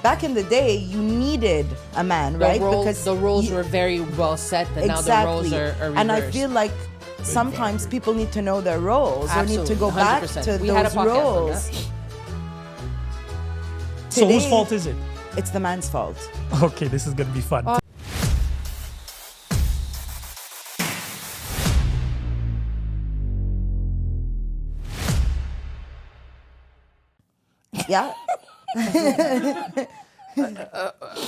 back in the day, you needed a man, right? Because the roles were very well set, and now the roles are reversed. And I feel like sometimes people need to know their roles or need to go 100%. Back to those roles. So whose fault is it? It's the man's fault. Okay, this is going to be fun. Yeah.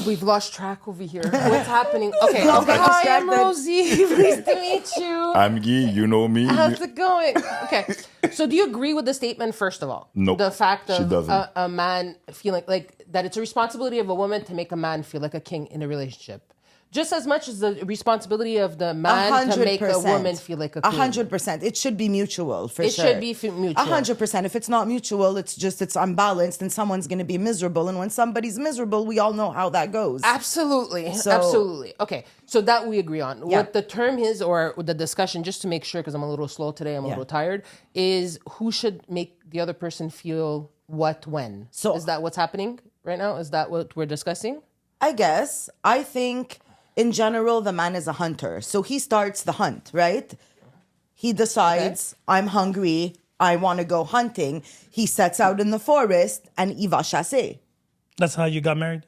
We've lost track over here. What's happening? Okay. Hi, I'm Rosie. Pleased to meet you. I'm Guy. You know me. How's it going? Okay. So do you agree with the statement, first of all? No. The fact of a man feeling like that it's a responsibility of a woman to make a man feel like a king in a relationship. Just as much as the responsibility of the man 100%. To make a woman feel like a queen. 100%. It should be mutual, for sure. It should be mutual. 100%. If it's not mutual, it's unbalanced, and someone's going to be miserable. And when somebody's miserable, we all know how that goes. Absolutely. Absolutely. Okay. So that we agree on. Yeah. What the term is, or the discussion, just to make sure, because I'm a little slow today, I'm a little tired, is who should make the other person feel what when. So is that what's happening right now? Is that what we're discussing? I guess. I think... in general, the man is a hunter. So he starts the hunt, right? He decides, I'm hungry, I want to go hunting. He sets out in the forest and il va chasser. That's how you got married?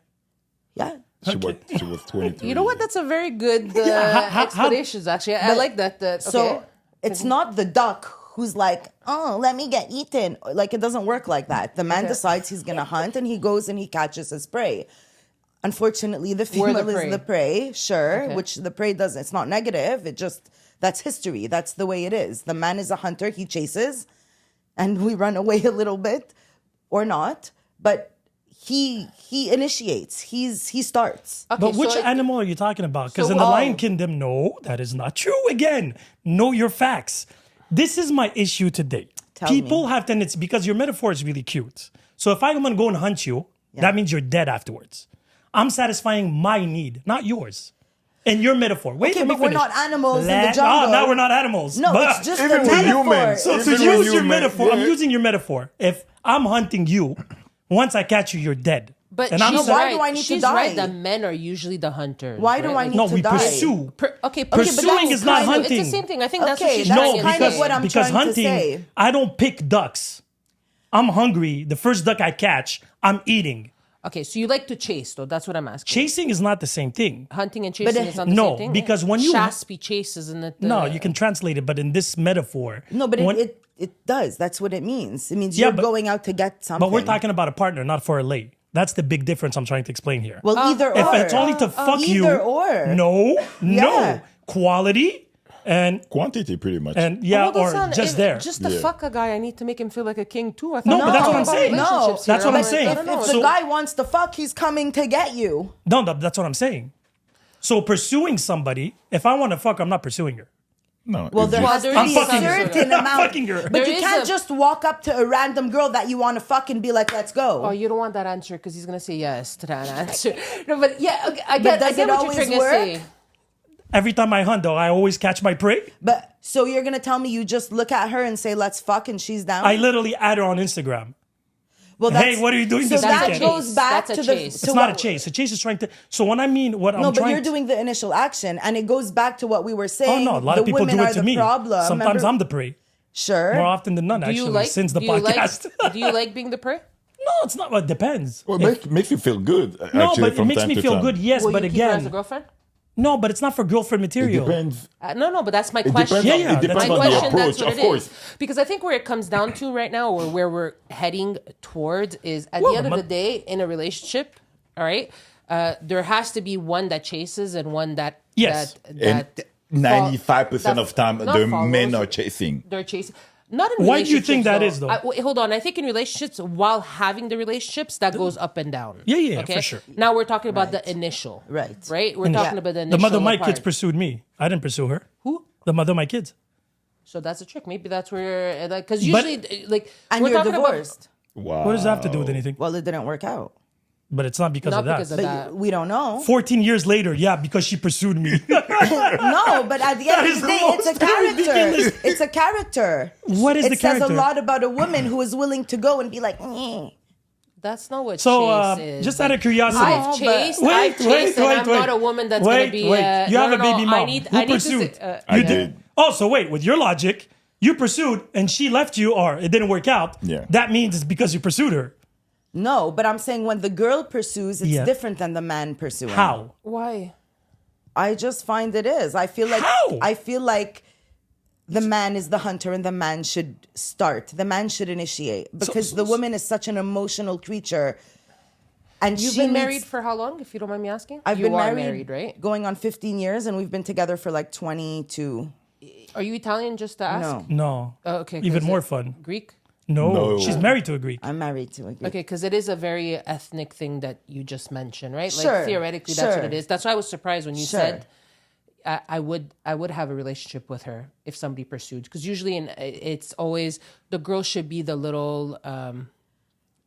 Yeah. She was 23. You know what? That's a very good explanation, actually. I like that. So it's not the duck who's like, oh, let me get eaten. Like, it doesn't work like that. The man decides he's going to hunt, and he goes and he catches his prey. Unfortunately, the female is the prey, which the prey doesn't. It's not negative. That's history. That's the way it is. The man is a hunter. He chases, and we run away a little bit, or not. But he initiates. He starts. Okay, but which animal are you talking about? Because in the Lion Kingdom, no, that is not true. Again, know your facts. This is my issue today. People have tendency, because your metaphor is really cute. So if I'm going to go and hunt you, that means you're dead afterwards. I'm satisfying my need, not yours. In your metaphor. Wait, okay, but we're not animals in the jungle. Oh, now we're not animals. No, but it's just a metaphor. So to use your metaphor, I'm using your metaphor. If I'm hunting you, once I catch you, you're dead. But and why do I need to die? Right, the men are usually the hunters. Why do I need to die? No, we pursue. Pursuing is not hunting. It's the same thing. I think that's kind of what I'm trying to say. I don't pick ducks. I'm hungry. The first duck I catch, I'm eating. Okay, so you like to chase, though. That's what I'm asking. Chasing is not the same thing. Hunting and chasing is not the same thing? No, because when you... Chasse chases, isn't it? No, you can translate it, but in this metaphor... No, but it does. That's what it means. It means you're going out to get something. But we're talking about a partner, not for a lay. That's the big difference I'm trying to explain here. Well, either or. If it's only to fuck you... Either or. No. Quality... and quantity, pretty much. And just there. Just to fuck a guy, I need to make him feel like a king too. But that's what I'm saying. No, that's what I'm saying. If the guy wants to fuck, he's coming to get you. No, that's what I'm saying. So pursuing somebody, if I want to fuck, I'm not pursuing her. No. Well, there has to be a certain amount. I'm fucking her. But you can't just walk up to a random girl that you want to fuck and be like, let's go. Oh, you don't want that answer because he's going to say yes to that answer. No, but yeah, I get what you're trying to say. Every time I hunt, though, I always catch my prey. But so you're going to tell me you just look at her and say, let's fuck, and she's down? I literally add her on Instagram. Well, hey, what are you doing this weekend? So that goes back to the... It's not a chase. A chase is trying to... So when I mean what I'm trying... No, but you're doing the initial action, and it goes back to what we were saying. Oh, no, a lot of people do it to me. Problem. Sometimes I'm the prey. Sure. More often than none, actually, since the podcast. Do you like being the prey? No, it's not. It depends. Well, it makes you feel good, actually, no, but from it makes time me to feel time. good, yes, Will but you keep her again... as a girlfriend? No, but it's not for girlfriend material. It depends. No, but that's my question. It depends on the approach, of course. Because I think where it comes down to right now, or where we're heading towards, is at the end of the day, in a relationship, all right, there has to be one that chases and one that... Yes. And 95% of time, the men are chasing. They're chasing. Not in Why do you think that is, though? Hold on. I think in relationships, while having the relationships, that goes up and down. Yeah, for sure. Now we're talking about the initial. Right. We're talking about the initial. The mother of my kids pursued me. I didn't pursue her. Who? The mother of my kids. So that's a trick. Maybe that's where, because usually, and you're divorced. Wow. What does that have to do with anything? Well, it didn't work out. But it's not because of that. But we don't know. 14 years later, because she pursued me. No, but at the end of the day, it's a character. It's a character. What is the character? It says a lot about a woman who is willing to go and be like, That's not what So, chase is. just out of curiosity. I've chased, and I'm not a woman that's going to be... You have a baby mom who pursued. I did. Oh, so wait, with your logic, you pursued and she left you or it didn't work out. Yeah. That means it's because you pursued her. No, but I'm saying when the girl pursues, it's different than the man pursuing. How? Why? I just find it is. I feel like the man is the hunter and the man should start. The man should initiate because the woman is such an emotional creature. And you've been married for how long, if you don't mind me asking? I've been married, right? Going on 15 years, and we've been together for like 22. Are you Italian, just to ask? No. Oh, okay. Even more fun. Greek? No. She's married to a Greek. I'm married to a Greek. Okay, because it is a very ethnic thing that you just mentioned, right? Sure. Like theoretically, that's what it is. That's why I was surprised when you Sure. said I would have a relationship with her if somebody pursued. Because usually it's always the girl should be the little.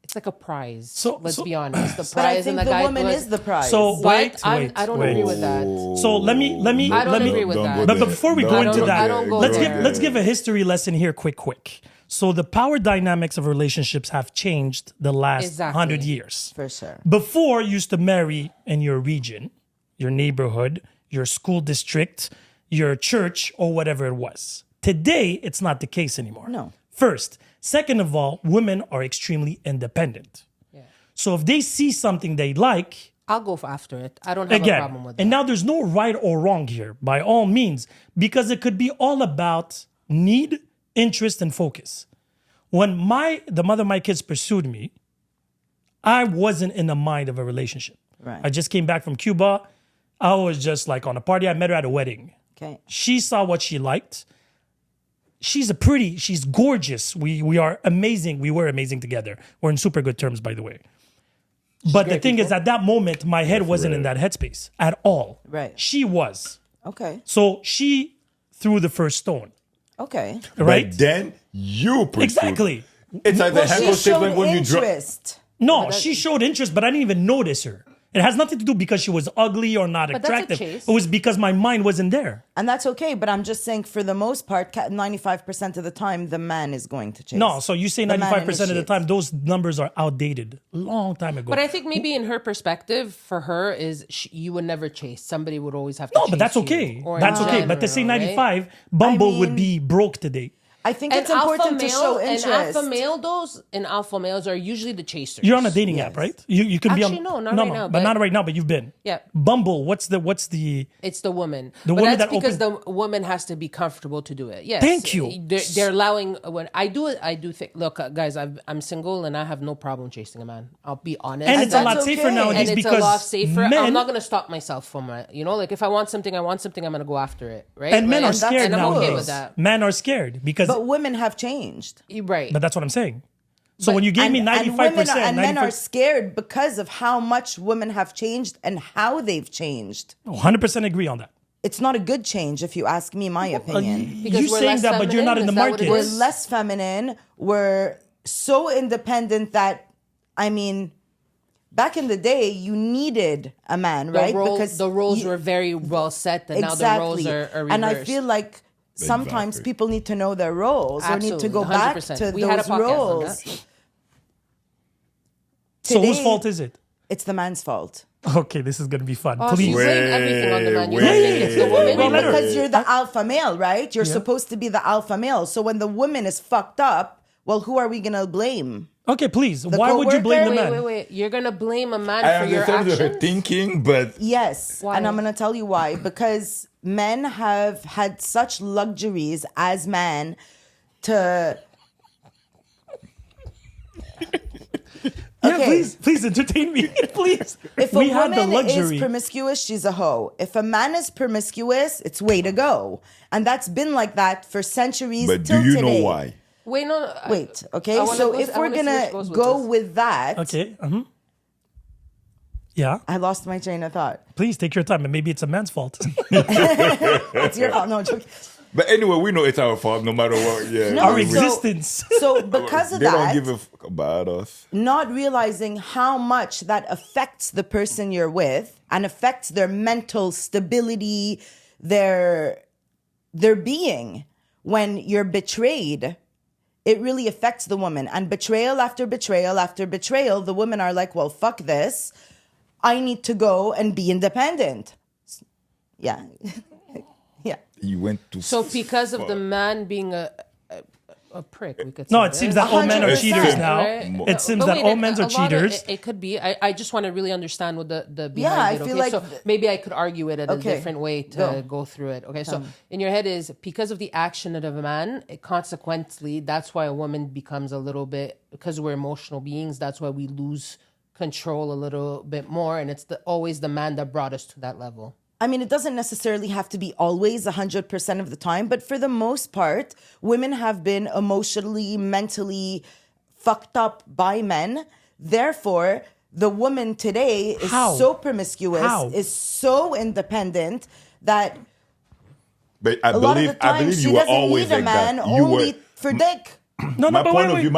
It's like a prize. So let's be honest, the prize But I think and the the guy woman is the prize. So wait, I don't agree with that. So let me. I don't agree with that. But before we go into that, let's let's give a history lesson here, quick. So the power dynamics of relationships have changed the last 100 years. For sure. Before, you used to marry in your region, your neighborhood, your school district, your church, or whatever it was. Today, it's not the case anymore. No. First. Second of all, women are extremely independent. Yeah. So if they see something they like, I'll go after it. I don't have a problem with that. And now there's no right or wrong here, by all means, because it could be all about need, interest, and focus. When the mother of my kids pursued me, I wasn't in the mind of a relationship. Right. I just came back from Cuba. I was just like on a party. I met her at a wedding. Okay. She saw what she liked. She's gorgeous. We are amazing. We were amazing together. We're in super good terms, by the way. But the thing is, at that moment, my head wasn't in that headspace at all. Right. She was. Okay. So she threw the first stone. Okay. Right? But then you pursued. Exactly. It's like the She handle showed shape when you drop. interest. No, she showed interest, but I didn't even notice her. It has nothing to do because she was ugly or not attractive. It was because my mind wasn't there. And that's okay, but I'm just saying for the most part, 95% of the time, the man is going to chase. No, so you say 95% of the time, those numbers are outdated. Long time ago. But I think maybe in her perspective, for her, is you would never chase. Somebody would always have to chase. No, but that's okay. That's okay. General, but to say 95, right? Bumble would be broke today. I think it's important to show interest. And alpha males are usually the chasers. You're on a dating app, right? You can Actually, be on. no, not right now, but not right now. But you've been. Yeah. Bumble. What's the? It's the woman. The but woman that's that because the woman has to be comfortable to do it. Yes. Thank you. They're allowing when I do it. I do think. Look, guys, I'm single and I have no problem chasing a man. I'll be honest. And it's a lot safer nowadays and it's because a lot safer. Men, I'm not gonna stop myself from it. Like if I want something, I'm gonna go after it. Right. And men are scared and I'm nowadays. okay with that. Men are scared because. But women have changed. Right. But that's what I'm saying. So when you gave me 95%, and men are scared because of how much women have changed and how they've changed. 100% agree on that. It's not a good change, if you ask me my opinion. You're saying that, but you're not in the market. We're less feminine. We're so independent that, I mean, back in the day, you needed a man, right? Because the roles were very well set, and now the roles are reversed. And I feel like sometimes people need to know their roles or need to go 100%. Back to those roles. So whose fault is it? It's the man's fault. Okay, this is going to be fun. Oh, Please. You blame everything on the man. You think it's the woman. Well, because you're the alpha male, right? You're supposed to be the alpha male. So when the woman is fucked up, well, who are we going to blame? Okay, please. Why would you blame the man? Wait. You're going to blame a man for your I actions? understand her thinking, but... Yes. Why? And I'm going to tell you why. Because men have had such luxuries as men to... Yeah, please entertain me. Please. If a woman is promiscuous, she's a hoe. If a man is promiscuous, it's way to go. And that's been like that for centuries But till do you today. know why? Wait, okay? So if we're going to go with that... Okay, yeah. I lost my train of thought. Please take your time, and maybe it's a man's fault. It's your fault. No, I'm joking. But anyway, we know it's our fault no matter what. Yeah, Our existence. So because of they that... don't give a fuck about us. Not realizing how much that affects the person you're with and affects their mental stability, their being when you're betrayed. it really affects the woman. And betrayal after betrayal after betrayal, the women are like, well, fuck this. I need to go and be independent. Yeah. Yeah. You went to So because of the man being a prick, we could say. No, it seems that all men are 100%, cheaters now. right? It seems that all men are cheaters. It could be. I just want to really understand what the behind Yeah, I it. Okay, feel like so maybe I could argue it at a Okay, different way to go through it. Okay, so in your head is because of the action of a man, consequently, that's why a woman becomes a little bit, because we're emotional beings, that's why we lose control a little bit more, and it's always the man that brought us to that level. I mean, it doesn't necessarily have to be always 100% of the time, but for the most part, women have been emotionally, mentally fucked up by men. Therefore, the woman today is so promiscuous, is so independent that But a lot of the time she you were doesn't always need a like man that. You only were, for dick. No, my but point wait. of view,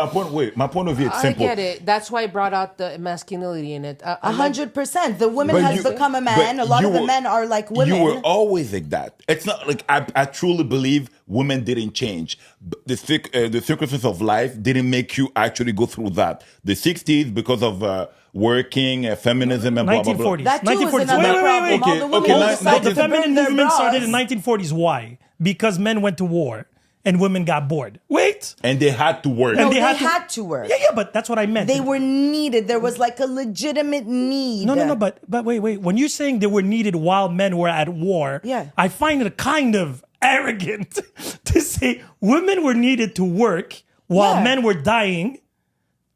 my point of view, it's I simple. get it. That's why I brought out the masculinity in it. 100%. The woman But has you- become a man. A but lot you of the were- men are like women. You were always like that. It's not like I truly believe women didn't change. The circumstances of life didn't make you actually go through that. The 60s, because of working, feminism, and blah, blah, blah. 1940s. That too is 1940s. another problem. All Okay, the women okay, who now- decided The to burn feminine their movement bras. started in 1940s. Why? Because men went to war and women got bored. Wait. And they had to work. No, they they had had to- to work. Yeah, but that's what I meant. They were needed. There was like a legitimate need. No, but wait. When you're saying they were needed while men were at war, Yeah. I find it kind of arrogant to say women were needed to work while Yeah. men were dying.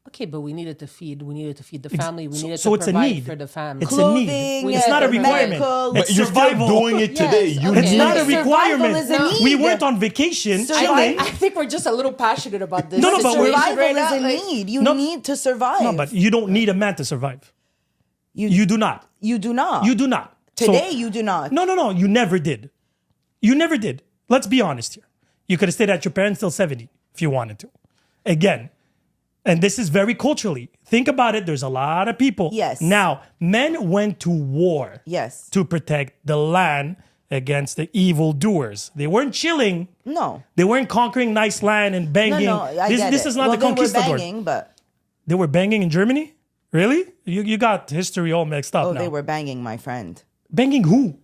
Okay, but we needed to feed the family. We needed So to it's a provide need. for the family. It's a need. Clothing, It's not a requirement. medical. It's But you're survival. still doing it today. Yes, You okay. It's need not a it. requirement. is a need. We went on vacation, chilling. I think we're just a little passionate about this. No, but we're- situation Survival right is now. a Like, need. You No. need to survive. No, but you don't need a man to survive. You do not. you do not. You do not. Today, So- you do not. No. You never did. You never did. Let's be honest here. You could have stayed at your parents till 70 if you wanted to. Again, and this is very culturally. Think about it. There's a lot of people. Yes. Now, men went to war. Yes. To protect the land against the evil doers. They weren't chilling. No. They weren't conquering nice land and banging. No, I this get this it. is not well, the conquistador. They were banging, but They were banging in Germany? Really? You got history all mixed up now. they were banging, my friend. Banging who?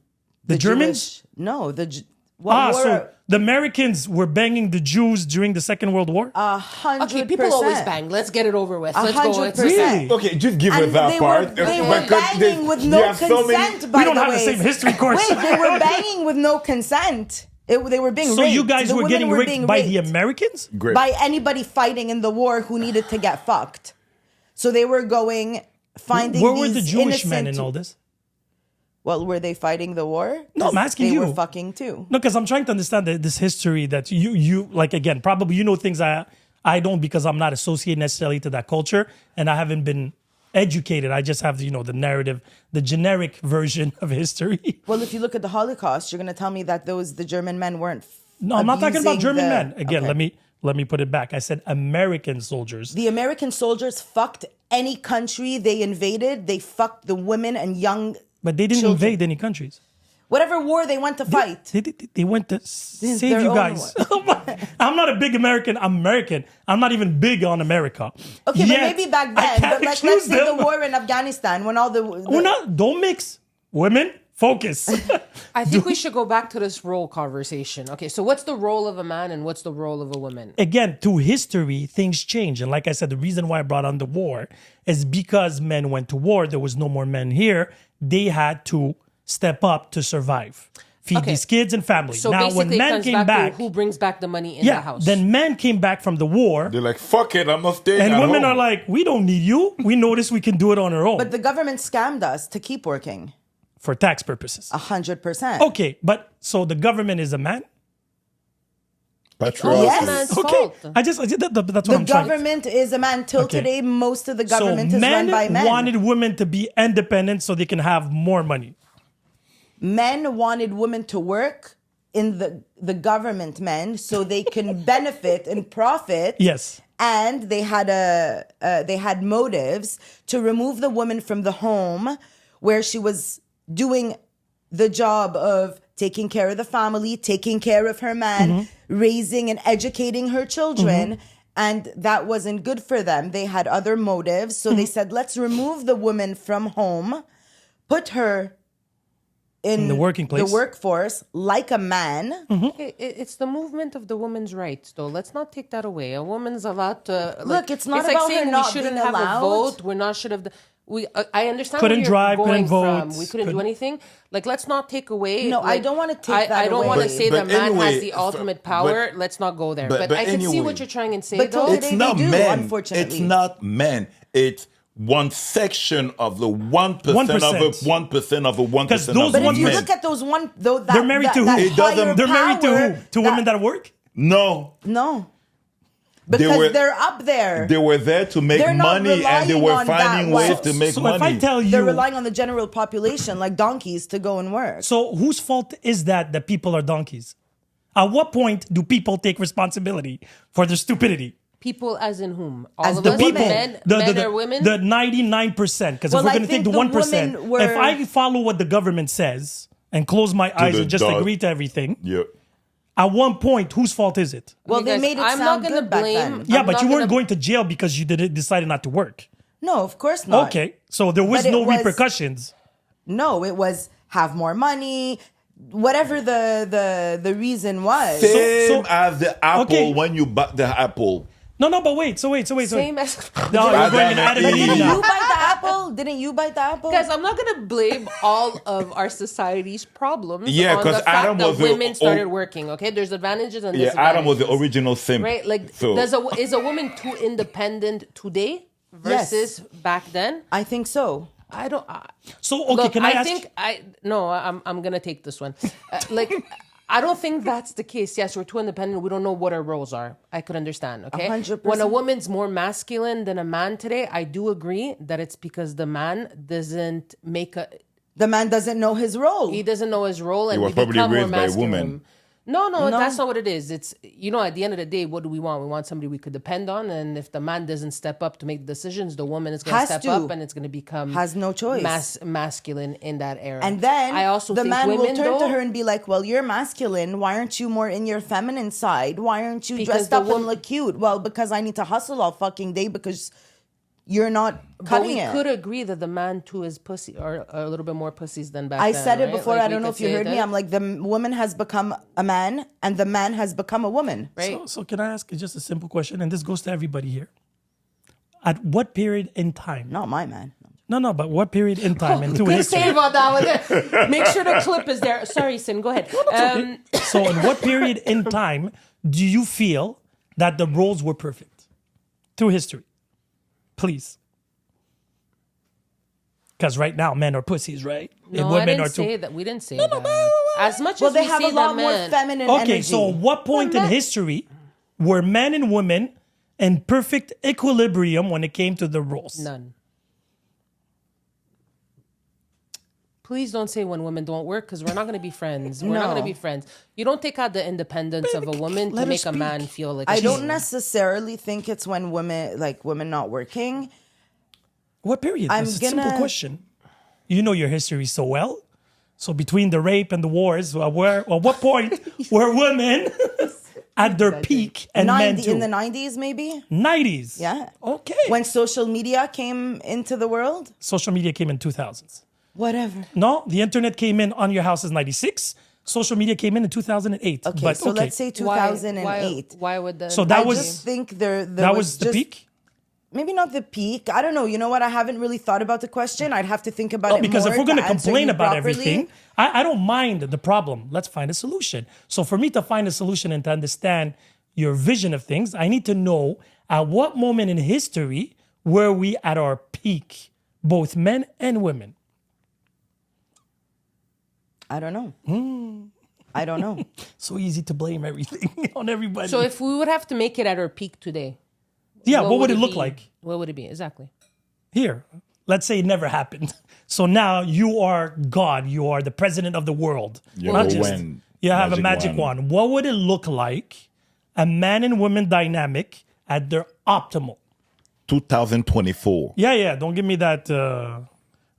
The Germans? Jewish- no, So the Americans were banging the Jews during the Second World War? 100%. Okay, people always bang. Let's get it over with. Let's go. 100%. Really? Okay, just give us And that they part. were, they were Because banging with you no have so many- consent, by We don't the have the way. same history course. Wait, they were banging with no consent. They were being So raped. you guys The were women getting were raped being by the raped Americans? Great. by anybody fighting in the war who needed to get fucked. So they were going, finding Where were these the Jewish men innocent- in all this? Well, were they fighting the war? No, I'm asking they you. They were fucking too. No, because I'm trying to understand this history that you like, again, probably you know things I don't because I'm not associated necessarily to that culture and I haven't been educated. I just have, the narrative, the generic version of history. Well, if you look at the Holocaust, you're going to tell me that the German men weren't. No, I'm not talking about abusing German the- men. Again, Okay. let me put it back. I said American soldiers. The American soldiers fucked any country they invaded. They fucked the women and young. But they didn't children. invade any countries. Whatever war they went to fight. They went to save their you own guys. I'm not a big American. I'm American. I'm not even big on America. Okay, Yet, but maybe back I then. can't But let's accuse say the them. war in Afghanistan when all the We're not. Don't mix. Women, focus. I think we should go back to this role conversation. Okay, so what's the role of a man and what's the role of a woman? Again, through history, things change. And like I said, the reason why I brought on the war is because men went to war. There was no more men here. They had to step up to survive, feed Okay. these kids and families. So Now, basically, when it men comes came back back, to who brings back the money in the house. then men came back from the war, They're like, fuck it, I'm not staying and at women home. are like, we don't need you. We notice we can do it on our own But the government scammed us to keep working. for tax purposes. 100%. Okay, but so the government is a man? Patriarchy. Yes. Man's Okay, fault. that's what The I'm trying. government is a man. Till Okay. today, most of the So government is run by men. wanted women to be independent so they can have more money. Men wanted women to work in the government men so they can benefit and profit. Yes. And they had motives to remove the woman from the home where she was doing the job of taking care of the family, taking care of her man, raising and educating her children, and that wasn't good for them. They had other motives. So they said, let's remove the woman from home, put her in the working place, the workforce, like a man. It's the movement of the woman's rights, though. Let's not take that away. A woman's allowed to... Look, it's not like about saying her not we shouldn't being have allowed. a vote. We're not should have... I understand Couldn't where you're drive, going couldn't from. vote, We couldn't do anything. Like, let's not take away... No, like, I don't want to take that I don't want to away. say But that man anyway, has the ultimate power. Let's not go there. But I can see anyway. what you're trying to say, But though. today It's they not do, men. unfortunately. It's not men. It's one section of the 1% of the 1% of the 1% Because of those the But if you men. look at those one, though, that, they're married to who? that It doesn't- higher They're married to power, who? To women that work? No. No. Because were- they're up there. They were there to make They're not money and they relying were on that finding one. ways to make So money. if I tell you, They're relying on the general population like donkeys to go and work. so whose fault is that people are donkeys? At what point do people take responsibility for their stupidity? People as in whom? All As of the us? people. Men, men or women? The 99%. Because Well, if we're I going to take think the the 1%, women were- if I follow what the government says and close my eyes the and just dot. agree to everything, Yeah. at one point, whose fault is it? Well, they Because made it I'm sound not gonna good back blame- then. Yeah, I'm but not you weren't gonna- going to jail because you decided not to work. No, of course not. Okay, so there was But it no was- repercussions. No, it was have more money, whatever the reason was. Same as the apple okay. when you buy the apple. No, but wait. So wait. Same as... No, you're going in Adam and Eve Didn't now. you bite the apple? Didn't you bite the apple? Guys, I'm not gonna blame all of our society's problems Yeah, on the 'cause fact Adam that was the women started o- working. Okay, there's advantages and Yeah, disadvantages. Adam was the original simp. right. Like, So- is a woman too independent today versus back then? I think so. I don't. So okay, Look, can I ask? I'm gonna take this one. Like, I don't think that's the case. Yes, we're too independent. We don't know what our roles are. I could understand. Okay, 100%. when a woman's more masculine than a man today, I do agree that it's because the man doesn't make a. The man doesn't know his role. He doesn't know his role, and was we probably become more raised by a masculine. woman. No, that's not what it is. It's, at the end of the day, what do we want? We want somebody we could depend on, and if the man doesn't step up to make decisions, the woman is going to Has step to. up, and it's going to become Has no choice. masculine in that era. And then I also the think man will women, turn to though, her and be like, well, you're masculine. Why aren't you more in your feminine side? Why aren't you Because dressed the up and woman- look cute? Well, because I need to hustle all fucking day because you're not but cutting we it. could agree that the man too is pussy, or a little bit more pussies than back I then. said it right? before. Like, I we don't know could if you say heard me. that, I'm like, the woman has become a man and the man has become a woman. right. So can I ask just a simple question? And this goes to everybody here. At what period in time? Not my man. No, but what period in time into Good history? save on that one. Make sure the clip is there. Sorry, Sin. Go ahead. Okay. So in what period in time do you feel that the roles were perfect? Through history. Please. Because right now men are pussies, right? No, I didn't say that. We didn't say that. As much Well, as they we have say a lot that more men, feminine Okay, energy. so what point in history were men and women in perfect equilibrium when it came to the roles? none. Please don't say when women don't work, because we're not going to be friends. We're not No. going to be friends. You don't take out the independence of a woman to let her make a man speak. feel like I she's- don't necessarily think it's when women not working. What period? I'm It's a simple gonna- question. You know your history so well. So between the rape and the wars, at what point were women at their peak and men too? In the 90s, maybe? 90s. Yeah. Okay. When social media came into the world? Social media came in 2000s. Whatever. No, the internet came in on your house in 96. Social media came in 2008. Okay, But so let's say 2008. Why would the... So that I was just think there that was the just- peak. Maybe not the peak. I don't know. You know what? I haven't really thought about the question. I'd have to think about it Because more if we're going to answer complain you about properly. everything, I don't mind the problem. Let's find a solution. So for me to find a solution and to understand your vision of things, I need to know at what moment in history were we at our peak, both men and women. I don't know. I don't know. So easy to blame everything on everybody. So if we would have to make it at our peak today... yeah, what would it look be? like? What would it be? Exactly. Here, let's say it never happened. So now you are God. You are the president of the world. You Not have a just wand. you have a Magic magic wand. wand. What would it look like? A man and woman dynamic at their optimal. 2024. Yeah. Don't give me that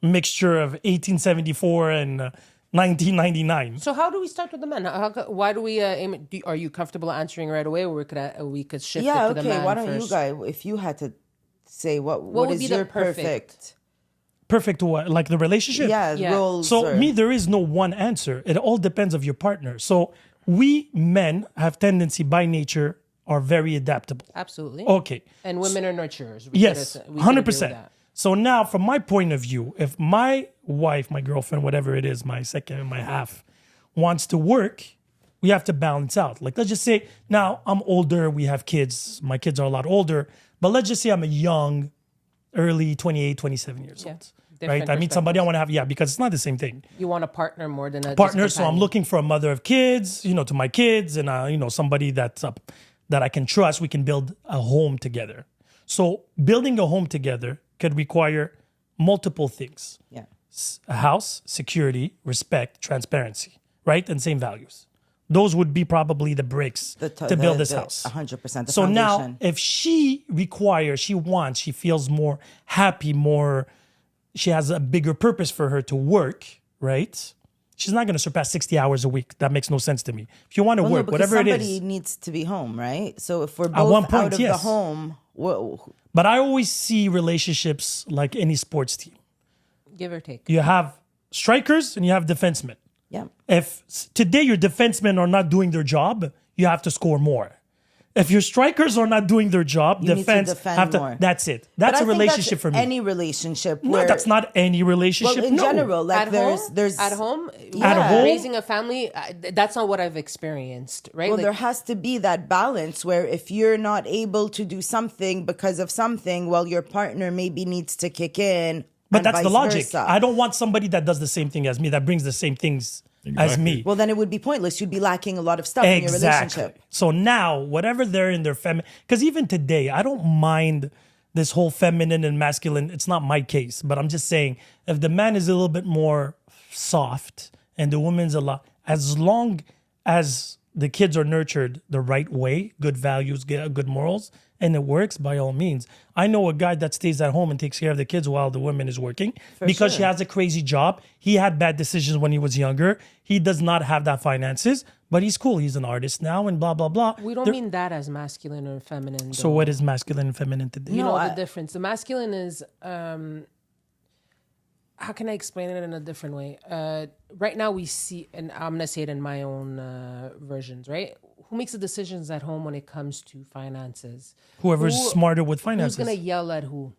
mixture of 1874 and 1999. So how do we start with the men? Why do we aim? Are you comfortable answering right away, or we could shift it to the man why don't first? you guys, if you had to say what would is be your the perfect? Perfect what? Like the relationship? Yeah. roles. So me, there is no one answer. It all depends of your partner. So we men have tendency by nature are very adaptable. Absolutely. Okay. And women are nurturers. Yes, We could agree 100%. with that. So now, from my point of view, if my wife, my girlfriend, whatever it is, my second, my half, wants to work, we have to balance out. Like, let's just say now I'm older, we have kids, my kids are a lot older, but let's just say I'm a young, early 28, 27 years old. Right? I mean, somebody I want to have, because it's not the same thing. You want a partner more than a partner. So I'm looking for a mother of kids, to my kids, and somebody that's that I can trust. We can build a home together. So building a home together could require multiple things. Yeah. A house, security, respect, transparency, right? And same values. Those would be probably the bricks to build this house. 100%. So now, if she wants, she feels more happy, she has a bigger purpose for her to work, right? She's not going to surpass 60 hours a week. That makes no sense to me. If you want to work, whatever it is. Somebody needs to be home, right? So if we're both out of the home, But I always see relationships like any sports team. Give or take. You have strikers and you have defensemen. Yeah. If today your defensemen are not doing their job, you have to score more. If your strikers are not doing their job, defense have to. More. That's it. That's a relationship for me. Any relationship. No, that's not any relationship. Well, in general, like there's at home, raising a family. That's not what I've experienced, right? Well, there has to be that balance where if you're not able to do something because of something, well, your partner maybe needs to kick in. But that's the logic. Versa. I don't want somebody that does the same thing as me, that brings the same things as me. Well, then it would be pointless. You'd be lacking a lot of stuff in your relationship. So now, whatever they're in their feminine, because even today, I don't mind this whole feminine and masculine. It's not my case, but I'm just saying, if the man is a little bit more soft and the woman's a lot, as long as the kids are nurtured the right way, good values, good morals, and it works, by all means. I know a guy that stays at home and takes care of the kids while the woman is working because she has a crazy job. He had bad decisions when he was younger. He does not have that finances, but he's cool. He's an artist now and blah, blah, blah. We don't mean that as masculine or feminine. So what is masculine and feminine today? You know the difference. The masculine is, how can I explain it in a different way? Right now we see, and I'm going to say it in my own versions, right? Who makes the decisions at home when it comes to finances? Whoever's smarter with finances. Who's going to yell at who?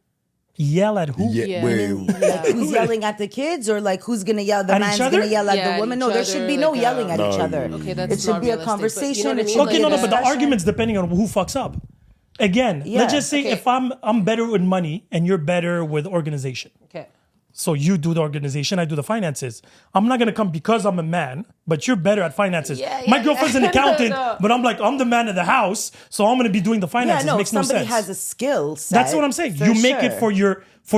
Yell at who? Like who's yelling at the kids, or like who's gonna yell? The man's gonna yell at the woman. No, there should be no yelling at each other. Okay, that's it should be a conversation. But, you know what I mean? But the argument's depending on who fucks up. Again, let's just say if I'm better with money and you're better with organization. Okay. So you do the organization, I do the finances. I'm not gonna come because I'm a man, but you're better at finances. My girlfriend's an accountant, but I'm the man of the house, so I'm gonna be doing the finances. Yeah, no, makes no sense. Somebody has a skill set. That's what I'm saying. You make it for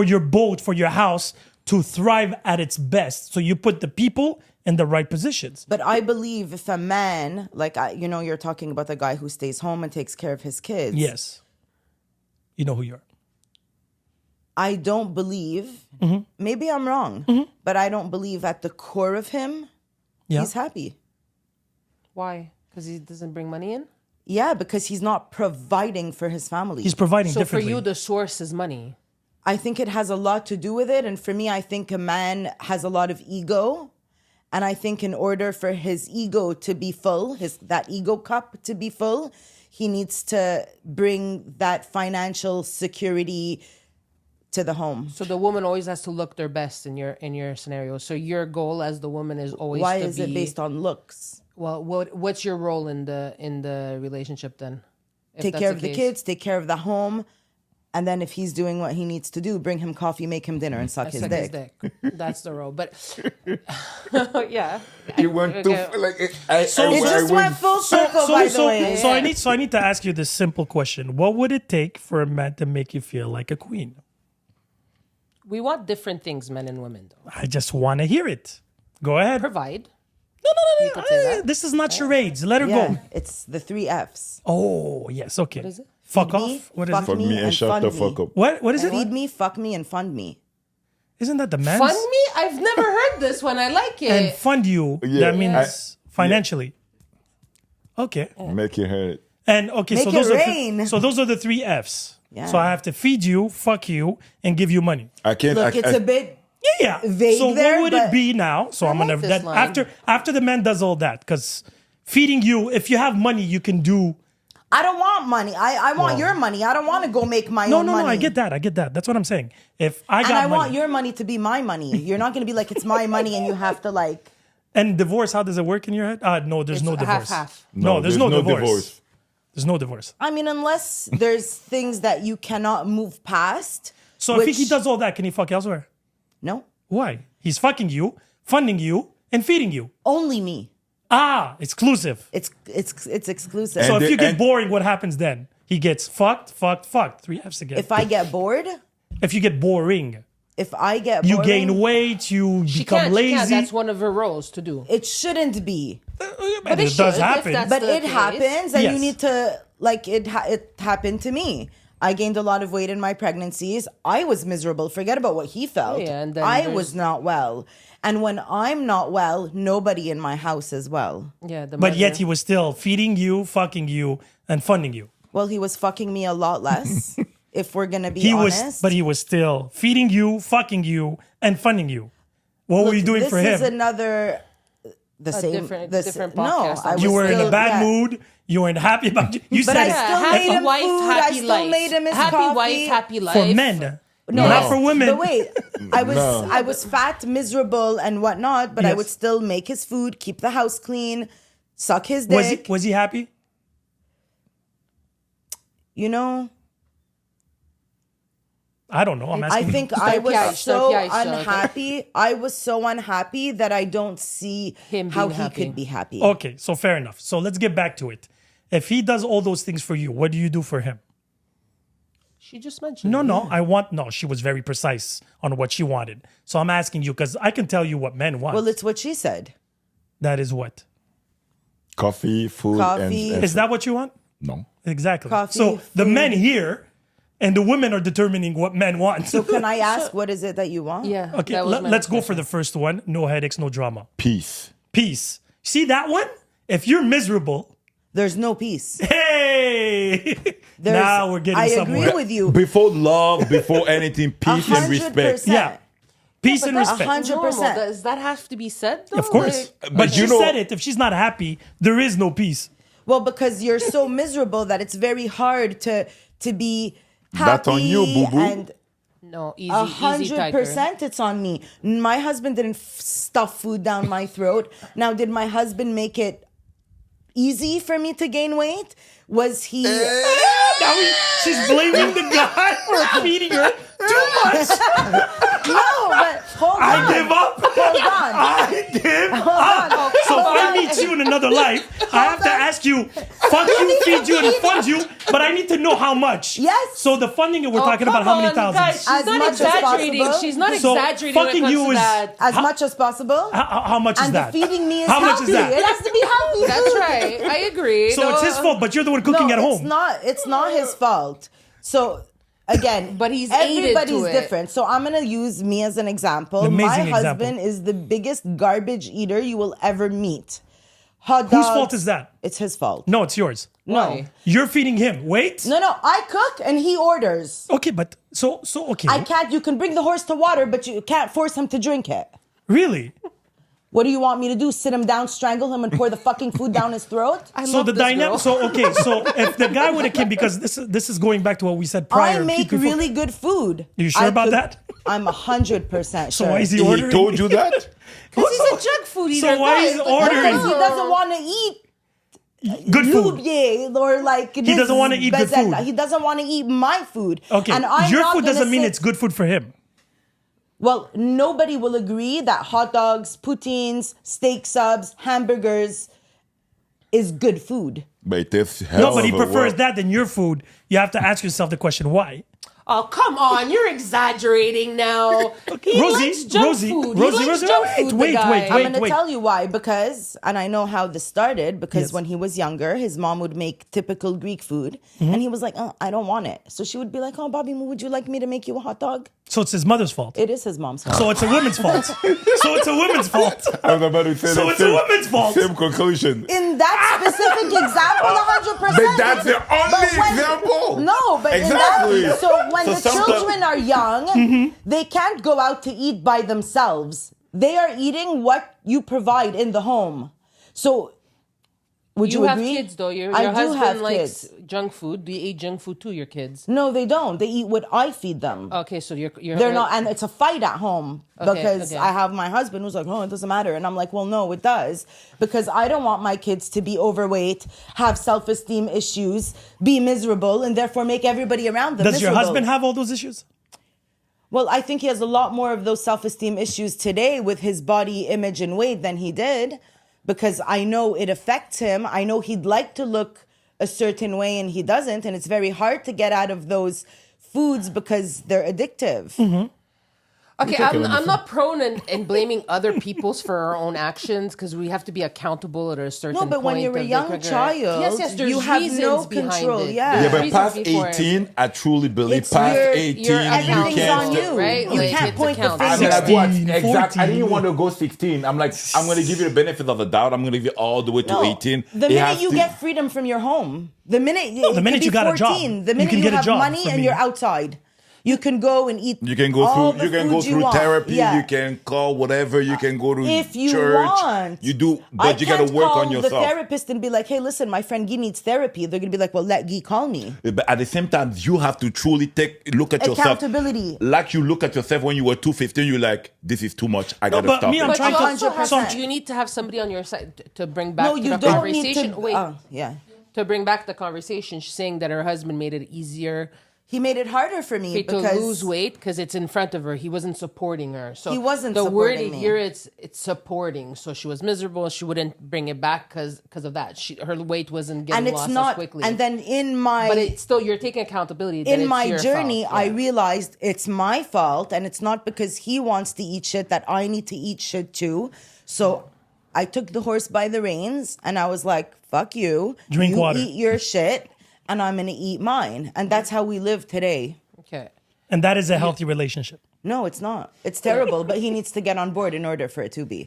your boat, for your house to thrive at its best. So you put the people in the right positions. But I believe if a man, you're talking about the guy who stays home and takes care of his kids. Yes. You know who you are. I don't believe, maybe I'm wrong, but I don't believe at the core of him, he's happy. Why? Because he doesn't bring money in? Yeah, because he's not providing for his family. He's providing differently. So for you, the source is money. I think it has a lot to do with it. And for me, I think a man has a lot of ego. And I think in order for his ego to be full, that ego cup to be full, he needs to bring that financial security to the home. So the woman always has to look their best in your scenario. So your goal as the woman is always Why is it based on looks? Well, what's your role in the relationship then? Take care of the kids, take care of the home, and then if he's doing what he needs to do, bring him coffee, make him dinner, and suck his dick. That's the role. But yeah, it went too it just went full circle. By the way, so I need to ask you this simple question: what would it take for a man to make you feel like a queen? We want different things, men and women, though. I just want to hear it. Go ahead. Provide. No. This is not charades. Let her go. It's the 3 F's. Oh, yes. Okay. What is it? Fuck off. What is it? Fuck me and shut the fuck up. What is it? Feed me, fuck me, and fund me. Isn't that the man's? Fund me? I've never heard this one. I like it. And fund you. That means financially. Okay. Make it hurt. And okay, Make so it those rain. so those are the 3 F's. Yeah. So I have to feed you, fuck you, and give you money. I can't. Look, it's a bit Yeah. vague So there, what would it but- be now? So I'm gonna like this that line. after the man does all that, because feeding you, if you have money, you can do. I don't want money. I want your money. I don't want to go make my No, own money. I get that. That's what I'm saying. If I got And I money, want your money to be my money. You're not going to be like, it's my money and you have to like... and divorce, how does it work in your head? No, there's no divorce. half. No, there's no divorce. There's no divorce. I mean, unless there's things that you cannot move past. So if he does all that, can he fuck elsewhere? No. Why? He's fucking you, funding you, and feeding you. Only me. Exclusive. It's exclusive. So And if you get and- boring, what happens then? He gets fucked. 3 F's again. If I get bored, If you get boring, if I get you boring, gain weight, you She become can't. lazy. That's one of her roles to do. it shouldn't be. But it should, does if happen. that's- But the it case. happens, and you Yes. need to like it. It happened to me. I gained a lot of weight in my pregnancies. I was miserable. Forget about what he felt. Yeah, and then I there's- was not well. And when I'm not well, nobody in my house is well. Yeah, But yet he was still feeding you, fucking you, and funding you. Well, he was fucking me a lot less. If we're gonna be He honest, was still feeding you, fucking you, and funding you. What were you doing for This is him? another. The same. different no, podcast. I was You were in still- a bad yeah. mood. You weren't happy about it. You But said I it. still happy made him wife, food. happy I still life. made him his Happy coffee. wife, happy life. for men, No, not for women. But wait, I was fat, miserable, and whatnot. But I Yes. would still make his food, keep the house clean, suck his dick. Was he happy? You know, I don't know. I'm I asking. think I was piace, so piace, unhappy. I was so unhappy that I don't see Him how being he happy. could be happy. Okay, so fair enough. So let's get back to it. If he does all those things for you, what do you do for him? She just mentioned. No. She was very precise on what she wanted. So I'm asking you because I can tell you what men want. Well, it's what she said. That is what? Coffee, food, Coffee. and Is that what you want? no. Exactly. Coffee, so the food. men here and the women are determining what men want. So can I ask, what is it that you want? Yeah. Okay, that was my let's next go for question. the first one. No headaches, no drama. Peace. Peace. See that one? If you're miserable, There's no peace. hey! Now we're getting I somewhere. agree with you. Before love, before anything, peace and respect. 100%. Yeah. Peace and That's respect. 100%. normal. Does that have to be said? Though? Of course. Like, But you she know- said it. If she's not happy, there is no peace. Well, because you're so miserable that it's very hard to be happy. That's on you, boo-boo. And no, easy tiger. 100% it's on me. My husband didn't stuff food down my throat. Now, did my husband make it easy for me to gain weight? Was he? Now she's blaming the guy for feeding her too much. No, but hold on. I give up. Hold on. I give Hold up. on. So if Hold I on. meet you in another life, I have to ask you, fuck you, feed you, and fund you, but I need to know how much. Yes. So the funding, we're talking about Come how many on, thousands. Guys, she's As not much as exaggerating. possible. She's not So exaggerating when it fucking comes you to is- that. As much as possible. How much is And that? the feeding me is How healthy. much is that? It has to be healthy. That's food. right. I agree. So it's his fault, but you're the one cooking No, at home. It's not his fault. So again, But he's aided to everybody's it. different. So I'm gonna use me as an example. An My amazing example. husband is the biggest garbage eater you will ever meet. Hot dogs. Whose fault is that? It's his fault. No, it's yours. No. You're feeding him. Wait. No, I cook and he orders. Okay, but so okay. I can't. You can bring the horse to water, but you can't force him to drink it. Really? What do you want me to do? Sit him down, strangle him, and pour the fucking food down his throat? I So love the this dynamic. girl. So okay. So if the guy would have came, because this is going back to what we said prior. I make before- really good food. You sure about that? I'm 100% So sure. why is he He ordering? told you that? Because he's a junk food eater. So why guys. is Like, ordering? Because he doesn't want to eat Good food. Lubier or like He doesn't wanna eat good food. He doesn't want to eat my food. Okay, and I'm your not food gonna doesn't mean sit- it's good food for him. Well, nobody will agree that hot dogs, poutines, steak subs, hamburgers is good food. But it takes hell No, but he of a prefers work. that than your food. You have to ask yourself the question, why? Oh, come on. You're exaggerating now. He likes junk food. He likes junk food, wait, the guy. wait, I'm wait. going to tell you why. Because, and I know how this started, because Yes. when he was younger, his mom would make typical Greek food. Mm-hmm. And he was like, oh, I don't want it. So she would be like, oh, Bobby, would you like me to make you a hot dog? So it's his mother's fault. It is his mom's fault. So it's a woman's fault. So it's a woman's fault. I was about to say So the it's a woman's fault. Same conclusion. In that specific example, 100%. But that's the only example. No, but Exactly. in that, so when So the some- children are young, they can't go out to eat by themselves. They are eating what you provide in the home. So, would you have agree? kids though. Your I do husband have likes kids. junk food. Do you eat junk food too, your kids? No, they don't. They eat what I feed them. Okay, so you're They're not, and it's a fight at home because okay. I have my husband who's like, oh, it doesn't matter. And I'm like, well, no, it does. Because I don't want my kids to be overweight, have self-esteem issues, be miserable, and therefore make everybody around them Does miserable. your husband have all those issues? Well, I think he has a lot more of those self-esteem issues today with his body image and weight than he did, because I know it affects him. I know he'd like to look a certain way and he doesn't, and it's very hard to get out of those foods because they're addictive. Mm-hmm. Okay, I'm not prone in blaming other people's for our own actions because we have to be accountable at a certain point. No, but when you're a young child, yes, there's you have reasons no behind control. it. Yeah. Yeah, but Reasons past before- 18, I truly believe It's past your- 18, your you everything's can't on stop- you. right? You Like, can't it's point the accountable. I mean, finger. like what? 16, Exactly. I 14. didn't want to go 16. I'm like, I'm going to give you the benefit of the doubt. I'm going to give you all the way to No. 18. The It minute has you to- get freedom from your home, the minute you got a job, the minute you can you get a have job money from and me. you're outside, you can go and eat. You can go all through. the You can go food you through want. therapy. Yeah. You can call whatever. You can go to If you church. want. You do, I but you got to can't work call on yourself. the therapist and be like, "Hey, listen, my friend Guy needs therapy." They're gonna be like, "Well, let Guy call me." But at the same time, you have to truly look at yourself. Accountability. Like you look at yourself when you were 215, you're like, this is too much. I gotta but stop me, it. I'm But trying you to- also have, 100%. you need to have somebody on your side to bring back No, to you the don't need conversation. to. Wait, Yeah. to bring back the conversation, she's saying that her husband made it easier He made it harder for me to because lose weight because it's in front of her. He wasn't supporting her. So He wasn't the word supporting me. here. It's supporting. So she was miserable. She wouldn't bring it back because of that. Her weight wasn't getting and it's lost as not. quickly. And then in my but it's still you're taking accountability. that in it's my your journey, fault. I Yeah. realized it's my fault, and it's not because he wants to eat shit that I need to eat shit too. So I took the horse by the reins, and I was like, "Fuck you! Drink you water. eat your shit, and I'm gonna eat mine." And that's how we live today. Okay. And that is a healthy relationship. No, it's not. It's terrible, but he needs to get on board in order for it to be.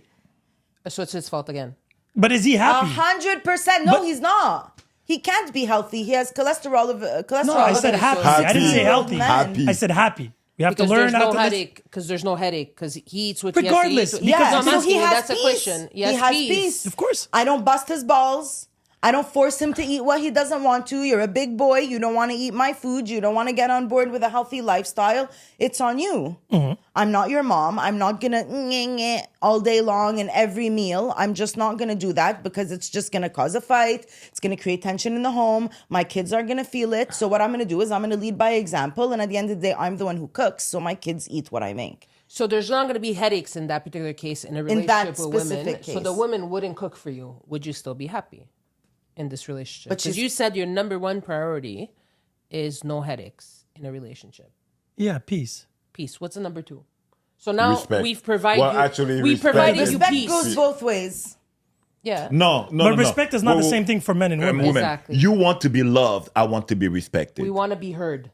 So it's his fault again. But is he happy? 100%. No, But- he's not. He can't be healthy. He has cholesterol. Cholesterol. No, I said happy. I didn't say healthy. Happy. I said happy. We have Because to learn there's how no to headache. Because there's no headache. Because he eats what Regardless, he has to eat. because No, I'm so asking he you. has That's a peace. question. He has peace. Of course. I don't bust his balls. I don't force him to eat what he doesn't want to. You're a big boy. You don't want to eat my food. You don't want to get on board with a healthy lifestyle. It's on you. I'm not your mom. I'm not going to all day long in every meal. I'm just not going to do that because it's just going to cause a fight. It's going to create tension in the home. My kids are going to feel it. So what I'm going to do is I'm going to lead by example. And at the end of the day, I'm the one who cooks. So my kids eat what I make. So there's not going to be headaches in that particular case in a In that relationship with women. specific So the case. woman wouldn't cook for you. Would you still be happy in this relationship? But Because she's- you said your number one priority is no headaches in a relationship. Yeah, peace. Peace. What's the number two? So now Respect. we've provided Well, you. actually, we've respect provided is- you Respect peace. goes both ways. Yeah. No. But respect is not the same thing for men and women. Exactly. You want to be loved. I want to be respected. We want to be heard.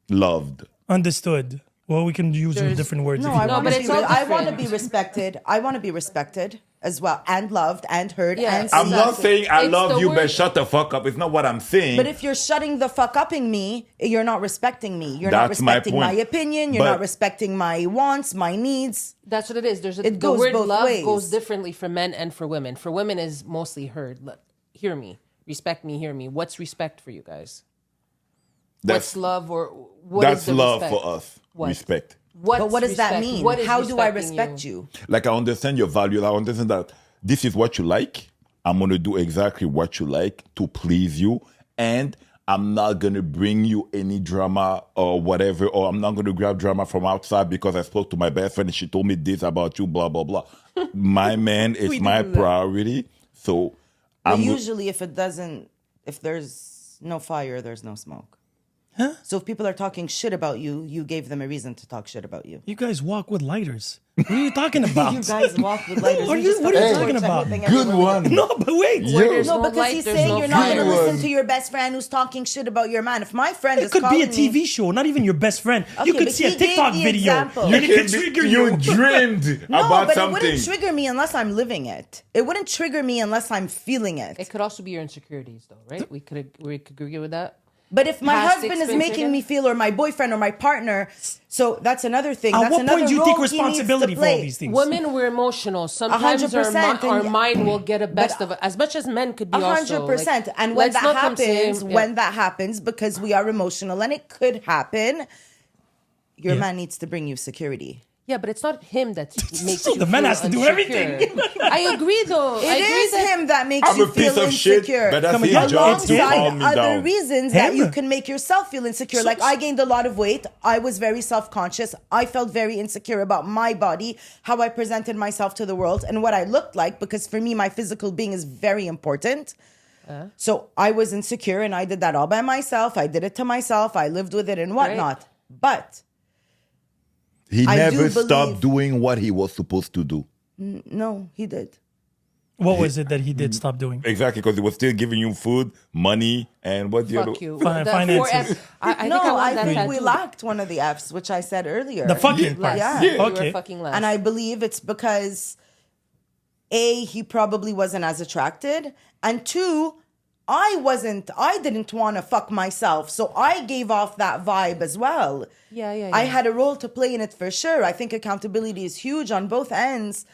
Loved. Understood. Well, we can use There's- different words. No, if you I No, want. want but to it's be. all I want to different. be respected. I want to be respected as well, and loved, and heard, Yeah. and I'm seen. not saying I It's love the you, word- but shut the fuck up. It's not what I'm saying. But if you're shutting the fuck upping me, you're not respecting me. You're not That's my respecting my point. opinion. You're But- not respecting my wants, my needs. That's what it is. There's It the goes word both love ways. goes differently for men and for women. For women is mostly heard. Hear me. Respect me. Hear me. What's respect for you guys? What's love or what is that's the love respect? for us. What? Respect. But what does that respect? mean? What is How do I respecting respect you? Like I understand your values. I understand that this is what you like. I'm gonna do exactly what you like to please you, and I'm not gonna bring you any drama or whatever, or I'm not gonna grab drama from outside because I spoke to my best friend and she told me this about you, blah blah blah. My man is my priority, so But I'm usually, if there's no fire, there's no smoke. So if people are talking shit about you, you gave them a reason to talk shit about you. You guys walk with lighters. What are you talking about? You guys walk with lighters. What are you talking about? Good one. No, but wait. No, because he's saying you're not going to listen to your best friend who's talking shit about your man. If my friend It could be a TV show, not even your best friend. You could see a TikTok video. And it could trigger you. You dreamed No, about but something. it wouldn't trigger me unless I'm living it. It wouldn't trigger me unless I'm feeling it. It could also be your insecurities, though, right? We could agree with that. But if my Past husband is experience making again? me feel, or my boyfriend or my partner, so that's another thing. At That's what another point do you role take he needs to responsibility for all play. these things? Women, we're emotional. Sometimes 100%, our and- mind will get a best of it. As much as men could be also. 100%. Like, And when let's that not come saying- happens, when that happens, because we are emotional and it could happen, your man needs to bring you security. Yeah, but it's not him that makes So you the man feel has to do insecure. everything. I agree, though. It is him that makes I'm you a piece feel of shit, insecure. but that's Come his again? job to Alongside calm me other down. reasons that Him? you can make yourself feel insecure. Like I gained a lot of weight. I was very self-conscious. I felt very insecure about my body, how I presented myself to the world, and what I looked like, because for me, my physical being is very important. So I was insecure and I did that all by myself. I did it to myself. I lived with it and whatnot. But He I never do believe- stopped doing what he was supposed to do. no, he did. What was it that he did stop doing? Exactly, because he was still giving you food, money, and what's the other? Fuck you. Fi- The finances. 4F I think No, I want I that think we tattooed. lacked one of the F's, which I said earlier. The fucking part. Yeah. You Okay. were fucking less. And I believe it's because A, he probably wasn't as attracted, and two, I didn't want to fuck myself. So I gave off that vibe as well. Yeah. I had a role to play in it for sure. I think accountability is huge on both ends.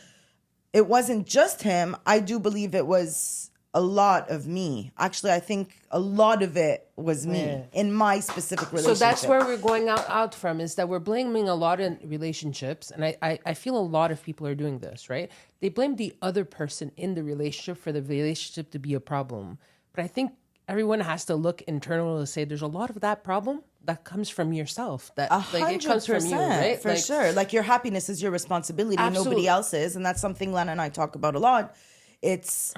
It wasn't just him. I do believe it was a lot of me. Actually, I think a lot of it was me in my specific So relationship. that's where we're going out from, is that we're blaming a lot in relationships. And I feel a lot of people are doing this, right? They blame the other person in the relationship for the relationship to be a problem. But I think everyone has to look internal and say there's a lot of that problem that comes from yourself. That like it comes from you, 100%, right? For Like, sure. Like your happiness is your responsibility, Absolutely. nobody else's. And that's something Lena and I talk about a lot. It's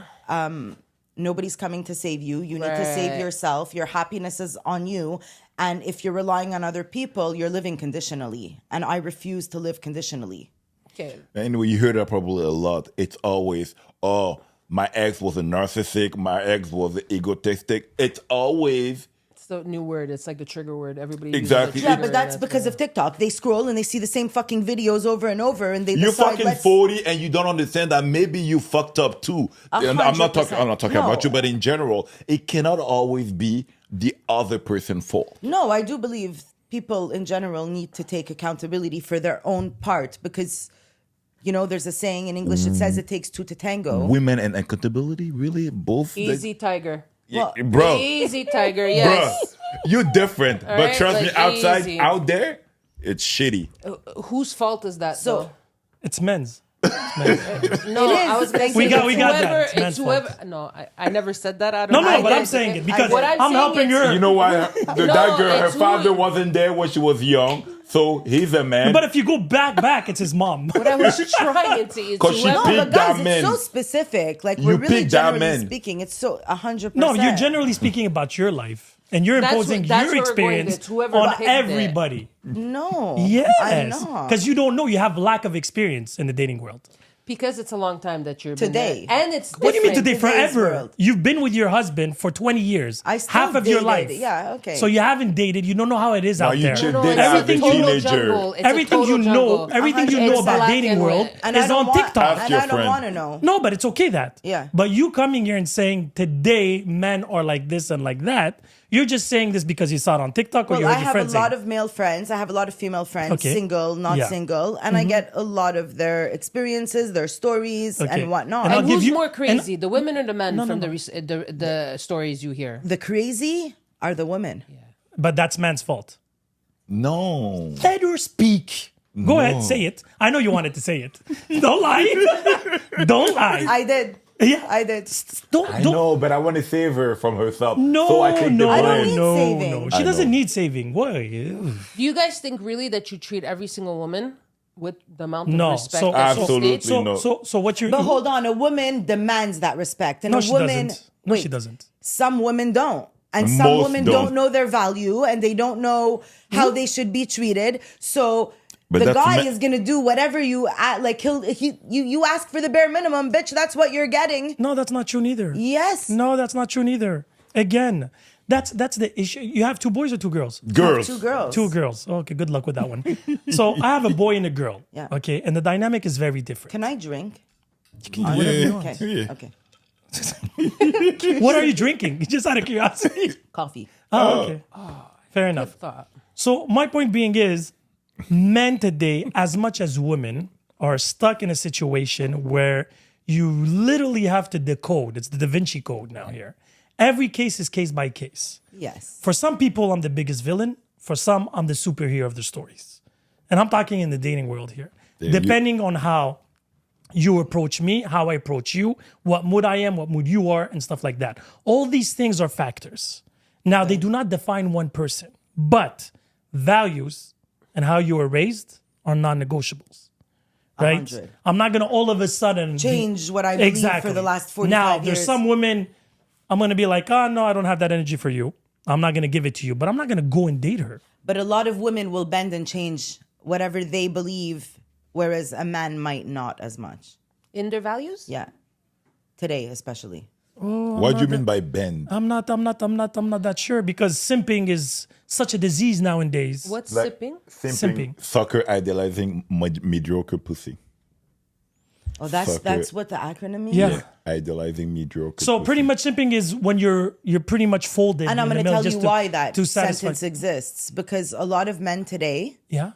nobody's coming to save you. You need to save Right. yourself. Your happiness is on you. And if you're relying on other people, you're living conditionally. And I refuse to live conditionally. Okay. Anyway, you hear that probably a lot. It's always, oh, my ex was a narcissistic, my ex was egotistic. It's always It's the new word. It's like the trigger word. Everybody Exactly. uses Yeah, the but trigger, that's and because of TikTok. They scroll and they see the same fucking videos over and over, and they you're decide, fucking let's- 40 and you don't understand that maybe you fucked up too. And I'm not talking 100%. about you, No. but in general, it cannot always be the other person's fault. No, I do believe people in general need to take accountability for their own part because, you know, there's a saying in English that says it takes two to tango. Women and accountability, really? Both? Easy tiger. Bro. Easy tiger, Bruh, yes. you're different. But right, trust me, like, outside, easy. out there, it's shitty. Whose fault is that, So- It's men's. No, It is. I was going to say We got it's that. whoever, It's men's it's whoever. No, I never said that. I don't No, know. but I I'm did. saying it because What I'm I'm saying helping is- her. You know why? That girl, her it's who- father wasn't there when she was young, so he's a man. But if you go back, it's his mom. What I was trying to say is 'Cause she whoever. No, picked but guys, that man. it's so specific. Like You we're really picked that generally man. speaking. It's so 100%. No, you're generally speaking about your life, and you're That's imposing what- that's your where we're going. experience It's whoever on picked it. everybody. No. I'm Yes, not. because you don't know. You have lack of experience in the dating world. Because it's a long time that you're Today. been there. And it's What do you mean different. today? Today's Forever. world. You've been with your husband for 20 years. I still half of your dated. life. Yeah, okay. So you haven't dated. You don't know how it is out you there. should No, date it's as a everything a total teenager. jungle. It's a Everything you total know, jungle. everything you It's know about black dating and world white. And is I don't on want, TikTok. Ask And your I don't friend. want to know. No, but it's okay that. Yeah. But you coming here and saying today men are like this and like that, you're just saying this because you saw it on TikTok or Well, you I heard your have a friends lot saying. of male friends. I have a lot of female friends, Okay. single, not Yeah. single, and I get a lot of their experiences, their stories, Okay. and whatnot. And I'll And give who's you- more and- crazy, the women or the men No, from no. the stories you hear? The crazy are the women. But that's man's fault. No. Let her speak. Go ahead, say it. I know you wanted to say it. Don't lie. Don't lie. I did. Yeah. I did. Don't. I don't. know, but I want to save her from herself. No, so I take no, the I don't blame. need no, saving. no. I She doesn't know. need saving. Why? Do you guys think really that you treat every single woman with the amount of No. respect So, that Absolutely states? so, no. so what you're? But hold on, a woman demands that respect, and no, a she woman. doesn't. No, wait, she doesn't. Some women don't. And some Most women don't. don't know their value and they don't know how they should be treated. So But the that's guy me- is gonna do whatever you like. You ask for the bare minimum, bitch. That's what you're getting. No, that's not true neither. Yes. No, that's not true neither. Again, that's the issue. You have 2 boys or 2 girls? Girls. 2 girls. 2 girls. Okay, good luck with that one. So I have a boy and a girl. Yeah. Okay, and the dynamic is very different. Can I drink? You can do whatever you want. Okay. Yeah. Okay. What are you drinking? Just out of curiosity. Coffee. Oh, okay. Fair enough. Thought. So my point being is, men today, as much as women, are stuck in a situation where you literally have to decode. It's the Da Vinci Code now here. Every case is case by case. Yes. For some people, I'm the biggest villain. For some, I'm the superhero of the stories. And I'm talking in the dating world here. Depending on how you approach me, how I approach you, what mood I am, what mood you are, and stuff like that. All these things are factors. Now, they do not define one person, but values and how you were raised are non-negotiables. Right? 100. I'm not going to all of a sudden Change what I believe for the last 45 now, years. there's some women, I'm going to be like, oh, no, I don't have that energy for you. I'm not going to give it to you, but I'm not going to go and date her. But a lot of women will bend and change whatever they believe, whereas a man might not as much. In their values? Yeah. Today, especially. What do you mean by bend? I'm not that sure because simping is such a disease nowadays. What's Like- sipping? Simping. Soccer idolizing mediocre pussy. Oh, that's Fuck it. what the acronym means? Yeah. Idolizing mediocre So pussy. pretty much simping is when you're pretty much folded. And I'm in the going to middle tell you just why that to satisfy. sentence exists. Because a lot of men today, Yeah.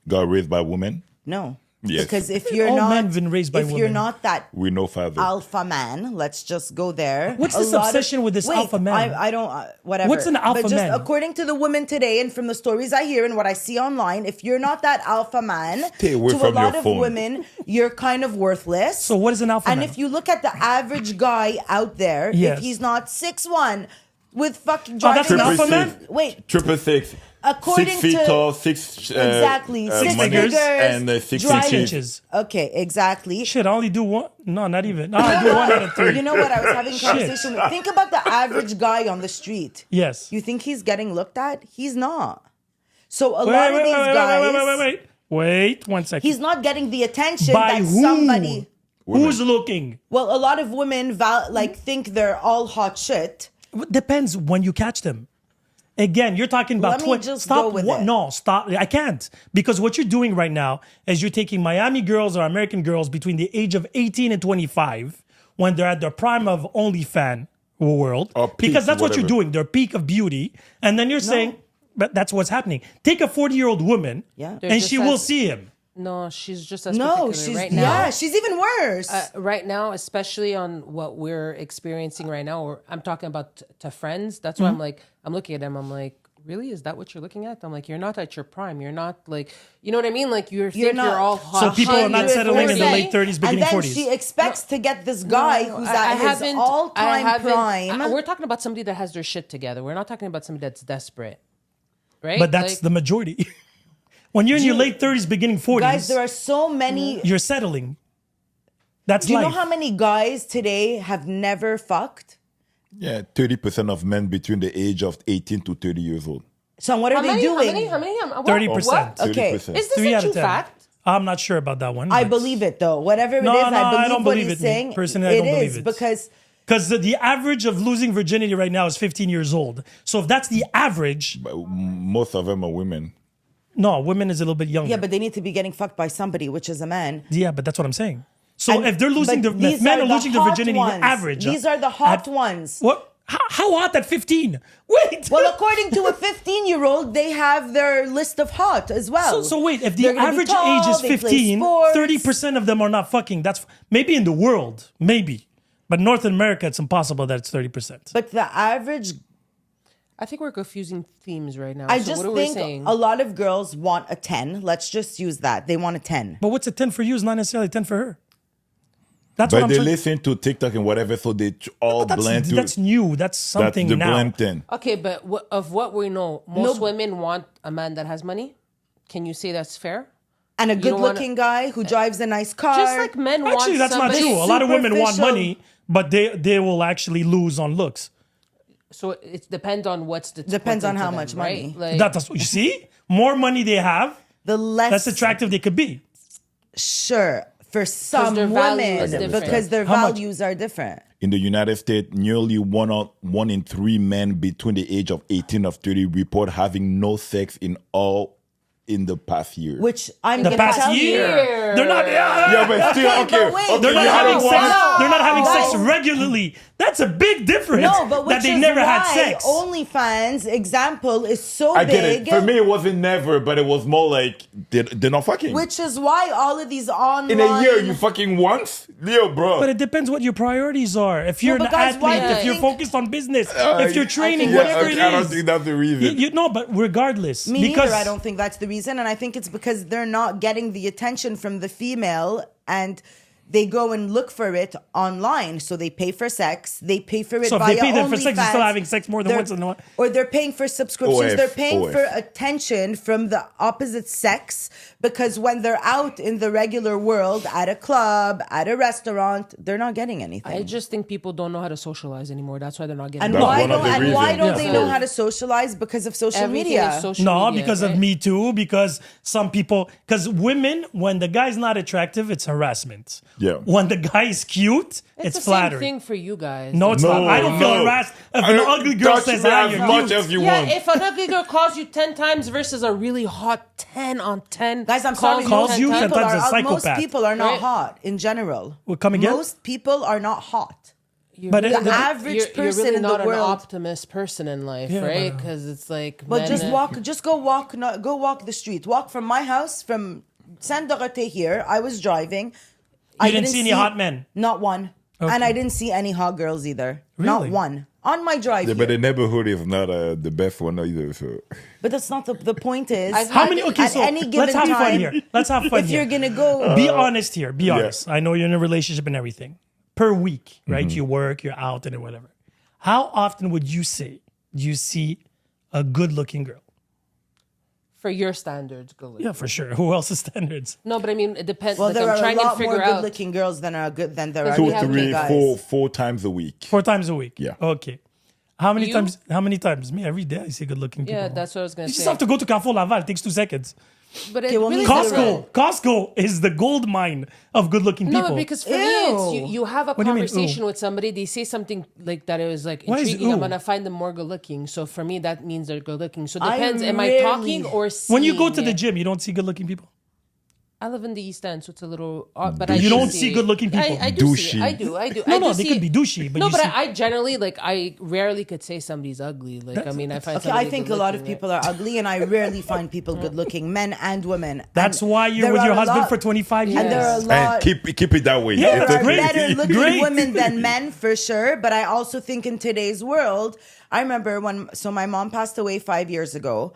Got raised by women. no. Yes. Because if you're All not, men been raised by if you're women. not that We know father. alpha man, let's just go there. What's A this lot obsession with this alpha man? I don't, whatever. What's an alpha but just man? according to the women today and from the stories I hear and what I see online, if you're not that alpha man, Stay away to a from lot your of phone. women, you're kind of worthless. So what is an alpha And man? if you look at the average guy out there, Yes. if he's not 6'1", with fucking that's driving an alpha man? Wait, 666. According 6 feet to- tall, 6 exactly, 6 money, figures, and 6 driving- inches. Okay, exactly. Shit, I only do one. No, not even. No, I do 1 out of 3. You know what? I was having a Shit. conversation with. Think about the average guy on the street. Yes. You think he's getting looked at? He's not. So a Wait, lot of wait, these wait, guys, Wait 1 second. he's not getting the attention By that who? somebody. Who's looking? Well, a lot of women think they're all hot shit. Depends when you catch them. Again, you're talking about Let me just stop. go with What? it. No, stop. I can't because what you're doing right now is you're taking Miami girls or American girls between the age of 18 and 25 when they're at their prime of OnlyFans world, Or peak, because that's what you're whatever. doing. Their peak of beauty, and then you're saying, but that's what's happening. Take a 40-year-old woman, Yeah. They're and just she will as- see him. No, she's just as No, particular she's right now. yeah, she's even worse. Right now, especially on what we're experiencing right now, or I'm talking about to friends. That's why I'm looking at them. I'm like, really? Is that what you're looking at? I'm like, you're not at your prime. You're not like, you know what I mean? Like you're not- all hot. So people are not shit, settling in the 40. late 30s, and beginning then 40s. she expects to get this guy who's I at his haven't- I all-time haven't- prime. We're talking about somebody that has their shit together. We're not talking about somebody that's desperate, right? But that's Like, the majority. When you're in your late 30s, beginning 40s, Guys, there are so many. you're settling. That's Do you life. know how many guys today have never fucked? Yeah, 30% of men between the age of 18 to 30 years old. So what are they doing? How many? What? 30%. What? Okay. 30%. Is this 3 a out of true 10. fact? I'm not sure about that one. I but- believe it though. Whatever it No, is, no, I I believe don't what believe he's it, me. saying. Personally, I don't believe is it. because Because the average of losing virginity right now is 15 years old. So if that's the average, But most of them are women. no, women is a little bit younger. yeah, but they need to be getting fucked by somebody, which is a man. Yeah, but that's what I'm saying. So And- if they're losing but their, these if men are are the losing their hot virginity, ones. average. These are the hot at- ones. What? How hot at 15? Wait. Well, according to a 15-year-old, they have their list of hot as well. So wait, if the They're gonna be average tall, age is they play 15, sports. 30% of them are not fucking. That's maybe in the world, maybe. But North America, it's impossible that it's 30%. But the average, I think we're confusing themes right now. I So just what are we think saying? a lot of girls want a 10. Let's just use that. They want a 10. But what's a 10 for you is not necessarily 10 for her. That's what But I'm they trying. listen to TikTok and whatever, so they all blend to That's new. That's that's something the now. blend thing. Okay, but of what we know, most No. women want a man that has money. Can you say that's fair? And a don't wanna- good-looking guy who drives a nice car. Just like men want Actually, that's not somebody true. A lot of women want superficial. money, but they will actually lose on looks. So it depends on Depends on how them, much right? money. Like, That's you see, more money they have, The less attractive they could be. Sure, for some their value women, is different. because their How much? values are different. In the United States, nearly one in 3 men between the age of 18 of 30 report having no sex in the past year. Which I'm The gonna past tell year, you. they're not. Yeah, but still, okay. but wait, Okay, They're not you had having one- sex. They're not having sex Guys. regularly. That's a big difference. No, but which that they is never why had sex. OnlyFans example is so I big. get it. For me, it wasn't never, but it was more like they're not fucking. Which is why all of these online in a year, you fucking once? Leo, bro. But it depends what your priorities are. If you're No, an but guys, why athlete, do you if you're think- focused on business, if you're training, think- whatever it I don't is. think that's the reason. You know, but regardless, Me because neither. I don't think that's the reason, and I think it's because they're not getting the attention from the female, and they go and look for it online. So they pay for sex. They pay for it So if via they pay them for sex, they're still OnlyFans. having sex more than once in a while. Or they're paying for subscriptions. OF, They're paying OF. for attention from the opposite sex, because when they're out in the regular world, at a club, at a restaurant, they're not getting anything. I just think people don't know how to socialize anymore. That's why they're not getting. and That's why one of don't the and why reasons. don't they Yeah. know how to socialize? Because of social Everything media. is social No, media, because of right? Me Too, because some people, because women, when the guy's not attractive, it's harassment. Yeah. When the guy is cute, it's the flattery. same thing for you guys. No, it's not. I don't feel harassed if an ugly girl Touch says, me "Ah, as you're much cute." as you Yeah, want. if an ugly girl calls you 10 times versus a really hot 10 on 10. Guys, I'm sorry. Calls Most you people 10 times a are most psychopath. people are not Right? hot in general. Well, come again? Most people are not hot. But really the not- average you're person really in the not world- an optimist person in life, Yeah, right? but- Because it's like. But men- just go walk, go walk the street. Walk from my house from Saint Dorothée here. I was driving. You didn't see any hot men? Not one. Okay. And I didn't see any hot girls either. Really? Not one. On my drive. Yeah, here. but the neighborhood is not the best one either. So But that's not the point is. I've How had- many? Okay, at so any given let's have fun time, here. Let's have fun if here. you're gonna go, Be honest here. Be yeah. honest. I know you're in a relationship and everything. Per week, right? Mm-hmm. You work, you're out, and whatever. How often would you say you see a good-looking girl? For your standards, go look. Yeah, for sure. Who else's standards? No, but I mean, it depends. well, like, there I'm are a trying to lot more figure out. good-looking girls than there are two, we have good-looking three, guys. four times a week. 4 times a week. Yeah. Okay. How many You? times? How many times? Me every day I see good-looking people. Yeah, that's what I was going You to just say. have to go to Carrefour Laval. It takes 2 seconds. But it Okay, well, really neither depends. Costco is the gold mine of good-looking people. No, but because for me, it's Ew. you have a do you mean, conversation ooh? with somebody, they say something like that, it was like Why is intriguing. I'm ooh? gonna find them more good looking. So for me, that means they're good looking. So it I depends. Am I rarely- talking or seeing? When you go to the it? gym, you don't see good-looking people. I live in the East End, so it's a little. But You I do don't see good-looking people. I do see. Douchey. I do. I do. No, I do no, they see could it. be douchey, but no, you but see- I generally like. I rarely could say somebody's ugly. Like I mean, I find. Okay, I somebody think a lot of good-looking, people are ugly, and I rarely find people good-looking, men and women. That's And why you're there with are your a husband lot- for 25 years. And there are a And lot. keep it that way. Yeah, There it's are great. better-looking Great. women than men for sure, but I also think in today's world, I remember my mom passed away 5 years ago,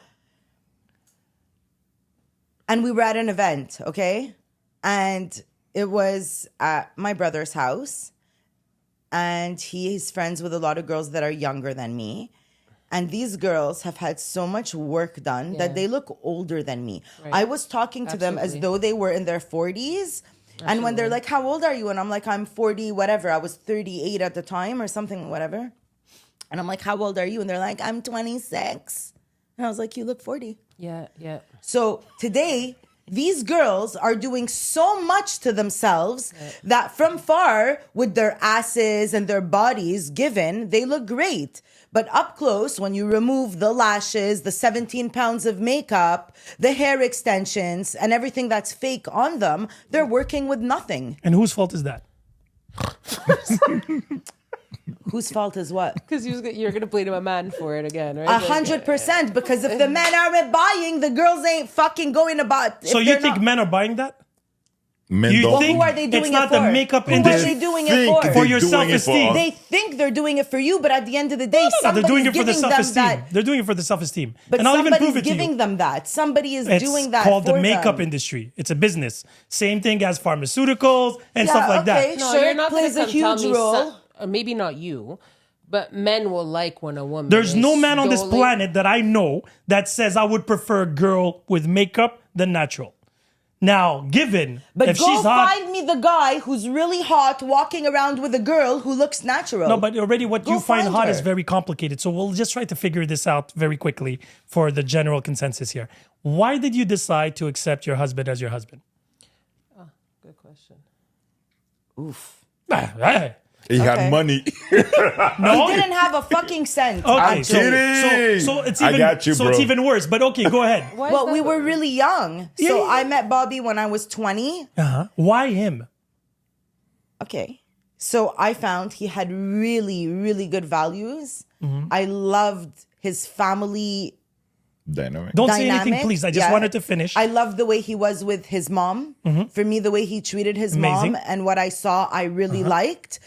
and we were at an event, okay, and it was at my brother's house, and he's friends with a lot of girls that are younger than me. And these girls have had so much work done that Yeah. they look older than me. Right. I was talking to them as Absolutely. though they were in their 40s. And when they're like, how old are you? And I'm like, I'm 40, whatever. I was 38 at the time or something, whatever. And I'm like, how old are you? And they're like, I'm 26. And I was like, you look 40. Yeah, yeah. So today, these girls are doing so much to themselves that from far, with their asses and their bodies given, they look great. But up close, when you remove the lashes, the 17 pounds of makeup, the hair extensions, and everything that's fake on them, they're working with nothing. And whose fault is that? Whose fault is what? Because you're gonna blame a man for it again, right? 100%. Because if the men aren't buying, the girls ain't fucking going about. So you think men are buying that? Men You don't. think who are they doing it's it not for? the makeup Who are industry? they doing it Think for? For they're your doing it self-esteem. us. They think they're doing it for you, but at the end of the day, No, they're doing it for the giving them self-esteem. that. They're doing it for the self-esteem. But And I'll even somebody's prove it to giving you. them that. Somebody is It's doing that called for the makeup them. industry. It's a business. Same thing as pharmaceuticals and stuff like okay. that. No, Sure, you're it not plays gonna a come tell huge me role. maybe not you, but men will like when a woman. There's is no man on this slowly- planet that I know that says I would prefer a girl with makeup than natural. Now, given But if go she's hot, find me the guy who's really hot walking around with a girl who looks natural. no, but already what Go you find find hot her. is very complicated. So we'll just try to figure this out very quickly for the general consensus here. Why did you decide to accept your husband as your husband? Good question. Oof. He Okay. had money. He didn't have a fucking cent. Okay, kidding. so it's I even got you, so bro. it's even worse. But okay, go ahead. Why is Well, that we the- were really young. So Yeah. I met Bobby when I was 20. Why him? Okay. So I found he had really, really good values. Mm-hmm. I loved his family Dynamic. Don't say dynamic. anything, please. I just Yeah. wanted to finish. I loved the way he was with his mom. For me, the way he treated his Amazing. mom and what I saw, I really liked.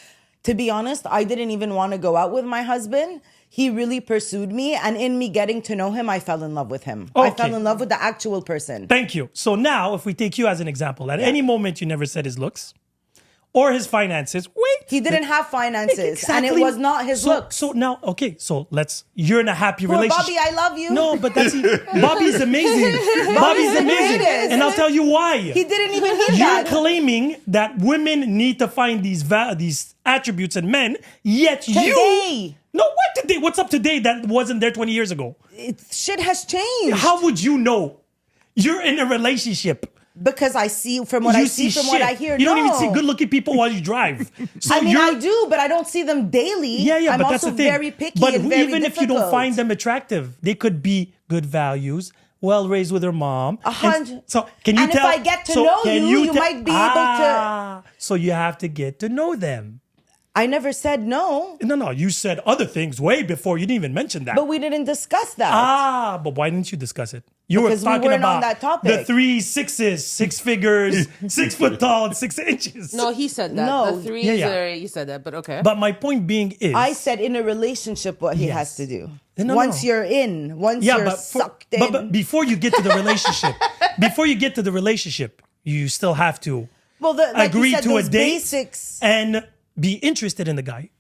To be honest, I didn't even want to go out with my husband. He really pursued me. And in me getting to know him, I fell in love with him. I Okay. fell in love with the actual person. Thank you. So now, if we take you as an example, at any moment you never said his looks or his finances. Wait, He didn't have finances. And it Exactly. was not his so, looks. So now, okay, so you're in a happy Poor relationship. Bobby, I love you. No, but Bobby's amazing. Bobby's the amazing. greatest. And I'll tell you why. He didn't even need You're that. claiming that women need to find these attributes in men, yet you. Today. No, what today? What's up today that wasn't there 20 years ago? Shit has changed. How would you know? You're in a relationship. Because I see from what I see from what I hear. You don't even no. see good-looking people while you drive. So I mean, you're, I do, but I don't see them daily. Yeah, I'm but also that's the thing. very picky But and very even if you don't difficult. find them attractive, they could be good values, well raised with their mom. And so can you And if tell? I get to so know can you might be able to- So you have to get to know them. I never said no, No, you said other things way before. You didn't even mention that. but we didn't discuss that. But why didn't you discuss it? You Because we were talking weren't about on that topic. the 3 6s, 6 figures, 6 foot tall, and 6 inches. No, he said that. No. The threes Yeah. are, he said that, but okay. But my point being is, I said in a relationship what he Yes. has to do. No, once no. you're in, once you're sucked in. but before you get to the relationship, you still have to well, like agree you said, to a those date basics. and be interested in the guy.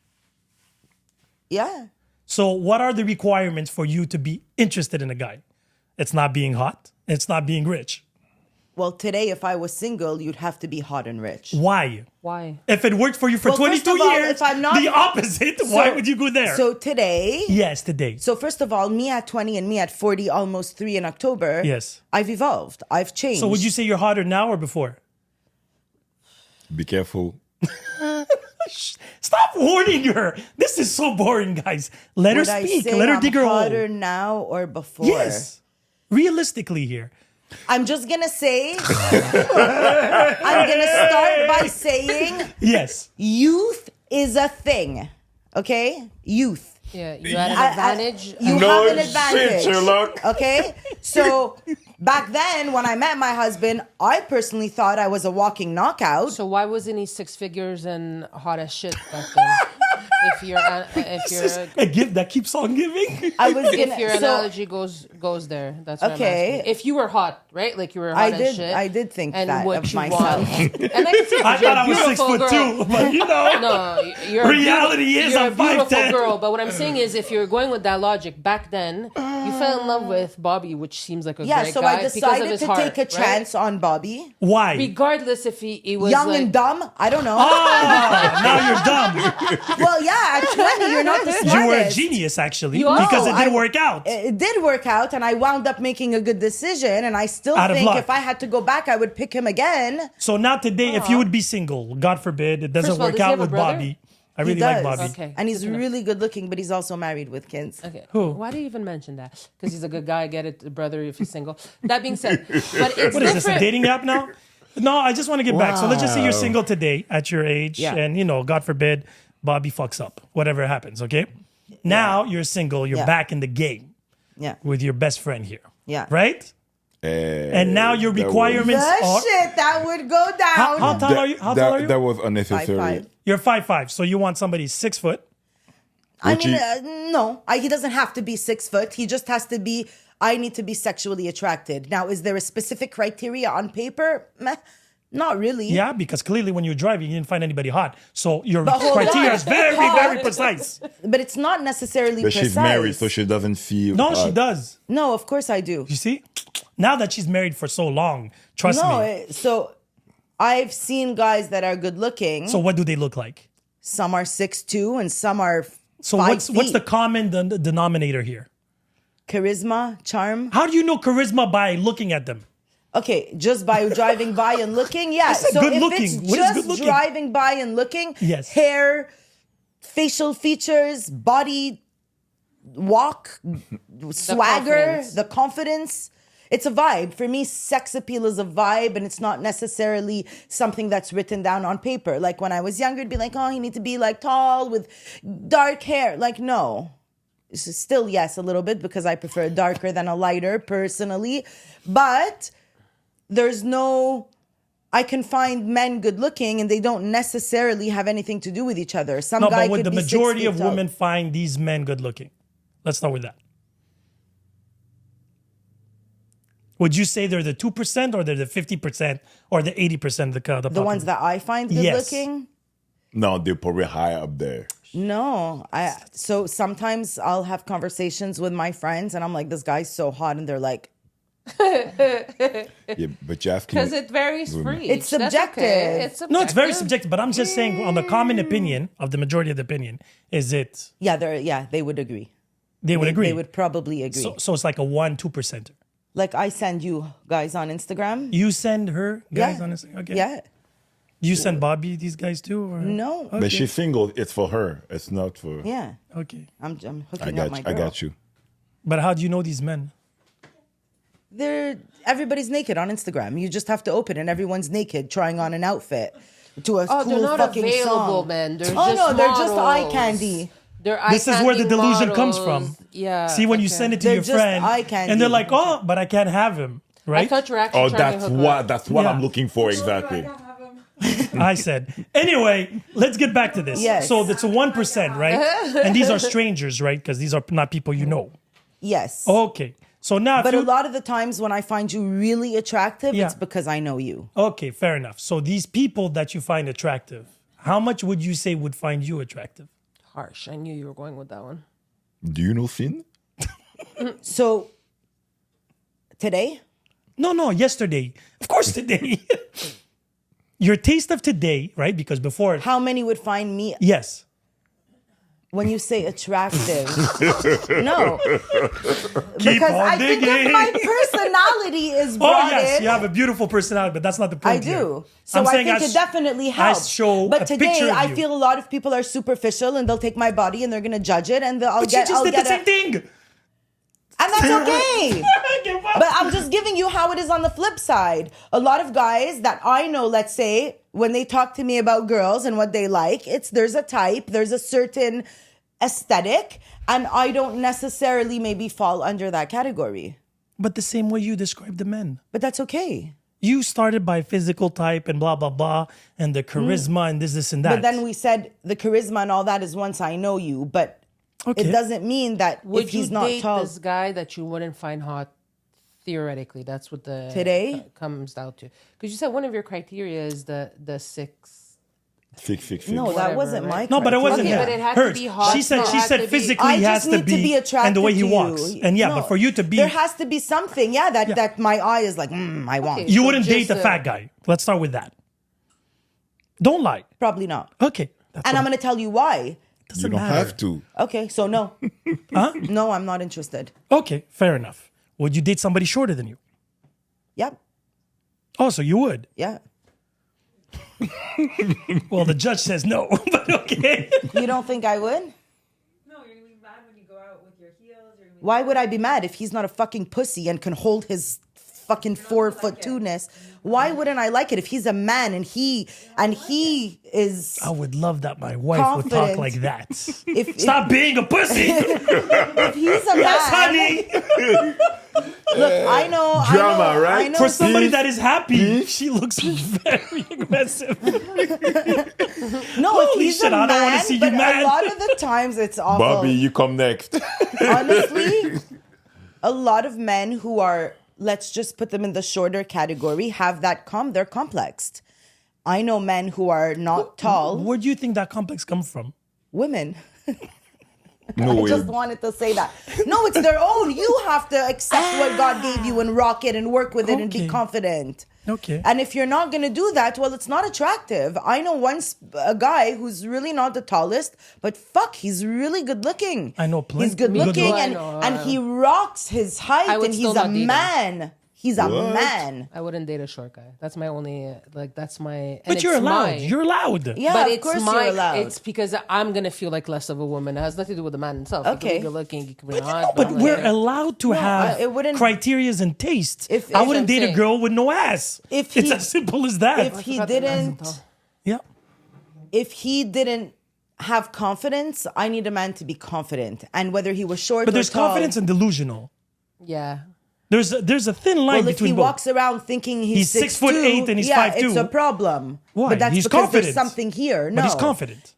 Yeah. So what are the requirements for you to be interested in a guy? It's not being hot. It's not being rich. Well, today, if I was single, you'd have to be hot and rich. Why? Why? If it worked for you for Well, 22 first of all, years, if I'm not- the opposite, why would you go there? So today, yes, today. so first of all, me at 20 and me at 40, almost 3 in October. Yes. I've evolved. I've changed. So would you say you're hotter now or before? Be careful. Stop warning her. This is so boring, guys. Let her Would I speak. say Let her I'm dig her hotter hole. now or before? Yes. Realistically here. I'm just gonna say. I'm gonna start by saying Yes. youth is a thing. Okay, youth. Yeah, you had an I- advantage. You No have an shit, advantage. Sherlock. Okay, so back then when I met my husband, I personally thought I was a walking knockout. So why wasn't he 6 figures and hot as shit back then? if your This is a gift that keeps on giving. I was if gonna. your so analogy goes there, that's what Okay. I'm asking. If you were hot, right? Like you were hot as shit. I did think and that what of you myself. want. And I can see I thought I was 6'2", but you know. No, you're Reality is you're I'm a beautiful 5'10". girl. But what I'm saying is, if you're going with that logic, back then you fell in love with Bobby, which seems like a Yeah, great so guy I because of decided his to heart, take a right? chance on Bobby. Why? Regardless if he was Young like, and dumb, I don't know. Now you're dumb. Well, yeah, at 20, you're not the smartest. You were a genius, actually, You are. because it didn't I- work out. It did work out, and I wound up making a good decision. And I still Out of think luck. if I had to go back, I would pick him again. So now today, if you would be single, God forbid, it doesn't First of all, work does he out have a with brother? Bobby. I He really like does. Bobby. Okay. And he's good to know. really good looking, but he's also married with kids. Okay. Who? Why do you even mention that? Because he's a good guy. I get it, the brother, if he's single. That being said, but it's What is different. this, a dating app now? No, I just want to get back. So let's just say you're Wow. single today at your age, Yeah. and God forbid, Bobby fucks up, whatever happens, okay? Now you're single, you're Yeah. back in the game Yeah. with your best friend here. Yeah. Right? And now your that was- requirements The are. shit that would go down. How tall are you? How tall are you? That was unnecessary. 5'5". You're 5'5", so you want somebody 6 foot. I Would mean, you- no, he doesn't have to be 6 foot. He just has to be. I need to be sexually attracted. Now, is there a specific criteria on paper? Meh, not really. Yeah, because clearly when you're driving, you didn't find anybody hot. So your But hold criteria on. is very, very precise. But it's not necessarily But precise. she's married, so she doesn't feel. No, she does. No, of course I do. You see? Now that she's married for so long, trust me. So I've seen guys that are good looking. So what do they look like? Some are 6'2" and some are So 5 what's feet. the common denominator here? Charisma, charm. How do you know charisma by looking at them? Okay, just by driving by and looking, yeah. said So good if looking. it's What is good just looking? driving by and looking, Yes. hair, facial features, body, walk, swagger, the confidence. It's a vibe. For me, sex appeal is a vibe, and it's not necessarily something that's written down on paper. Like when I was younger, it'd be like, oh, you need to be like tall with dark hair. Like, no. Still, yes, a little bit, because I prefer a darker than a lighter personally. But there's no... I can find men good looking and they don't necessarily have anything to do with each other. Some guy but would could the be majority 6 feet of tall. women find these men good looking? Let's start with that. Would you say they're the 2% or they're the 50% or the 80% of the population? The ones that I find good Yes. looking? No, they're probably high up there. No. So sometimes I'll have conversations with my friends and I'm like, this guy's so hot, and they're like, Yeah, but you're asking. Because it varies for each. It's That's subjective. okay. It's subjective. No, it's very subjective, but I'm just saying on the common opinion of the majority of the opinion is it they would agree. they would agree. They would probably agree. So it's like a 1-2%. Like I send you guys on Instagram. You send her guys Yeah. on Instagram? Okay. Yeah. You send Bobby these guys too? Or? No. But she's single. It's for her. It's not for. Yeah. Okay. I'm I hooking got up my you. girl. I got you. But how do you know these men? Everybody's naked on Instagram. You just have to open and everyone's naked trying on an outfit to a Oh, cool they're not fucking available, song. man. They're Oh just no, they're just eye models. candy. They're eye This is where the candy delusion comes models. from. Yeah. See, when you okay. send it to They're your just friend, eye candy. and they're like, "Oh, but I can't have him." I Right? thought you were actually Oh, trying to hook up. that's what Yeah. I'm looking for exactly. I said. Anyway, let's get back to this. Yes. So it's a 1%, right? And these are strangers, right? Because these are not people you know. Yes. Okay. So now, But a lot of the times when I find you really attractive, Yeah. it's because I know you. okay, fair enough. So these people that you find attractive, how much would you say would find you attractive? Harsh. I knew you were going with that one. Do you know Finn? So today, No, yesterday. Of course, today. Your taste of today, right? Because before, how many would find me yes. when you say attractive? No. Keep Because on I think digging. if my personality is Oh brought yes, in, you have a beautiful personality, but that's not the I point. do. here. So I'm I saying think it definitely helps. show a but today, picture of I you. feel a lot of people are superficial and they'll take my body and they're going to judge it and I'll But get you just I'll did get the same thing. And that's okay. Give up. But I'm just giving you how it is on the flip side. A lot of guys that I know, let's say, when they talk to me about girls and what they like, there's a type, there's a certain aesthetic, and I don't necessarily maybe fall under that category. But the same way you describe the men. But that's okay. You started by physical type and blah, blah, blah, and the charisma and this and that. But then we said the charisma and all that is once I know you, but Okay. it doesn't mean that Would if he's you not date tall. this guy that you wouldn't find hot? Theoretically, that's what the Today? comes down to. Because you said one of your criteria is the 6. Six. No, that Whatever, wasn't right? my No, but it wasn't Okay, him. but it had to Hers. be hot. She said, No, it had to be- physically I he has just need to be attracted and the way he to walks. you. And yeah, No, but for you to be, there has to be something, that my eye is like, I want. Okay. you so wouldn't date just a fat guy. Let's start with that. Don't lie. Probably not. Okay. That's And what- I'm going to tell you why. You don't matter. have to. Okay, so no. Huh? No, I'm not interested. Okay, fair enough. Would you date somebody shorter than you? Yep. Oh, so you would. Yeah. Well, the judge says no, but okay. You don't think I would? No, you're gonna be mad when you go out with your heels. You're gonna be Why would I be mad if he's not a fucking pussy and can hold his fucking 4'2"ness? Why wouldn't I like it if he's a man and he is I would love that my wife would talk Confident. like that. if Stop being a pussy. if he's a Yes, man. honey. Look, I know Drama, I know, right? I know For somebody Beef. that is happy, she looks very aggressive. No, if Holy he's shit, a I man, don't wanna see you but mad. a lot of the times it's awful. Bobby, you come next. Honestly, a lot of men who are, let's just put them in the shorter category, have that they're complexed. I know men who are not tall, Where do you think that complex comes from? women. No I way. just wanted to say that. No, it's their own. You have to accept what God gave you and rock it and work with it and be Okay. confident. Okay. And if you're not going to do that, well, it's not attractive. I know a guy who's really not the tallest, but fuck, he's really good looking. I know plenty. He's good Me too. looking I and, know. and he rocks his height I would and still he's a not date him. man. He's a What? man. I wouldn't date a short guy. That's my only that's my. And But you're it's allowed. my- You're allowed. Yeah, but of it's course my. you're allowed. It's because I'm gonna feel like less of a woman. It has nothing to do with the man himself. He Okay. could be good looking. He could be hot. But I'm like, we're allowed to have it wouldn't- criterias and taste. If- I if wouldn't I'm date a saying- girl with no ass. If It's he- as simple as that. if he didn't Yeah. if he didn't have confidence, I need a man to be confident. And whether he was short But or there's tall, confidence and delusional. Yeah. There's a thin line well, if between he both. walks around thinking he's 6'8" and he's yeah, 5'2". it's a problem. Why? But that's He's because confident. there's something here. No, But he's confident.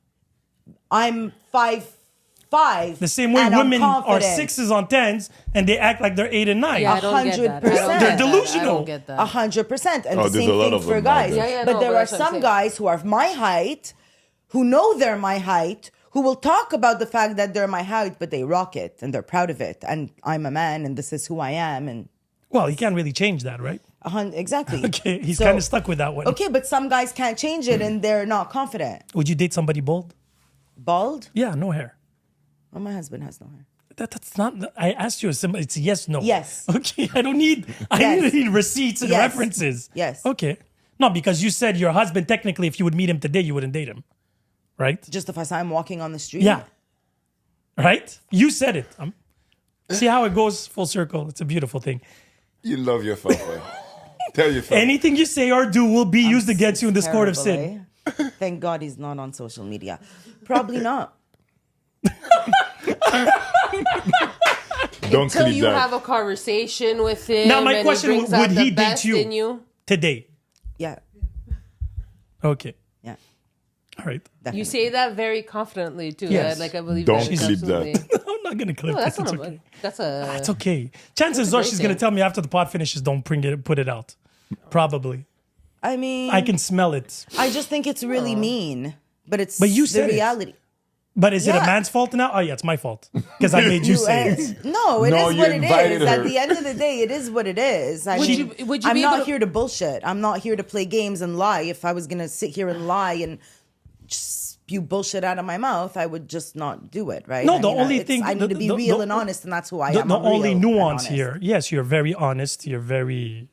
I'm 5'5". The same way and I'm women are confident. 6s on 10s and they act like they're 8 and 9. Yeah, I don't get that. I don't 100%. get They're that. I delusional. don't get that. 100%. And Oh, the there's same a lot thing of for them out guys. there. Yeah, but no, there but are that's what I'm some saying. guys who are my height, who know they're my height, who will talk about the fact that they're my height, but they rock it and they're proud of it. And I'm a man and this is who I am. And Well, he can't really change that, right? exactly. Okay, he's So- kind of stuck with that one. Okay, but some guys can't change it and they're not confident. Would you date somebody bald? Bald? Yeah, no hair. Well, my husband has no hair. That's not. I asked you a simple. It's yes, no. Yes. Okay. I don't need. I Yes. need receipts and Yes. references. Yes. Okay. No, because you said your husband. Technically, if you would meet him today, you wouldn't date him, right? Just if I saw him walking on the street? Yeah. Right. You said it. See how it goes full circle. It's a beautiful thing. You love your father. Tell your father. Anything you say or do will be used against you in this court of sin. Terrible, eh? Thank God he's not on social media. Probably not. Don't Until clip you that. have a conversation with him. Now, my and question he brings would out the he date best you? in you? Today. Yeah. Okay. Yeah. All right. Definitely. You say that very confidently too. Yes. Like I believe Don't that is clip that. absolutely. I'm not gonna clip No, that's this. not It's a. okay. That's a. It's okay. Chances That's a are great she's gonna thing. tell me after the pod finishes, don't put it out. Probably. I mean, I can smell it. I just think it's really mean, but it's But you the said it. reality. But is it a Yeah. man's fault now? Oh yeah, it's my fault because I made you say it. No, it No, is you what it invited is. her. At the end of the day, it is what it is. I Would mean, you- would you I'm be not able to- here to bullshit. I'm not here to play games and lie. If I was gonna sit here and lie and just spew bullshit out of my mouth, I would just not do it. Right? No, I the mean, only it's- thing- I need to be the- real the- and honest, and that's who I The, am. the I'm real only and nuance honest. here, yes, you're very honest. You're very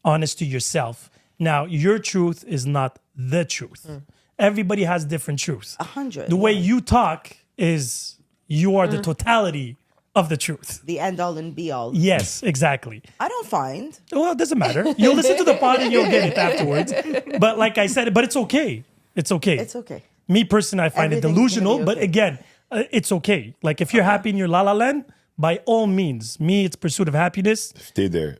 honest to yourself. Now, your truth is not the truth. Everybody has different truth. 100. The way yeah. you talk is you are the totality of the truth. The end all and be all. Yes, exactly. I don't find. Well, it doesn't matter. You'll listen to the pod and you'll get it afterwards. But like I said, but it's okay. It's okay. It's okay. Me personally, I find it Everything's gonna delusional, be but okay. again, it's okay. Like if you're happy in your la la land, by all means, me, it's pursuit of happiness. Stay there.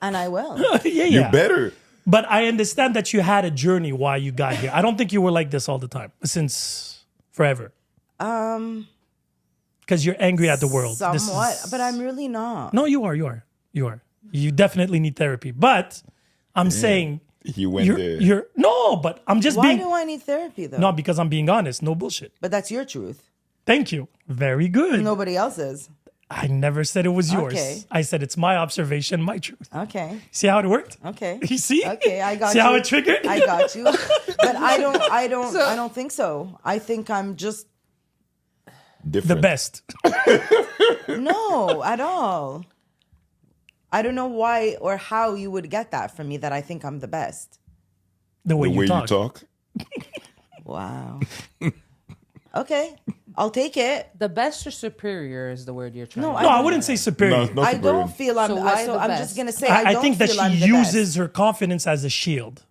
And I will. Yeah, You yeah. better. But I understand that you had a journey why you got here. I don't think you were like this all the time, since forever. Because you're angry at the world. This Somewhat, is- but I'm really not. No, you are. You definitely need therapy. But I'm saying He went there. you're no, but I'm just Why being do I need therapy though? no, because I'm being honest. No bullshit. But that's your truth. Thank you. Very good. Nobody else's. I never said it was yours. Okay. I said it's my observation, my truth. Okay. See how it worked? Okay. You see? Okay, I got See you. how it triggered? I got you. But I don't think so. I think I'm just The Different. best. no at all. I don't know why or how you would get that from me that I think I'm the best. The way, The way you you talk. talk. Wow. Okay. I'll take it. The best or superior is the word you're trying. No, to No, I wouldn't say superior. No, it's not I superior. don't feel I'm So why the I'm best? just gonna say I I don't think that feel I'm she the best. uses her confidence as a shield.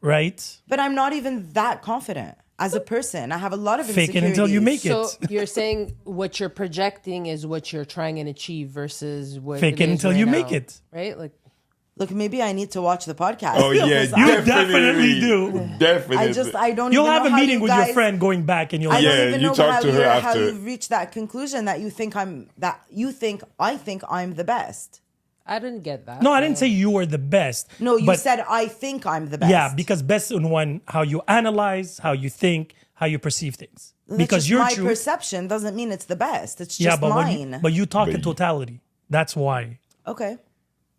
Right? But I'm not even that confident as a person. I have a lot of Fake it until you make insecurities. it. So you're saying what you're projecting is what you're trying and achieve versus what Fake it is until right you now, make it. right? Like Look, maybe I need to watch the podcast. Oh yeah, because You I- definitely do. Definitely. I don't. You'll even have know a how meeting you with guys, your friend going back and you'll I Yeah, don't even you know talk how to her how after. you've reached that conclusion that you think I think I'm the best. I didn't get that. No, I didn't say you were the best. No, you but said I think I'm the best. yeah, because best in one, how you analyze, how you think, how you perceive things. That's Because just your my truth, perception doesn't mean it's the best. It's just but mine. but you talk in totality. That's why Okay.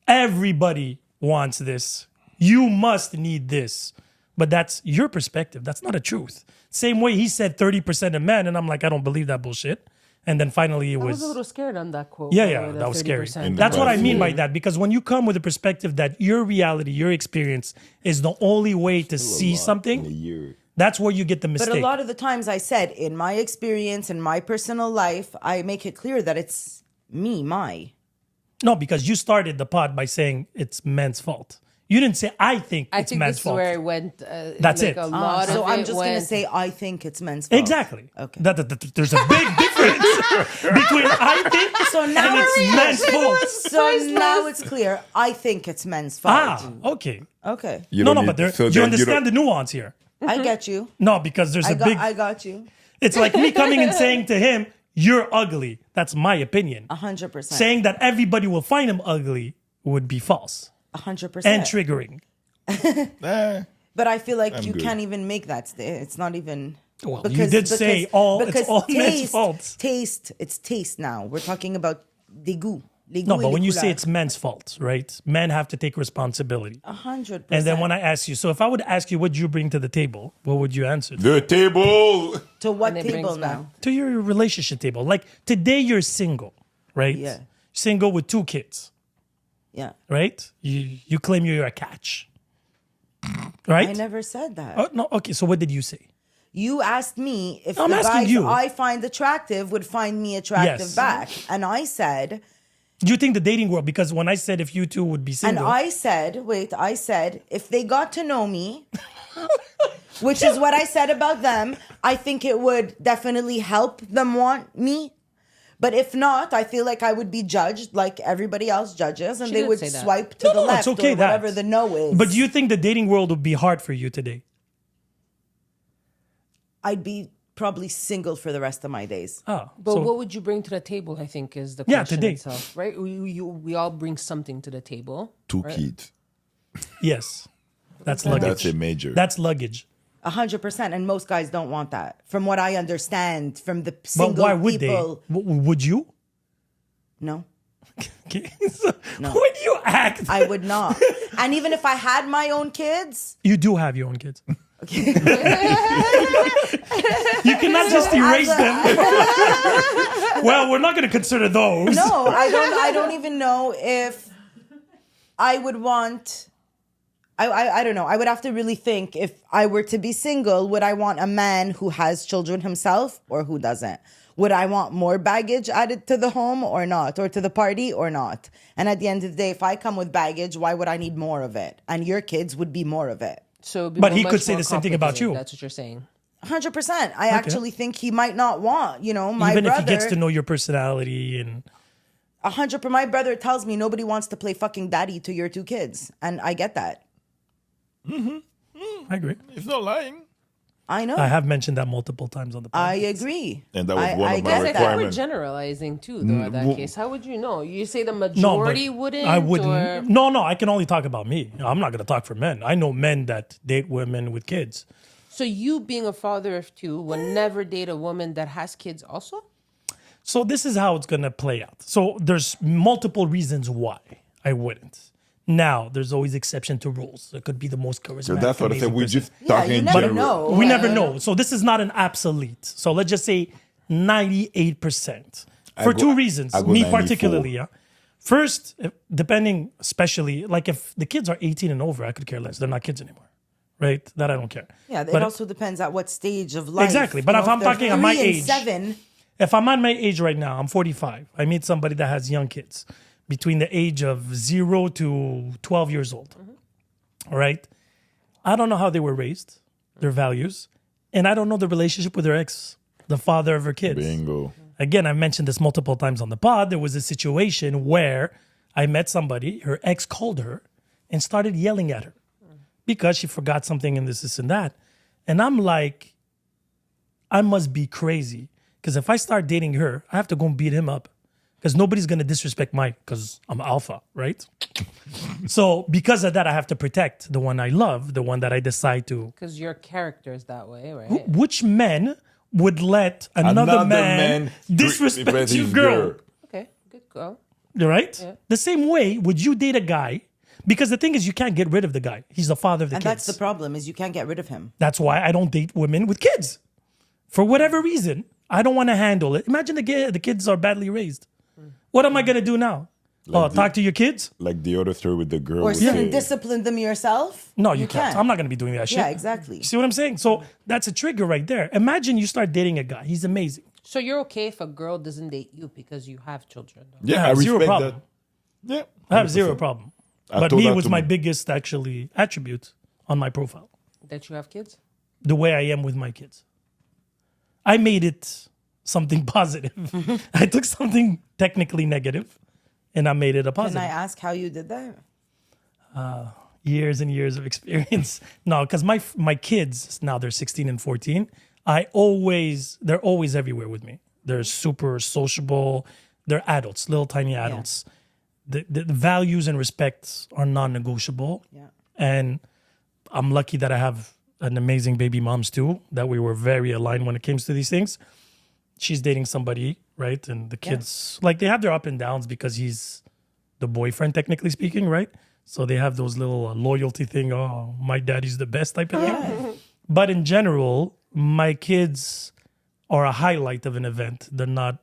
everybody wants this. You must need this. But that's your perspective. That's not a truth. Same way he said 30% of men, and I'm like, I don't believe that bullshit. And then finally it I was was a little scared on that quote. yeah, that was scary. 30%. That's what I mean by that. Because when you come with a perspective that your reality, your experience is the only way to see In a something, year. that's where you get the mistake. But a lot of the times I said, in my experience, in my personal life, I make it clear that it's me, No, because you started the pod by saying it's men's fault. You didn't say, I think I it's think men's this is fault. where it went. That's like it. A lot so of I'm it just going to went- say, I think it's men's fault. Exactly. Okay. There's a big difference between I think So now and it's men's fault. So now it's clear. I think it's men's fault. Okay. Okay. You No, don't but need- so you then understand the nuance here. I get you. No, because there's I got you. it's like me coming and saying to him, you're ugly. That's my opinion. 100%. Saying that everybody will find him ugly would be false 100%. and triggering. But I feel like you good. can't even make that. It's not even. Well, you did say it's all men's fault. Taste. It's taste now. We're talking about les goûts. Les No, goûts but et when les you say couleurs. it's men's fault, right? Men have to take responsibility. 100%. And then when I ask you, so if I would ask you, what do you bring to the table? What would you answer? The table. to what And it table brings back- now? To your relationship table. Like today you're single, right? Yeah. Single with 2 kids, Yeah. right? You claim you're a catch. Right? I never said that. Oh, no, okay, so what did you say? You asked me if I'm the asking guys you. I find attractive would find me attractive Yes. back. And I said, Do you think the dating world, because when I said if you two would be and single, I said, if they got to know me, which is what I said about them, I think it would definitely help them want me. But if not, I feel like I would be judged like everybody else judges, and She they didn't would say that. swipe to the No, left it's okay or whatever that. the no is. But do you think the dating world would be hard for you today? I'd be probably single for the rest of my days. Oh, But so what would you bring to the table? I think is the Yeah, question today. itself, right? We all bring something to the table. 2 kids. yes, that's luggage. That's a major. That's luggage. 100%, and most guys don't want that. From what I understand, from the But single why would people, they? Would you? no, Okay. So when you act, I would not. And even if I had my own kids, you do have your own kids. You cannot just erase them. Well, we're not going to consider those. no, I don't even know if I would want. I don't know. I would have to really think, if I were to be single, would I want a man who has children himself or who doesn't? Would I want more baggage added to the home or not? Or to the party or not? And at the end of the day, if I come with baggage, why would I need more of it? And your kids would be more of it. So, it'd be But he much could say more the same thing about complicated. you. That's what you're saying. 100%. I actually think he might not want, my Even brother. if he gets to know your personality and 100%. My brother tells me nobody wants to play fucking daddy to your 2 kids. And I get that. I agree. It's not lying. I know. I have mentioned that multiple times on the podcast. I agree. And that was one I of my get I think that. we're requirements. generalizing too, though. In that case, how would you know? You say the majority wouldn't. I wouldn't. Or... No, I can only talk about me. I'm not going to talk for men. I know men that date women with kids. So you, being a father of 2, would never date a woman that has kids also? So this is how it's going to play out. So there's multiple reasons why I wouldn't. Now, there's always exception to rules. It could be the most charismatic. So that's what I said. amazing We're person. just talking you in never general. know. We never know. So this is not an absolute. So let's just say 98%. For go- 2 reasons. I go Me 94. particularly, yeah. First, depending, especially, like if the kids are 18 and over, I could care less. They're not kids anymore. Right? That I don't care. Yeah, it But also depends at what stage of life. Exactly, but if I'm they're talking at my 3 and age- 7, if I'm at my age right now, I'm 45. I meet somebody that has young kids between the age of 0 to 12 years old. All right? I don't know how they were raised, their values, and I don't know the relationship with their ex, the father of her kids. Bingo. Again, I've mentioned this multiple times on the pod. There was a situation where I met somebody, her ex called her and started yelling at her because she forgot something and this and that. And I'm like, I must be crazy. Because if I start dating her, I have to go and beat him up. because nobody's going to disrespect because I'm alpha, right? So because of that, I have to protect the one I love, the one that I decide to. Because your character is that way, right? Which men would let another man disrespect your girl? Okay, good call. Right? Yeah. The same way, would you date a guy? Because the thing is, you can't get rid of the guy. He's the father of the And kids. that's the problem, is you can't get rid of him. That's why I don't date women with kids. For whatever reason, I don't want to handle it. Imagine the kids are badly raised. What am I going to do now? Talk to your kids? Like the other story with the girl. Or with sit the- and discipline them yourself? No, you can't. I'm not going to be doing that shit. Yeah, exactly. You see what I'm saying? So that's a trigger right there. Imagine you start dating a guy. He's amazing. So you're okay if a girl doesn't date you because you have children, though? Yeah, I I have zero respect problem. that. Yeah. I have 100%. zero problem. I But told me that was to my me. biggest actually attribute on my profile. That you have kids? The way I am with my kids. I made it something positive. I took something technically negative and I made it a Can positive. I ask how you did that? Years and years of experience. No, because my kids, now they're 16 and 14, they're always everywhere with me. They're super sociable. They're adults, little tiny adults. The values and respects are non-negotiable. Yeah. And I'm lucky that I have an amazing baby moms too, that we were very aligned when it comes to these things. She's dating somebody, right? And the kids, like, they have their up and downs because he's the boyfriend, technically speaking, right? So they have those little loyalty thing. Oh, my daddy's the best type of thing. But in general, my kids are a highlight of an event. They're not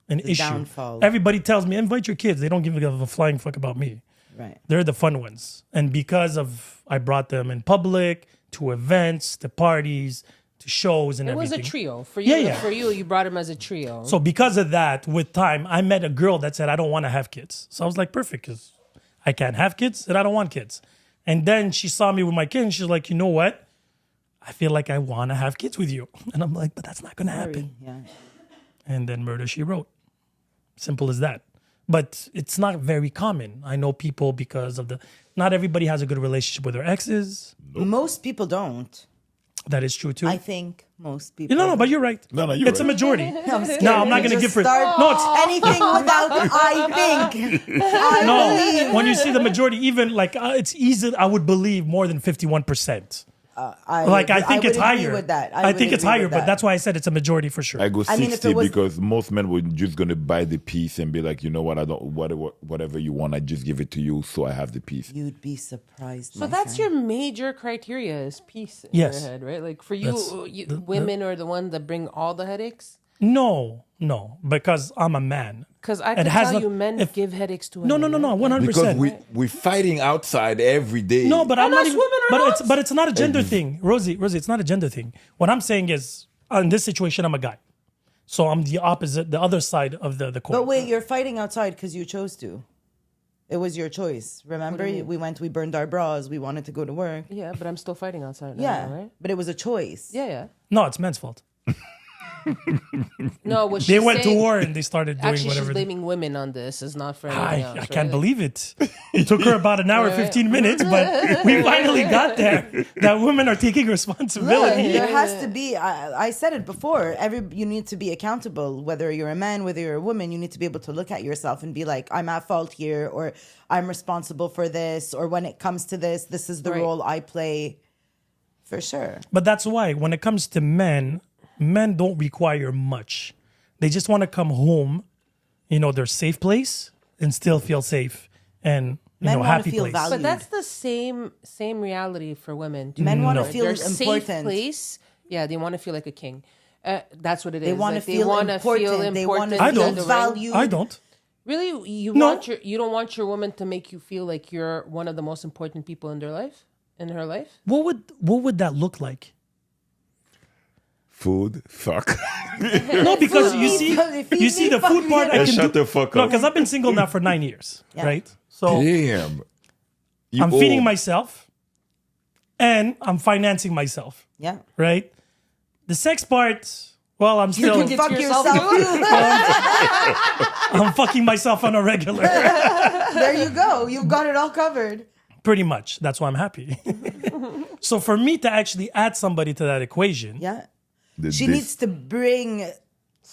an issue. downfall. Everybody tells me, invite your kids. They don't give a flying fuck about me. Right. They're the fun ones. And because of, I brought them in public, to events, to parties, to shows and It was everything. a trio. For you, Yeah. For you brought him as a trio. So because of that, with time, I met a girl that said, I don't want to have kids. So I was like, perfect, because I can't have kids and I don't want kids. And then she saw me with my kid and she's like, you know what? I feel like I want to have kids with you. And I'm like, but that's not going to happen. Yeah. And then murder, she wrote. Simple as that. But it's not very common. I know people because of not everybody has a good relationship with their exes. Most people don't. That is true too. I think most people. No, but you're right. No, you're It's a right. majority. I'm scared No, I'm not to going to just give her. start No, it's anything without I think. no. When you see the majority, even like it's easy. I would believe more than 51%. I think would it's agree higher. with that. I think would it's agree higher, with but that. that's why I said it's a majority for sure. I go 60 I mean, if it was- because most men were just gonna buy the piece and be like, you know what, I don't whatever you want, I just give it to you, so I have the piece. You'd be surprised. So that's your major criteria is peace in Yes. your head, right? Like for you, women are the ones that bring all the headaches. No, because I'm a man. Because I It can has tell not- you men if- give headaches to No, women. right? 100%. Because we're fighting outside every day. No, but I'm not us even. women are But it's not a gender thing, Rosie. It's not a gender thing. What I'm saying is, in this situation, I'm a guy, so I'm the opposite, the other side of the coin. But wait, you're fighting outside because you chose to. It was your choice. Remember, we burned our bras. We wanted to go to work. Yeah, but I'm still fighting outside now, Yeah, right? but it was a choice. Yeah. No, it's men's fault. No, what They she's went to saying- war and they started doing Actually, whatever. she's blaming women on this. It's not for anything else. I right? can't believe it. It took her about an hour, 15 minutes, but we finally got there. That women are taking responsibility. There has to be. I said it before. You need to be accountable. Whether you're a man, whether you're a woman, you need to be able to look at yourself and be like, I'm at fault here, or I'm responsible for this, or when it comes to this is the Right. role I play. For sure. But that's why when it comes to men don't require much. They just want to come home, their safe place, and still feel safe and Men wanna happy feel place. valued. But that's the same reality for women. Too. Men want to No. feel Their important. safe place. Yeah, they want to feel like a king. That's what it is. They want to Like, feel wanna important. They want to I feel don't. valued. I don't. Really, you No. don't want your woman to make you feel like you're one of the most important people in her life. What would that look like? Food, fuck. No, because you see the food part. I Yeah, can shut do. the fuck No, up. because I've been single now for 9 years, right? So Damn. You I'm feeding old. myself, and I'm financing myself, Yeah. right? The sex part, well, I'm still You can fuck yourself yourself too. I'm fucking myself on a regular. There you go. You've got it all covered. Pretty much. That's why I'm happy. So for me to actually add somebody to that equation, Yeah. The She dis- needs to bring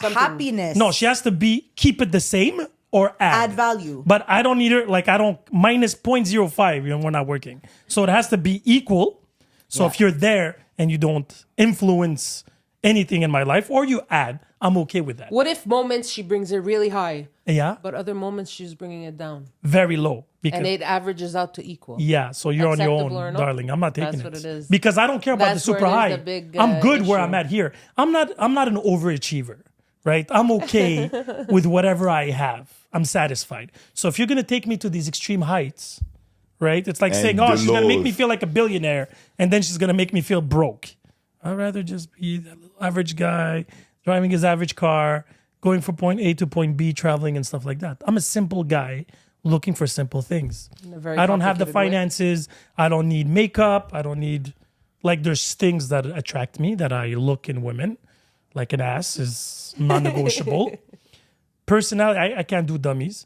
happiness. no, she has to keep it the same or add. Add value. But I don't need her, like I don't, minus 0.05, we're not working. So it has to be equal. So if you're there and you don't influence anything in my life or you add, I'm okay with that. What if moments she brings it really high, Yeah, but other moments she's bringing it down? very low. Because, And it averages out to equal. yeah, so you're on your own, Acceptable or not? darling. I'm not taking That's what it is. Because I don't care about That's the where super there's high. the big, I'm good where issue. I'm at here. I'm not an overachiever, right? I'm okay with whatever I have. I'm satisfied. So if you're gonna take me to these extreme heights, right? It's like And saying, the she's gonna make me lows. feel like a billionaire, and then she's gonna make me feel broke. I'd rather just be that little average guy driving his average car, going from point A to point B, traveling and stuff like that. I'm a simple guy looking for simple things. a very I don't have the complicated way. finances. I don't need makeup. I don't need, like, there's things that attract me that I look in women. Like an ass is non-negotiable. Personality, I can't do dummies.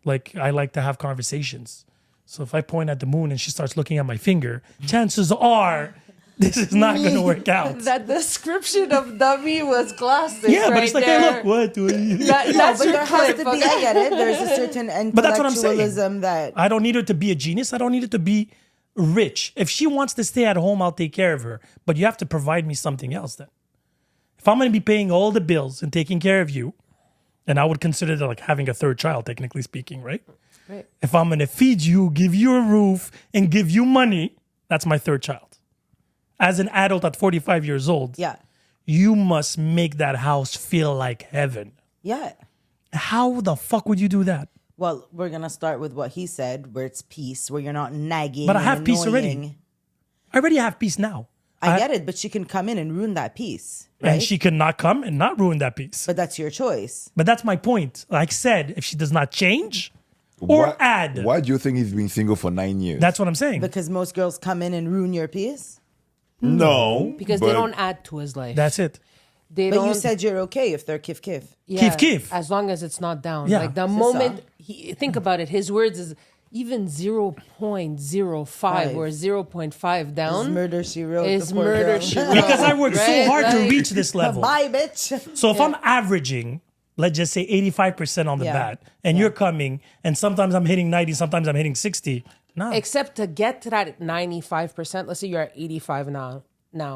Like, I like to have conversations. So if I point at the moon and she starts looking at my finger, chances are this is not going to work out. That description of dummy was classic. Yeah, but right it's like, there. hey, look, what? That's But your there has clip, to be, okay? I get it. There's a certain But that's what I'm saying. intellectualism that. I don't need her to be a genius. I don't need her to be rich. If she wants to stay at home, I'll take care of her. But you have to provide me something else then. If I'm going to be paying all the bills and taking care of you, and I would consider that like having a third child, technically speaking, right? Right. If I'm going to feed you, give you a roof, and give you money, that's my third child. As an adult at 45 years old, Yeah. you must make that house feel like heaven. Yeah. How the fuck would you do that? Well, we're going to start with what he said, where it's peace, where you're not nagging. But I and have peace already. annoying. I already have peace now. I get it, but she can come in and ruin that peace. Right? And she cannot come and not ruin that peace. But that's your choice. But that's my point. Like I said, if she does not change or add, Why do you think he's been single for 9 years? that's what I'm saying. Because most girls come in and ruin your peace. no. Because but they don't add to his life. That's it. They But don't. you said you're okay if they're kif. Yeah, Kif. As long as it's not down. Yeah. Like the C'est moment think about it, his words is even 0.05 or 0.5 down. Is murder she wrote. Is the poor murder girl. she wrote. Because I worked so Right? hard to Like- reach this level. Bye, bitch. So if I'm averaging, let's just say 85% on the Yeah. bat, and you're coming, and sometimes I'm hitting 90, sometimes I'm hitting 60. No. Except to get to that 95%, let's say you're at 85 now.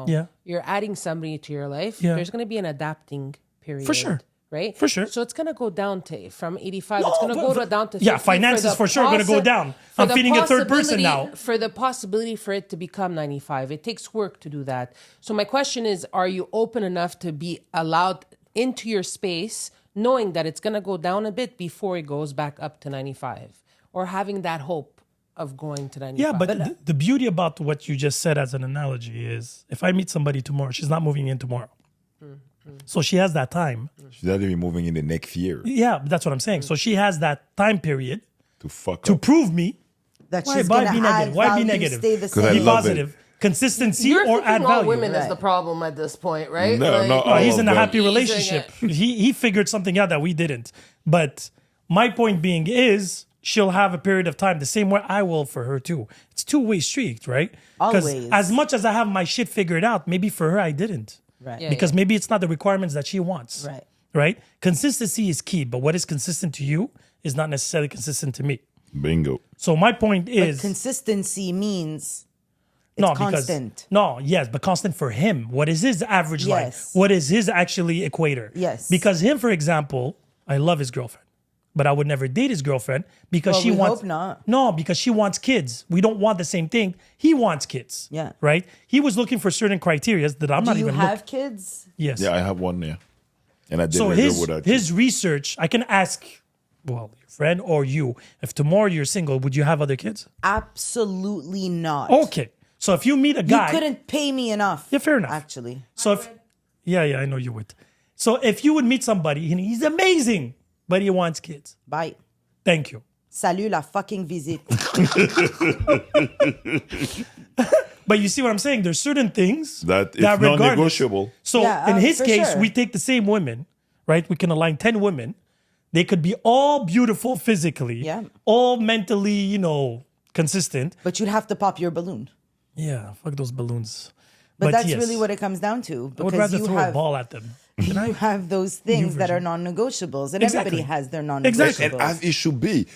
Yeah. You're adding somebody to your life. Yeah. There's going to be an adapting period. For sure. Right? For sure. So it's going to go down to from 85. No, it's going to but- go down to 50. Yeah, finances for sure gonna go down. I'm feeding a third person now. For the possibility for it to become 95. It takes work to do that. So my question is, are you open enough to be allowed into your space knowing that it's going to go down a bit before it goes back up to 95? Or having that hope of going to 95? Yeah, but the beauty about what you just said as an analogy is if I meet somebody tomorrow, she's not moving in tomorrow. So she has that time. She's not even moving in the next year Yeah, that's what I'm saying. So she has that time period to fuck to up. prove me. That Why- she's why gonna be negative? add Why be value, negative? Stay the 'Cause I Be same. love positive. Consistency You're or thinking add all value. women is Right. the problem at this point, right? No, no, Oh, he's in a them. happy Easing relationship. He figured something out that we didn't. But my point being is she'll have a period of time the same way I will for her too. It's two-way street, right? Because Always. as much as I have my shit figured out, maybe for her I didn't. Right. Yeah. Because maybe it's not the requirements that she wants. Right. Right? Consistency is key, but what is consistent to you is not necessarily consistent to me. Bingo. So my point is Consistency means it's no, because constant. yes, but constant for him. What is his average Yes. life? What is his actually equator? Yes. Because him, for example, I love his girlfriend, but I would never date his girlfriend because Well, she we wants. hope not. No, because she wants kids. We don't want the same thing. He wants kids. Yeah. Right. He was looking for certain criteria that I'm not Do you even. have kids? Yes. Yeah, I have one there. And I didn't So agree with that. his research, I can ask, well, your friend or you, if tomorrow you're single, would you have other kids? Absolutely not. Okay. So if you meet a You guy, couldn't pay me enough. Yeah, fair enough. Actually. so if yeah, I know you would. So if you would meet somebody and he's amazing, but he wants kids, Bye. thank you. Salut la fucking visite. But you see what I'm saying? There's certain things That is regardless- non-negotiable. So Yeah, in his for case, sure. we take the same women, right? We can align 10 women. They could be all beautiful physically, Yeah. all mentally, consistent. But you'd have to pop your balloon. Yeah, fuck those balloons. But that's yes, really what it comes down to. I would Because rather you throw a have ball at them. you have those things that are non-negotiables, and everybody has their non-negotiables. And as it should be.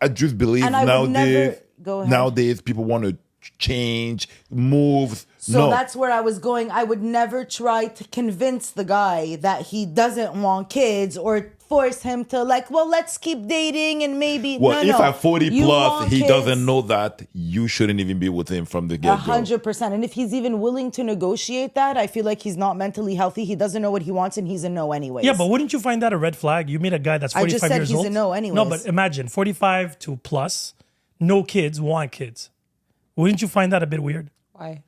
I just believe And I would never go ahead. nowadays people want to change, move. So that's where I was going. I would never try to convince the guy that he doesn't want kids or force him to let's keep dating and maybe. Well, if at 40 plus he kids, doesn't know that, you shouldn't even be with him from the get-go. 100%. And if he's even willing to negotiate that, I feel like he's not mentally healthy. He doesn't know what he wants and he's a no anyways. Yeah, but wouldn't you find that a red flag? You meet a guy that's 45 years old. I just said he's a no anyways. No, but imagine 45 to plus, no kids, want kids. Wouldn't you find that a bit weird? Why?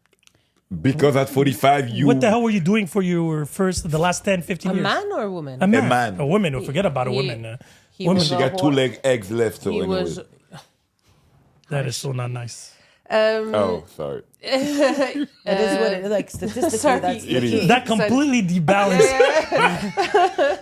Because at 45, What the hell were you doing for the last 10, 15 years? A man or a woman? A man. A man. A woman. Forget about a woman. Women. She got 2 eggs left. So anyway. That is so not nice. Oh, sorry. It is what it is. Like statistically, Sorry. that's the It truth. is. That completely debalanced.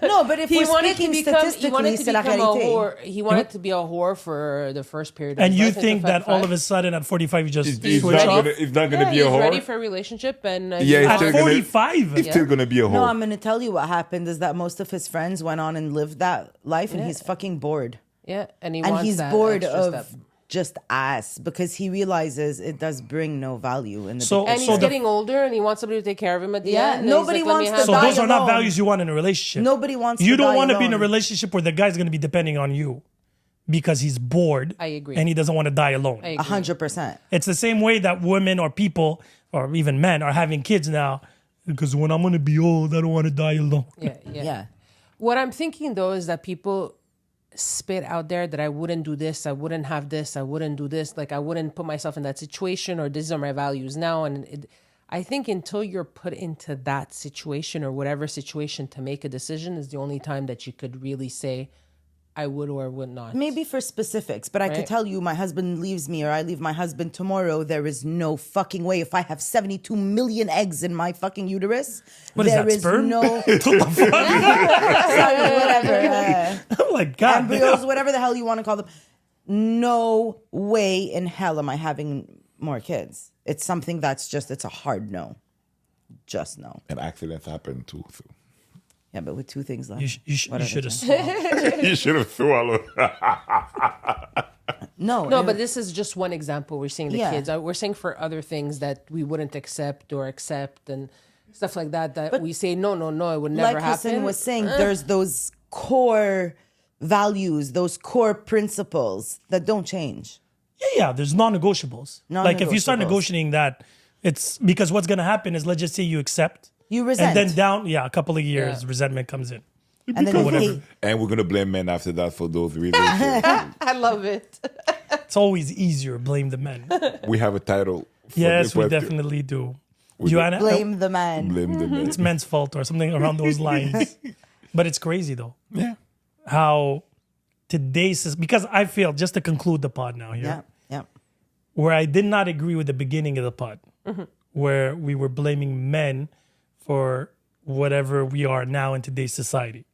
No, but if He we're wanted speaking to become. He statistically, wanted to c'est la become a réalité. whore. He wanted to be a whore for the first period. Of And his you life think until that all 55. of a sudden at 45 you just He's switch not off? gonna be a he's whore. ready for a relationship, and Yeah, he's At still gonna- 45? He's still gonna be a whore. No, I'm going to tell you what happened is that most of his friends went on and lived that life, and he's fucking bored. yeah, and And wants he's that bored extra of step. just ass because he realizes it does bring no value in the So- And so he's the- getting older, and he wants somebody to take care of him at the Yeah, end. and nobody he's like, wants let me to So have- die those are not alone. values you want in a relationship. Nobody wants You to don't die want to be in a alone. relationship where the guy's going to be depending on you because he's bored. I agree. And he doesn't want to die alone. I agree. 100%. It's the same way that women or people or even men are having kids now because when I'm going to be old, I don't want to die alone. Yeah. What I'm thinking though is that people spit out there that I wouldn't do this, I wouldn't have this, I wouldn't do this, like I wouldn't put myself in that situation, or these are my values now. And I think until you're put into that situation or whatever situation to make a decision is the only time that you could really say I would or would not. Maybe for specifics, but I could Right. tell you my husband leaves me or I leave my husband tomorrow. There is no fucking way. If I have 72 million eggs in my fucking uterus, What is there that, is sperm? no What the fuck? sorry, whatever. I'm like, God Embryos, damn. whatever the hell you want to call them. No way in hell am I having more kids. It's something that's just, it's a hard no. Just no. And accidents happen too. So. Yeah, but with 2 things left. You Whatever. should have. You should have swallowed. No, but this is just one example. We're saying the Yeah. kids. We're saying for other things that we wouldn't accept or accept and stuff like that. That we say no, it would never like happen. Hassan was saying, there's those core values, those core principles that don't change. Yeah, there's non-negotiables. Like if you start Non-negotiables. negotiating that, it's because what's going to happen is let's just say you accept. You resent. And then a couple of years, resentment comes in. and then you whatever. hate. And we're gonna blame men after that for those reasons. I love it. It's always easier blame the men. We have a title. For Yes, this we podcast. definitely do. We Joanna, Blame the man. Blame the men. it's men's fault or something around those lines. But it's crazy though. Yeah. How today's because I feel just to conclude the pod now here. Yeah, yeah. Where I did not agree with the beginning of the pod, where we were blaming men for whatever we are now in today's society.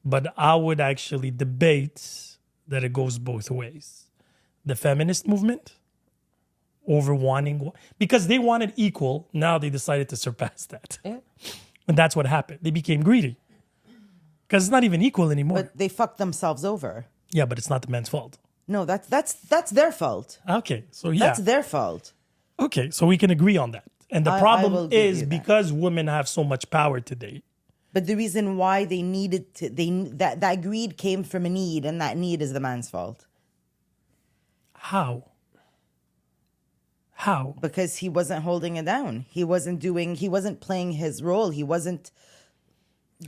But I would actually debate that it goes both ways. The feminist movement over wanting, because they wanted equal, now they decided to surpass that. Yeah. And that's what happened. They became greedy. Because it's not even equal anymore. But they fucked themselves over. Yeah, but it's not the men's fault. No, that's their fault. Okay, so yeah. That's their fault. Okay, so we can agree on that. And the I will problem give is you that. because women have so much power today. But the reason why they needed to, that greed came from a need, and that need is the man's fault How? How? because he wasn't holding it down. He wasn't playing his role. He wasn't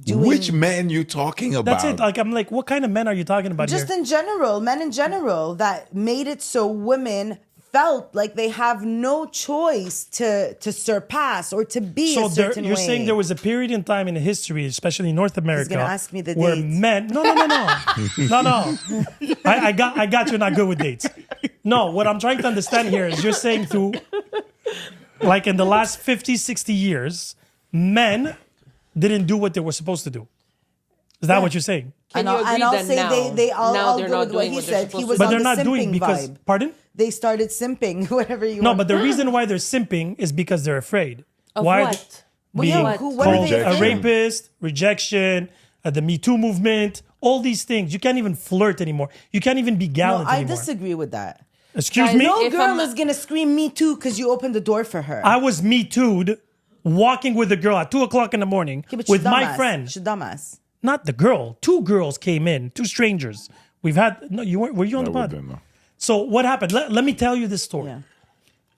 doing. Which man you talking about? That's it. Like I'm like, what kind of men are you talking about Just here? in general, men in general, that made it so women felt like they have no choice to surpass or to be a certain you're way. saying there was a period in time in history, especially in North America, gonna ask me the where date. men. No. No. I got you're not good with dates. No, what I'm trying to understand here is you're saying through, like in the last 50, 60 years, men didn't do what they were supposed to do. Is that what you're saying? Can And you I'll, agree and I'll that say now, they all now they're go not with what doing he what they're said. He supposed was to But on they're the not doing simping because, vibe. pardon? They started simping, whatever you No, want. but the reason why they're simping is because they're afraid. Of Why what? being what are called they a saying? rapist, rejection, the Me Too movement, all these things. You can't even flirt anymore. You can't even be No, gallant I anymore. disagree with that. Excuse Guys, me? No If girl I'm- is gonna scream "Me Too" because you opened the door for her. I was Me Too'd walking with a girl at 2:00 in the morning Okay, but with she's my dumbass. friend. She's dumbass. Not the girl. Two girls came in, two strangers. We've had, no, you weren't, were you on the pod? No. So what happened? Let me tell you this story. Yeah.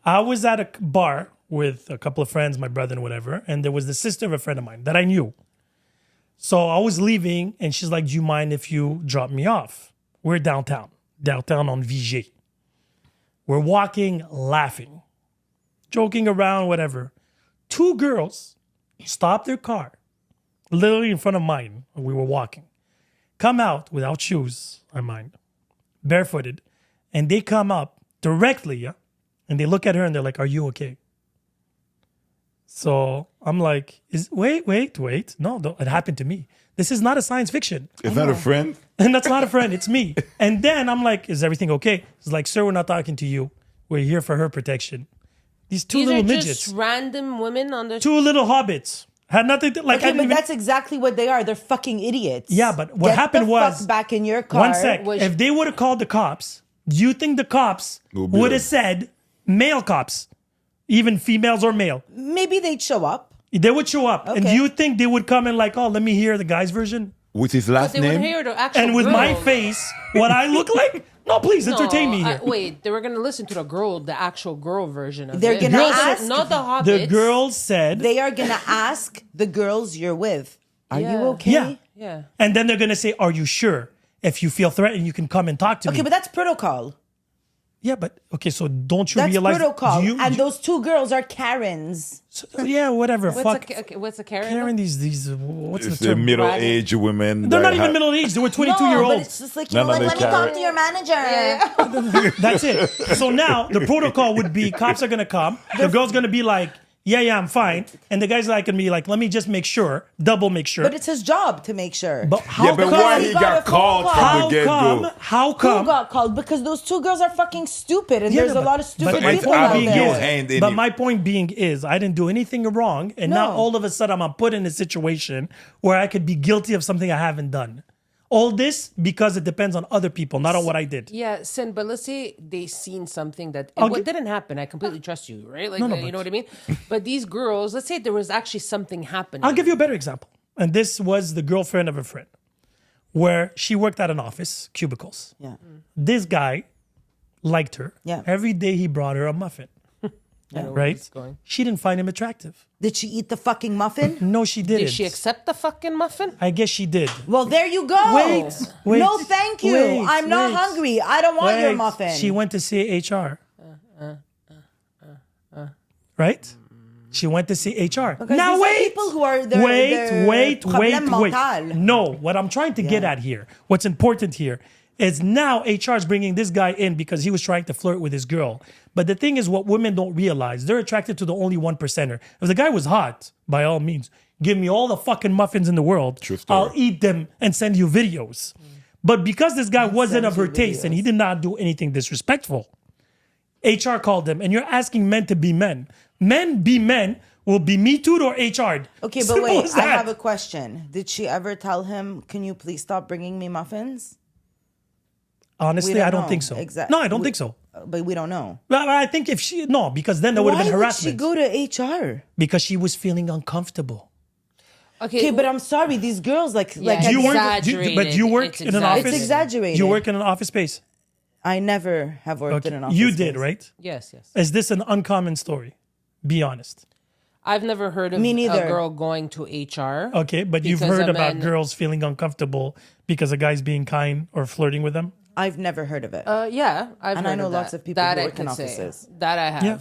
I was at a bar with a couple of friends, my brother and whatever, and there was the sister of a friend of mine that I knew. So I was leaving, and she's like, do you mind if you drop me off? We're downtown on Vigier. We're walking, laughing, joking around, whatever. Two girls stopped their car, literally in front of mine, when we were walking. Come out without shoes, I mind, barefooted, and they come up directly, yeah, and they look at her and they're like, "Are you okay?" So I'm like, wait, no, it happened to me. This is not a science fiction, Is that a friend? and that's not a friend. It's me. And then I'm like, "Is everything okay?" It's like, "Sir, we're not talking to you. We're here for her protection." These two These little are midgets, just random women on the. two little hobbits, had nothing to like. I Okay, didn't but even- that's exactly what they are. They're fucking idiots. Yeah, but what Get happened the was- fuck back in your car. One sec. Was- If they would have called the cops, do you think the cops Will be would like- have said male cops, even females or male? Maybe they'd show up. They would show up. And do Okay. you think they would come and like, oh, let me hear the guy's version? With his last They would name? hear the actual And with my girl. face, what I look like? No, please entertain me here. Wait, they were gonna listen to the actual girl version of They're it. gonna Not the- ask- not the hobbits. The girl said, They are gonna ask the girls you're with, "Are you Yeah. okay?" yeah. Yeah. And then they're going to say, are you sure? If you feel threatened, you can come and talk to me. Okay, but that's protocol. Yeah, but okay, so don't you That's realize? protocol. do you- And do- those two girls are Karens. yeah, whatever. Fuck. What's a Karen? Karen, these, what's It's the the term? middle-aged women. They're that not even have- middle aged. They were 22 No, year but olds. it's just like, No, no, let they me talk carry- to your manager. That's it. So now the protocol would be cops are gonna come. The girl's gonna be like, yeah, I'm fine. And the guy's like gonna be like, let me just make sure, double make sure. But it's his job to make sure. But how Yeah, but come? why he he got got a phone called call. from the How come? get-go? How Who come? got called? Because those two girls are fucking stupid, and there's a but- lot of stupid but my people point out being your there. hand in But it. my point being is, I didn't do anything wrong, and now No. all of a sudden I'm put in a situation where I could be guilty of something I haven't done. All this because it depends on other people, not on what I did. Yeah, Sin, but let's say they seen something that Okay. what didn't happen. I completely trust you, right? Like, No, you but- know what I mean? But these girls, let's say there was actually something happening. I'll give you a better example. And this was the girlfriend of a friend, where she worked at an office, cubicles. Yeah. This guy liked her. Yeah. Every day he brought her a muffin. I know where Right? it's going. She didn't find him attractive. Did she eat the fucking muffin? No, she didn't. Did she accept the fucking muffin? I guess she did. Well, there you go. Wait, No, thank you. wait, I'm not wait. hungry. I don't want your Wait, muffin. She went to see HR. Right? She went to see HR. Because Now these are wait. people who are they're Wait. problème mental. No, what I'm trying to get at here, what's important here, is now HR is bringing this guy in because he was trying to flirt with his girl. But the thing is, what women don't realize, they're attracted to the only 1%er. If the guy was hot, by all means, give me all the fucking muffins in the world. True story. I'll eat them and send you videos. But because this guy wasn't of her taste and he did not do anything disrespectful, HR called him, and you're asking men to be men. Men be men will be Me Too'd or HR'd. Okay, but Simple wait, as I that. have a question. Did she ever tell him, "Can you please stop bringing me muffins"? Honestly, We don't I don't know. think so. Exact- No, I don't we- think so. But we don't know. Well, I think if she, no, because then there would have been Why would harassment. she go to HR? Because she was feeling uncomfortable. Okay, but I'm sorry. These girls, like You weren't, but you work It's in an office. It's exaggerated. You work in an office space. I never have worked in an office. You did, space. right? Yes. Is this an uncommon story? Be honest. I've never heard of Me a neither. girl going to HR. Okay, but you've Because heard a about man- girls feeling uncomfortable because a guy's being kind or flirting with them. I've never heard of it. Yeah, I've And heard I know of lots that. of people that who I work in could say. offices. That I have. Yeah.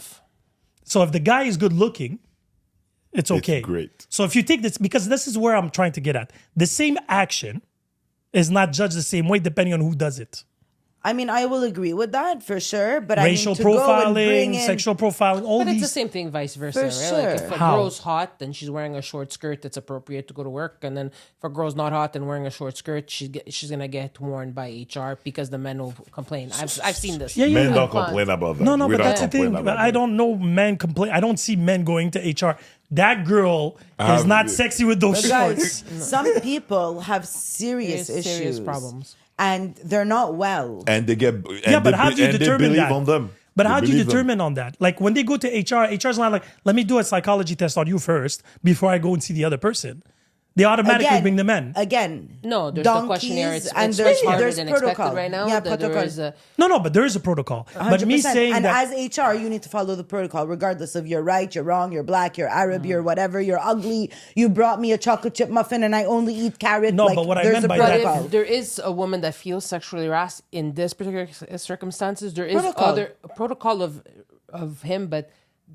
So if the guy is good looking, it's okay. great. So if you take this, because this is where I'm trying to get at, the same action is not judged the same way depending on who does it. I mean, I will agree with that for sure. But Racial I mean, to go and bring profiling, in, sexual profiling, all But it's these. the same thing, vice versa, For right? sure. Like if a How? girl's hot, then she's wearing a short skirt that's appropriate to go to work, and then if a girl's not hot and wearing a short skirt, she's gonna get warned by HR because the men will complain. I've seen this. Yeah, yeah, Men yeah. don't complain about that. No, We but don't that's the complain thing. about I that. don't know men complain. I don't see men going to HR. That girl is not sexy with those But shorts. guys, some people have serious Serious issues, problems. and they're not well. And they get. Yeah, but how do you and determine they believe that? on them. But They how do you believe them. determine on that? Like when they go to HR, HR's not like, let me do a psychology test on you first before I go and see the other person. They automatically bring them in. Again, No, there's donkeys, the questionnaire. It's and there's harder there's than protocol expected right now. Yeah, There protocol. is a, No, but there is a protocol. But me 100%. saying and that. as HR, you need to follow the protocol, regardless of you're right, you're wrong, you're black, you're Arab, you're whatever, you're ugly. You brought me a chocolate chip muffin, and I only eat carrot. No, like, but what I there's meant a by but that- protocol. if there is a woman that feels sexually harassed in this particular circumstances, there is Protocol. other protocol of him, but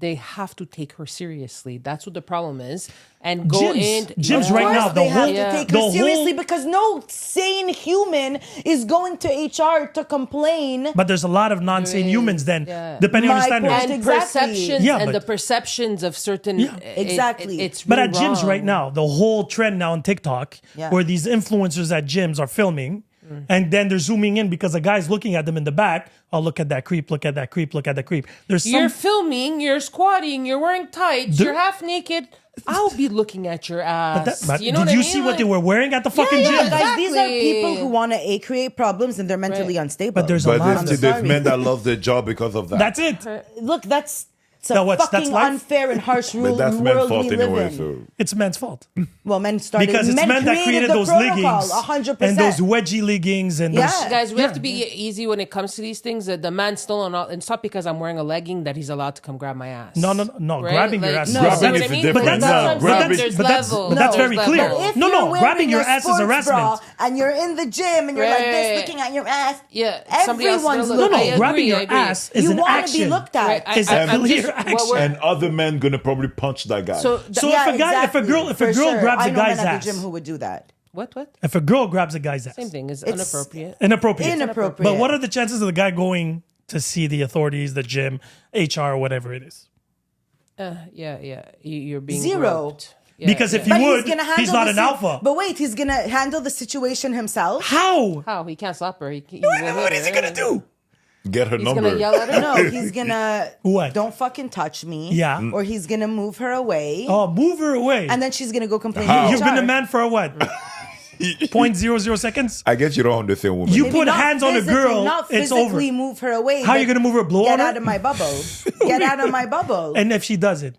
they have to take her seriously. That's what the problem is, and go in. Gyms Of right course now, they have to Yeah. take the her whole- seriously because no sane human is going to HR to complain. But there's a lot of non-sane is, humans then, yeah. depending on My the standards. point and Exactly. perceptions Yeah, and but- the perceptions of certain Exactly. it's But really at gyms wrong. right now, the whole trend now on TikTok, Yeah. where these influencers at gyms are filming, and then they're zooming in because a guy's looking at them in the back. Oh, look at that creep! Look at that creep! Look at that creep! There's You're some. filming, you're squatting, you're wearing tights, The- you're half naked. I'll be looking at your ass. But you know did what you I mean? see what they were wearing at the fucking yeah, gym? Guys, these are Exactly. people who want to create problems and they're mentally Right. unstable. But there's a But lot of there's sorry. men that lost their job because of that. That's it. Look, that's a That what's- fucking that's life? unfair and harsh But rule that's men's world fault we live anyway. in. So It's men's fault Well, men started because it's men that created the those protocol, leggings 100%. and those wedgie leggings and Yeah. those. Guys, we have to be easy when it comes to these things. The man still not, it's not because I'm wearing a legging that he's allowed to come grab my ass. No, Right? grabbing your Like, ass. is no, different. see what Grabbing I is mean? different. Like, No, that's what I'm grabbing- saying. There's but that's levels. that's There's very clear. levels. If No, you're no, grabbing wearing your a ass is sports harassment. bra and you're in the gym and you're like this Right. looking at your ass. Yeah, somebody else Everyone's will No, look. no, I agree, grabbing I your agree. ass is You an want to action. be looked at. Right, It's a I'm clear just- action. what we're- and other men gonna probably punch that guy. So, So Yeah, if a guy, exactly, if a for girl sure. grabs I a know guy's men at ass, the gym who would do that. what? if a girl grabs a guy's ass, Same thing is It's- inappropriate. inappropriate. Inappropriate. But what are the chances of the guy going to see the authorities, the gym, HR, whatever it is? Yeah. You're being Zero. groped. Yeah, Because if yeah. you But would, he's gonna handle he's not the an si- alpha. But wait, he's gonna handle the situation himself. How? How he can't slap her? He What is he gonna do? Get her He's number. gonna yell at her. No, he's gonna What? Don't fucking touch me. Yeah. Or he's gonna move her away, Oh, move her away. and then she's gonna go complain. How? to You've been a HR. man for what? 0.00 seconds? I guess you don't understand women. You Maybe put not hands on a physically- girl, not it's over. physically move her away. How are you but gonna move her? Blow Get on her? out of my bubble. Get out of my bubble. And if she doesn't,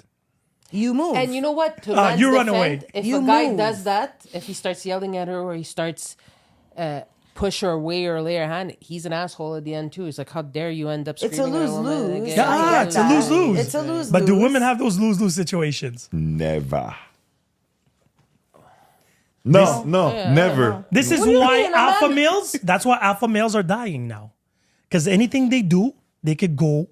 You move. And you know what? To man's you run defend, away. If You a guy move. does that, if he starts yelling at her or he starts push her away or lay her hand, he's an asshole at the end too. He's like, how dare you end up It's screaming a at a woman lose-lose. again? I get it's a that. lose-lose. It's a lose-lose. But do women have those lose-lose situations? Never. No, never. This is What do you why mean, a alpha man- males, that's why alpha males are dying now. Because anything they do, they could go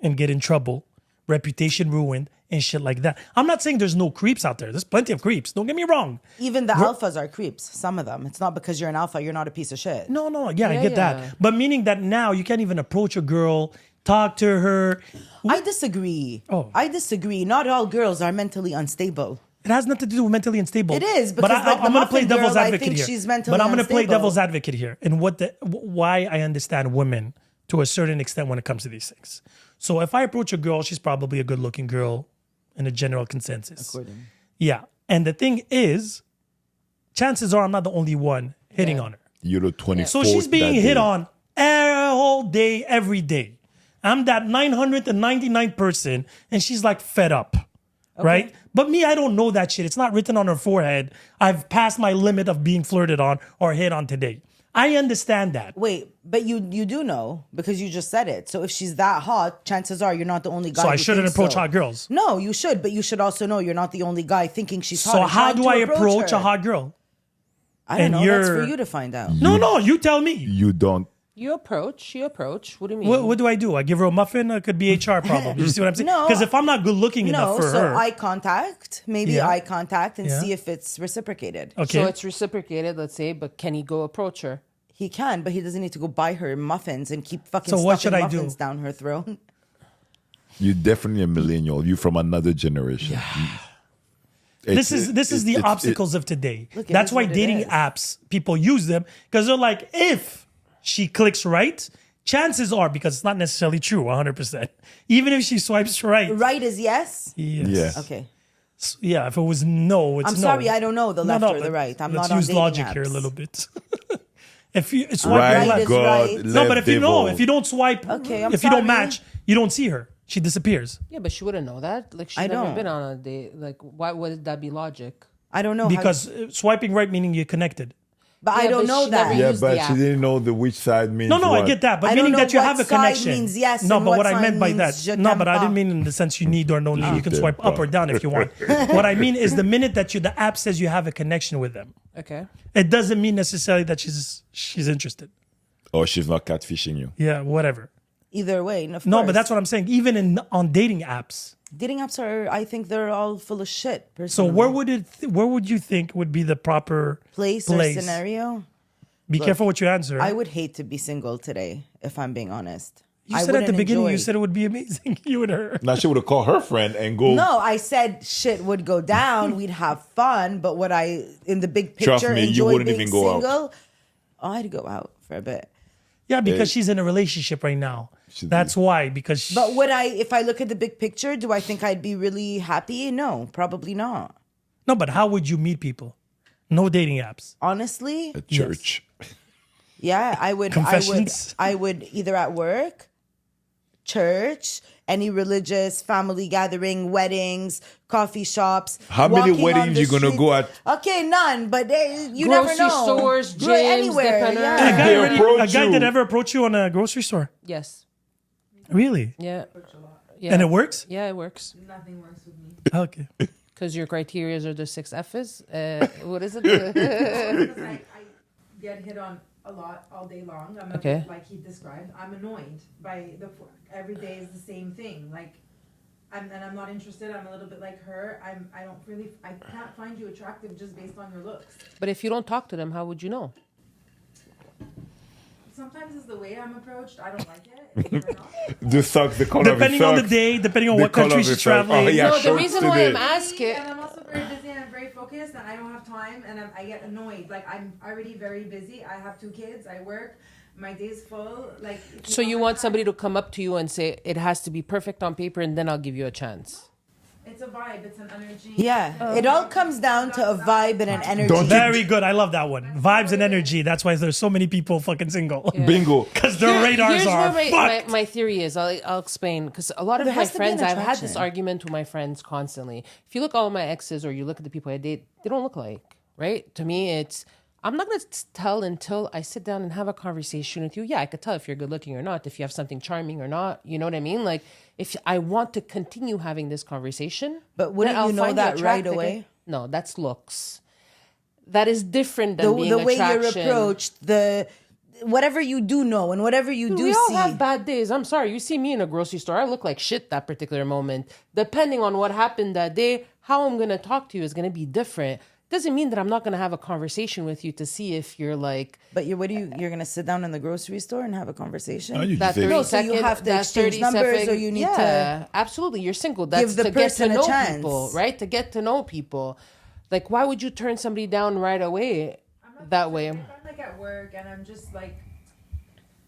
and get in trouble, reputation ruined, and shit like that. I'm not saying there's no creeps out there. There's plenty of creeps. Don't get me wrong. Even the alphas are creeps. Some of them. It's not because you're an alpha, you're not a piece of shit. No, yeah, I Yeah, get yeah. that. But meaning that now you can't even approach a girl, talk to her. I disagree. Oh. I disagree. Not all girls are mentally unstable. It has nothing to do with mentally unstable. It is, but because, like, the I'm going to play muffin devil's girl, I advocate think here. she's mentally but I'm going to play unstable. devil's advocate here, and why I understand women to a certain extent when it comes to these things. So if I approach a girl, she's probably a good-looking girl in a general consensus. Yeah, and the thing is, chances are I'm not the only one hitting on her. You're the 24th. So she's being that hit day. on all day, every day. I'm that 999th person, and she's like fed up, right? But me, I don't know that shit. It's not written on her forehead. I've passed my limit of being flirted on or hit on today. I understand that. Wait, but you do know because you just said it. So if she's that hot, chances are you're not the only guy. So I who shouldn't thinks approach so. hot girls. No, you should, but you should also know you're not the only guy thinking she's hot. So and how trying do to I approach her. a hot girl? I don't and know. That's for you're- you to find out. No, you tell me. You don't. You approach. What do you mean? What do I do? I give her a muffin? It could be HR problem. You see what I'm saying? No. Because if I'm not good looking enough No, for so her. eye contact, maybe Yeah. eye contact, and Yeah. see if it's reciprocated. Okay. So it's reciprocated, let's say, but can he go approach her? He can, but he doesn't need to go buy her muffins and keep fucking So what should stuffing I do? muffins down her throat. You're definitely a millennial. You're from another generation. This is the obstacles of today. Look, it That's is why what it dating is. apps, people use them because they're like, if she clicks right, chances are, because it's not necessarily true 100%, even if she swipes right. Right is yes? Yes. Yeah. Okay. Yeah, if it was no, it's I'm no. sorry, I don't know the left or the but right. I'm let's not on use dating logic apps. here a little bit. If you swipe Right, left. is God, right. left No, but if you devil. know, if you don't swipe, Okay, I'm if you don't sorry. match, you don't see her. She disappears. Yeah, but she wouldn't know that. Like, she's I never don't. been on a date. Like, why would that be logic? I don't know. Because swiping right meaning you're connected. but I Yeah, don't but know she that. never Yeah, use the but she app. didn't know the which side means No, what. I get that, but I don't meaning know that you what have a side connection. means yes no, and but what what I side meant by means that. je No, t'aime but I didn't pas. mean in the sense you need or don't need. You can t'aime swipe up pas. or down if you want. What I mean is the minute that the app says you have a connection with them, Okay. it doesn't mean necessarily that she's interested. Or she's not catfishing you. Yeah, whatever. Either way, and of No, course. but that's what I'm saying. Even on dating apps. Dating apps are, I think they're all full of shit. So Personally. where would you think would be the proper place or scenario? Be careful what you answer. I would hate to be single today, if I'm being honest. You I said at the wouldn't beginning, enjoy- you said it would be amazing. You and her. Now she would have called her friend and go. No, I said shit would go down. We'd have fun, but would I, in the big picture, Trust me, you enjoy wouldn't being even go out. single? Oh, I'd go out for a bit. Yeah, because she's in a relationship right now. Should That's why. Because But would I, if I look at the big picture, do I think I'd be really happy? No, probably not. no, but how would you meet people? No dating apps. Honestly, At church. yeah, I would. Confessions? I would either at work, church, any religious family gathering, weddings, coffee shops. How many walking on weddings the you gonna street. go at? Okay, none. But you Grocery never know. stores, Go gyms, anywhere. depending- A Yeah. guy, They approach a guy you. did ever approach you on a grocery store? Yes. Really? Yeah. Yeah. And it works? Yeah, it works. Nothing works with me. Okay. Because your criterias are the 6 F's. What is it? Because I get hit on a lot all day long. I'm a Okay. bit, like he described. I'm annoyed by every day is the same thing. Like, and I'm not interested. I'm a little bit like her. I can't find you attractive just based on your looks. But if you don't talk to them, how would you know? Sometimes it's the way I'm approached. I don't like it. Fair enough. The socks, the color Depending of on the the socks. day, depending on The what country color of she's the socks. traveling. Oh, yeah, No, the shorts reason why today. I'm asking. And I'm also very busy and I'm very focused and I don't have time and I get annoyed. Like I'm already very busy. I have 2 kids. I work. My day's full. Like. if So don't you have want time- somebody to come up to you and say, it has to be perfect on paper and then I'll give you a chance. It's a vibe. It's an energy. Yeah, it all comes down to a vibe and an energy. Don't you- Very good. I love that one. Vibes and energy. That's why there's so many people fucking single. Bingo. Because their radars Here's are where fucked. my theory is. I'll explain. Because a lot of There my has to be an friends, I've had this attraction. argument with my friends constantly. If you look at all my exes or you look at the people I date, they don't look like, right? To me, it's, I'm not going to tell until I sit down and have a conversation with you. Yeah, I could tell if you're good looking or not, if you have something charming or not. You know what I mean? Like, if I want to continue having this conversation. But wouldn't then I'll you know find that right attractive. away? No, that's looks. That is different than being The way attraction. you're approached, whatever you do know and whatever you do We all see. have bad days. I'm sorry. You see me in a grocery store, I look like shit that particular moment. Depending on what happened that day, how I'm going to talk to you is going to be different. Doesn't mean that I'm not going to have a conversation with you to see if you're like But you're going to sit down in the grocery store and have a conversation? No, you that just say, 30 No, so you second, have to that exchange 30 numbers second- or you need yeah, absolutely. You're single. That's the to get to person a know chance. people, right? To get to know people. Like, why would you turn somebody down right away that way? If I'm like at work and I'm just like,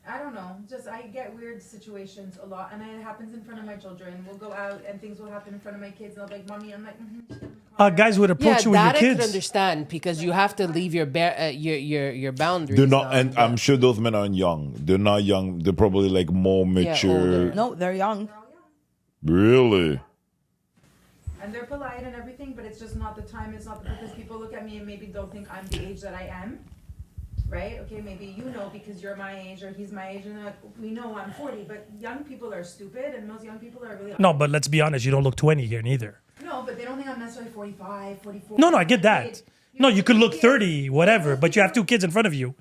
I don't know, just I get weird situations a lot, and it happens in front of my children. We'll go out and things will happen in front of my kids, and I'll be like, "Mommy," I'm like, Guys would approach you with your that I could kids. understand because you have to leave your your boundaries. they're not, down, and but- I'm sure those men aren't young. They're not young. They're probably like more mature. older. No, they're young. Really? and they're polite and everything, but it's just not the time. It's not the purpose. People look at me and maybe don't think I'm the age that I am. Right? Okay, maybe you know because you're my age or he's my age, and they're like, we know I'm 40, but young people are stupid, and most young people are really No, but let's be honest. You don't look 20 here neither. No, but they don't think I'm necessarily 45, 44. No, I get that. No, you could look 30, whatever, but you have 2 kids in front of you.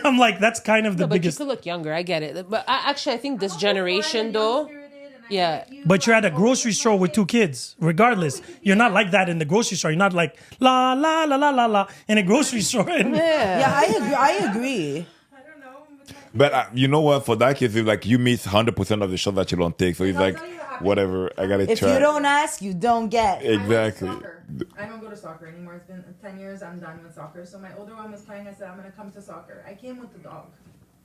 I'm like, that's kind of the No, but you biggest. could look younger. I get it. But actually, I think this I'm also fun generation, and though. young-spirited, and Yeah. But you're at a grocery store with 2 kids. Regardless, you're not like that in the grocery store. You're not like la la la la la la in a grocery store. Yeah, I agree. I don't know. But you know what? For that case, it's like you miss 100% of the shot that you don't take. So he's like, whatever, I gotta If try. you don't ask, you don't get. Exactly. I don't go to soccer anymore. It's been 10 years. I'm done with soccer. So my older one was playing. I said, I'm going to come to soccer. I came with the dog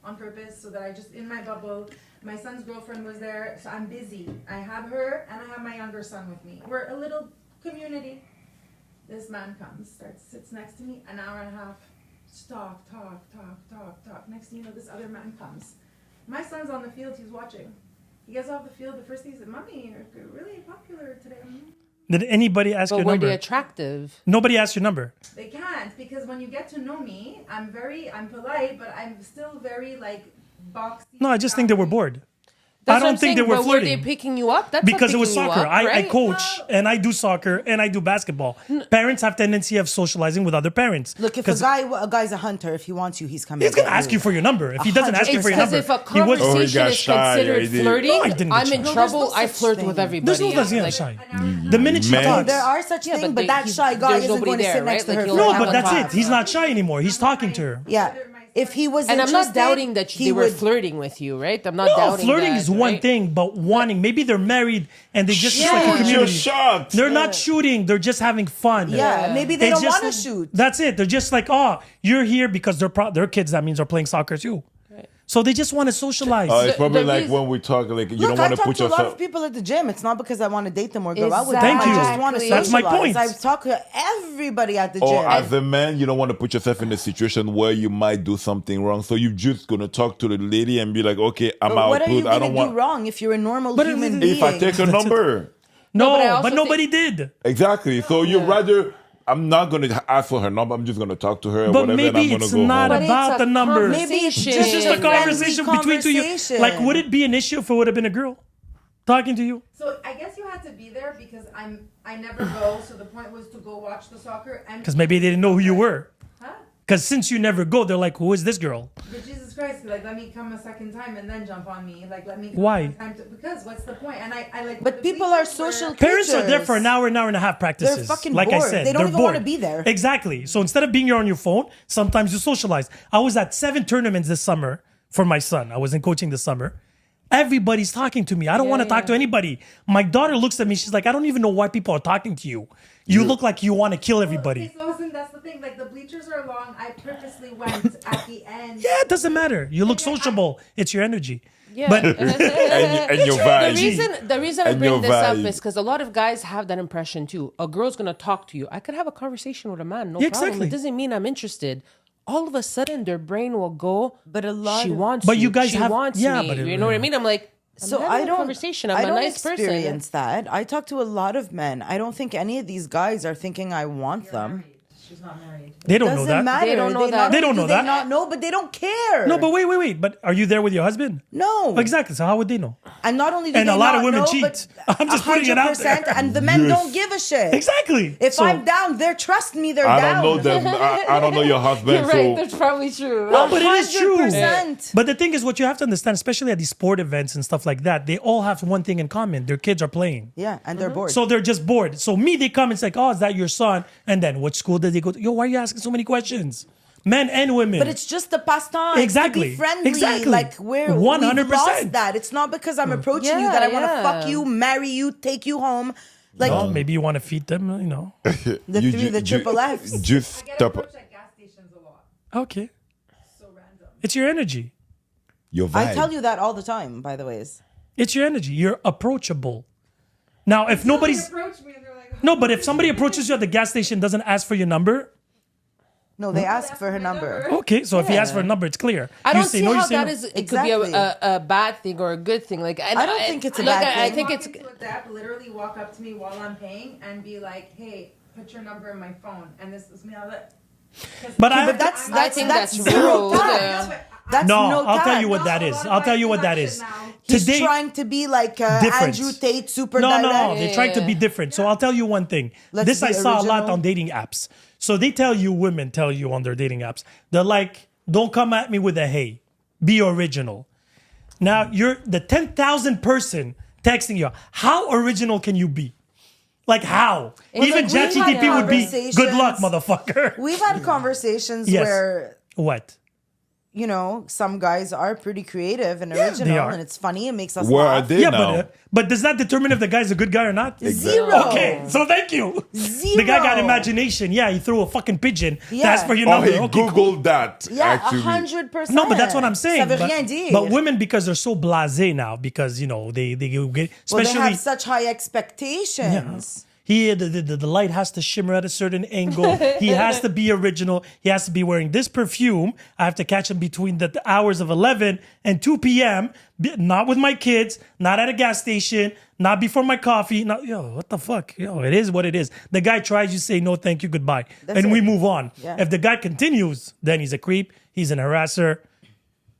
on purpose so that I just, in my bubble, my son's girlfriend was there. So I'm busy. I have her and I have my younger son with me. We're a little community. This man comes, sits next to me, an hour and a half. Talk. Next thing you know, this other man comes. My son's on the field. He's watching. He gets off the field. The first thing he said, Mommy, you're really popular today. Did anybody ask your But were number? they attractive? Nobody asked your number. They can't, because when you get to know me, I'm polite, but I'm still very like boxy. No, I just think they were bored. That's I what don't I'm think they saying, were but flirting. Were they picking you up? That's Because it not was picking you soccer. up, I right? coach and I do soccer and I do basketball. Parents have tendency of socializing with other parents. Look, if a guy's a hunter, if he wants you, he's coming. He's gonna ask you for your number. If he doesn't ask you It's for your because number, if a he would. conversation got is shy, considered I did. flirting, No, I didn't I'm get in shy. trouble. there's no I such flirt thing. with everybody. There's no such thing Like, as shy. The minute she Man. talks. There are such Yeah, things, but but that shy guy there's isn't nobody going to there, sit next right? to her. Like, for No, an but hour that's and a it. half. He's not shy anymore. He's talking to her. Yeah. If he was and I'm not interested, doubting that he they were would- flirting with you, right? I'm not No, doubting flirting that, is one right? thing, but wanting. Maybe they're married and they just like a Shoot your community. shot. They're not shooting. They're just having fun. Yeah, maybe they It's don't just- want to shoot. That's it. They're just like, oh, you're here because their kids. That means are playing soccer too. So they just want to socialize. It's probably the like reason- when we talk, like you Look, don't I want to talk put to a lot yourself. of people at the gym. It's not because I want to date them or go out with them. Thank you. I just want to socialize. That's my point. I talk to everybody at the Or gym. as a man, you don't want to put yourself in a situation where you might do something wrong. So you're just gonna talk to the lady and be like, "Okay, I'm But out. what are you I going don't to do want." wrong if you're a normal But human being? If I take her number, no, but I also but nobody did. exactly. So you rather. I'm not gonna ask for her number. I'm just gonna talk to her. But whatever, maybe and I'm it's gonna go not home. But about it's a the number. conversation. Maybe it's It's just a friendly conversation between two you. conversation. Like, would it be an issue if it would have been a girl talking to you? So I guess you had to be there because I never go. So the point was to go watch the soccer and. Because maybe they didn't know who you were. Huh? Because since you never go, they're like, who is this girl? But Jesus Christ, like let me come a second time and then jump on me. Like let me. Why? Because what's the point? And I like. But the people are bleachers were- social Parents are there creatures. for an hour and a half practices. They're fucking like I bored. said, They don't they're even wanna bored. be there. Exactly. So instead of being here on your phone, sometimes you socialize. I was at 7 tournaments this summer for my son. I was in coaching this summer. Everybody's talking to me. I don't want to talk to anybody. My daughter looks at me. She's like, I don't even know why people are talking to you. You look like you want to kill everybody. Okay, so listen, that's the thing. Like the bleachers are long. I purposely went at the end. Yeah, it doesn't matter. You look sociable. It's your energy. Yeah. But and your The vibe. reason I And bring your this up vibe. is because a lot of guys have that impression too. A girl's gonna talk to you. I could have a conversation with a man, no Yeah, problem. exactly. It doesn't mean I'm interested. All of a sudden, their brain will go. But a lot she of- wants. But you guys she have- wants yeah, me. but it- You know what I mean? I'm like. So I'm having I a don't conversation. I'm I a don't nice experience person. that. I talk to a lot of men. I don't think any of these guys are thinking I want them. She's not married. they don't know Doesn't that. matter. They don't know that. not They only don't do know they that. Not know, but they don't care. No, but wait. But are you there with your husband? no. Exactly. So how would they know? And not only do And they a lot of not women know, cheat. but I'm just putting it out 100%, there. and the men Yes. don't give a shit. Exactly. If So- I'm down, they're trust me. They're I down. don't know them. I don't know your husband. You're right. So That's probably true. No, but it is true. 100%. But the thing is, what you have to understand, especially at these sport events and stuff like that, they all have one thing in common: their kids are playing. Yeah, and they're bored. So they're just bored. So me, they come and say, "Oh, is that your son?" And then, what school did they go to? Yo, why are you asking so many questions? Men and women. But it's just the pastime. Exactly. To be friendly. Exactly. Like we've 100%. lost that. It's not because I'm approaching you Yeah, that I want to yeah. fuck you, marry you, take you home. Like Well, maybe you want to feed them, you know. the triple Fs. Just I get stop. approached at gas stations a lot. Okay. So random. It's your energy. Your vibe. I tell you that all the time, by the ways. It's your energy. You're approachable. Now, if They nobody's... approach me and they're like, No, but if somebody approaches you at the gas station, doesn't ask for your number, No, they ask for her number. okay. So if he Yeah. asks for a number, it's clear. I You don't say see no, you how say that no. is. It Exactly. could be a bad thing or a good thing. Like I don't think it's a like, bad I thing. think it's. walk into a dep, literally walk up to me while I'm paying and be like, "Hey, put your number in my phone." And this is me. I'll let. But I, But that's I think that's zero rude. tact. That's no, no I'll tell tact. you what that is. I'll tell you what that is. He's Today, trying to be like Different. Andrew Tate, super no, direct. they're trying to be different. So I'll tell you one thing. Let's This be I saw a lot original. on dating apps. So they tell you, women tell you on their dating apps, they're like, don't come at me with a hey, be original. Now you're the 10,000th person texting you. How original can you be? Like how? Even like, we've ChatGPT had would be, good luck, conversations. motherfucker. We've had conversations Yes. where, What? you know, some guys are pretty creative and they original, are. and it's funny. It makes us Where are laugh. they Yeah, now? but does that determine if the guy's a good guy or not? Zero. Okay, so thank you. Zero. The guy got imagination. Yeah, he threw a fucking pigeon. Yeah. That's for your Oh, number. he Okay, Googled cool. that. Yeah, actually. 100%. No, but that's what I'm saying. Ça veut but, rien dire. but women, because they're so blasé now, because, you know, they get, well, especially... they have such high expectations. The light has to shimmer at a certain angle. He has to be original. He has to be wearing this perfume. I have to catch him between the hours of 11 and 2 p.m. Not with my kids, not at a gas station, not before my coffee. Not, what the fuck? It is what it is. The guy tries, you say no, thank you, goodbye. And we move on. Yeah. If the guy continues, then he's a creep. He's an harasser.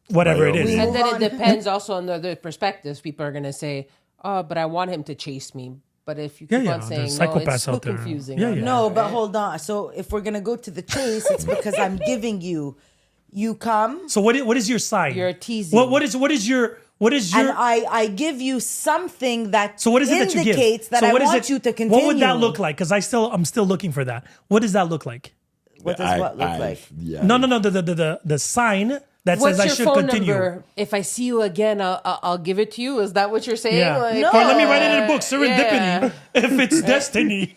Whatever it is. And then it depends also on the other perspectives. People are going to say, oh, but I want him to chase me. But if you keep on saying there's no, psychopaths it's so out there. confusing. Yeah, yeah. No, but hold on. So if we're gonna go to the chase, it's because I'm giving you. You come. So what is your sign? You're teasing. What is your And I give you something that So what is it that you give? indicates that So I what is want it, you to continue. What would that look like? Because I'm still looking for that. What does that look like? What does what look like? Yeah. No. The sign that What's says I your should phone continue. number? If I see you again, I'll give it to you. Is that what you're saying? Yeah. Like, No. Or let me write it in a book. Serendipity. Yeah. If it's destiny.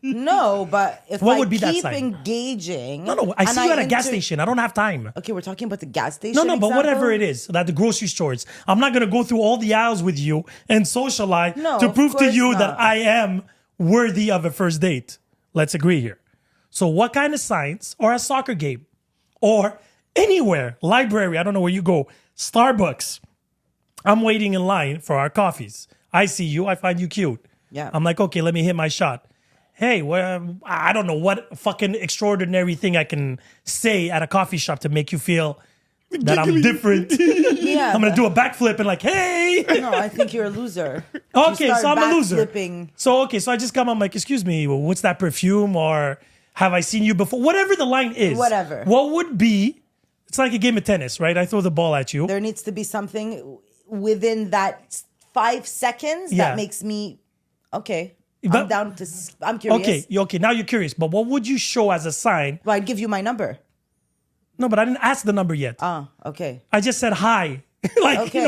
No, but if What I would be that keep sign? engaging. No. I and see you at a gas inter- station. I don't have time. Okay, we're talking about the gas station. No, but whatever example? it is, at the grocery stores, I'm not going to go through all the aisles with you and socialize No, to of prove to course you not. that I am worthy of a first date. Let's agree here. So what kind of signs, or a soccer game, or anywhere, library, I don't know where you go, Starbucks, I'm waiting in line for our coffees. I see you, I find you cute. Yeah. I'm like, okay, let me hit my shot. Hey, well, I don't know what fucking extraordinary thing I can say at a coffee shop to make you feel that I'm different. Yeah, I'm gonna do a backflip and like, hey. No, I think you're a loser. Okay, You so start I'm a loser. backflipping. So I just come. I'm like, excuse me, what's that perfume? Or have I seen you before? Whatever the line is. Whatever. What would be? It's like a game of tennis, right? I throw the ball at you. There needs to be something within that 5 seconds Yeah. that makes me okay. But- I'm down to. I'm curious. Okay. Now you're curious, but what would you show as a sign? Well, I'd give you my number. No, but I didn't ask the number yet. Okay. I just said hi. Okay.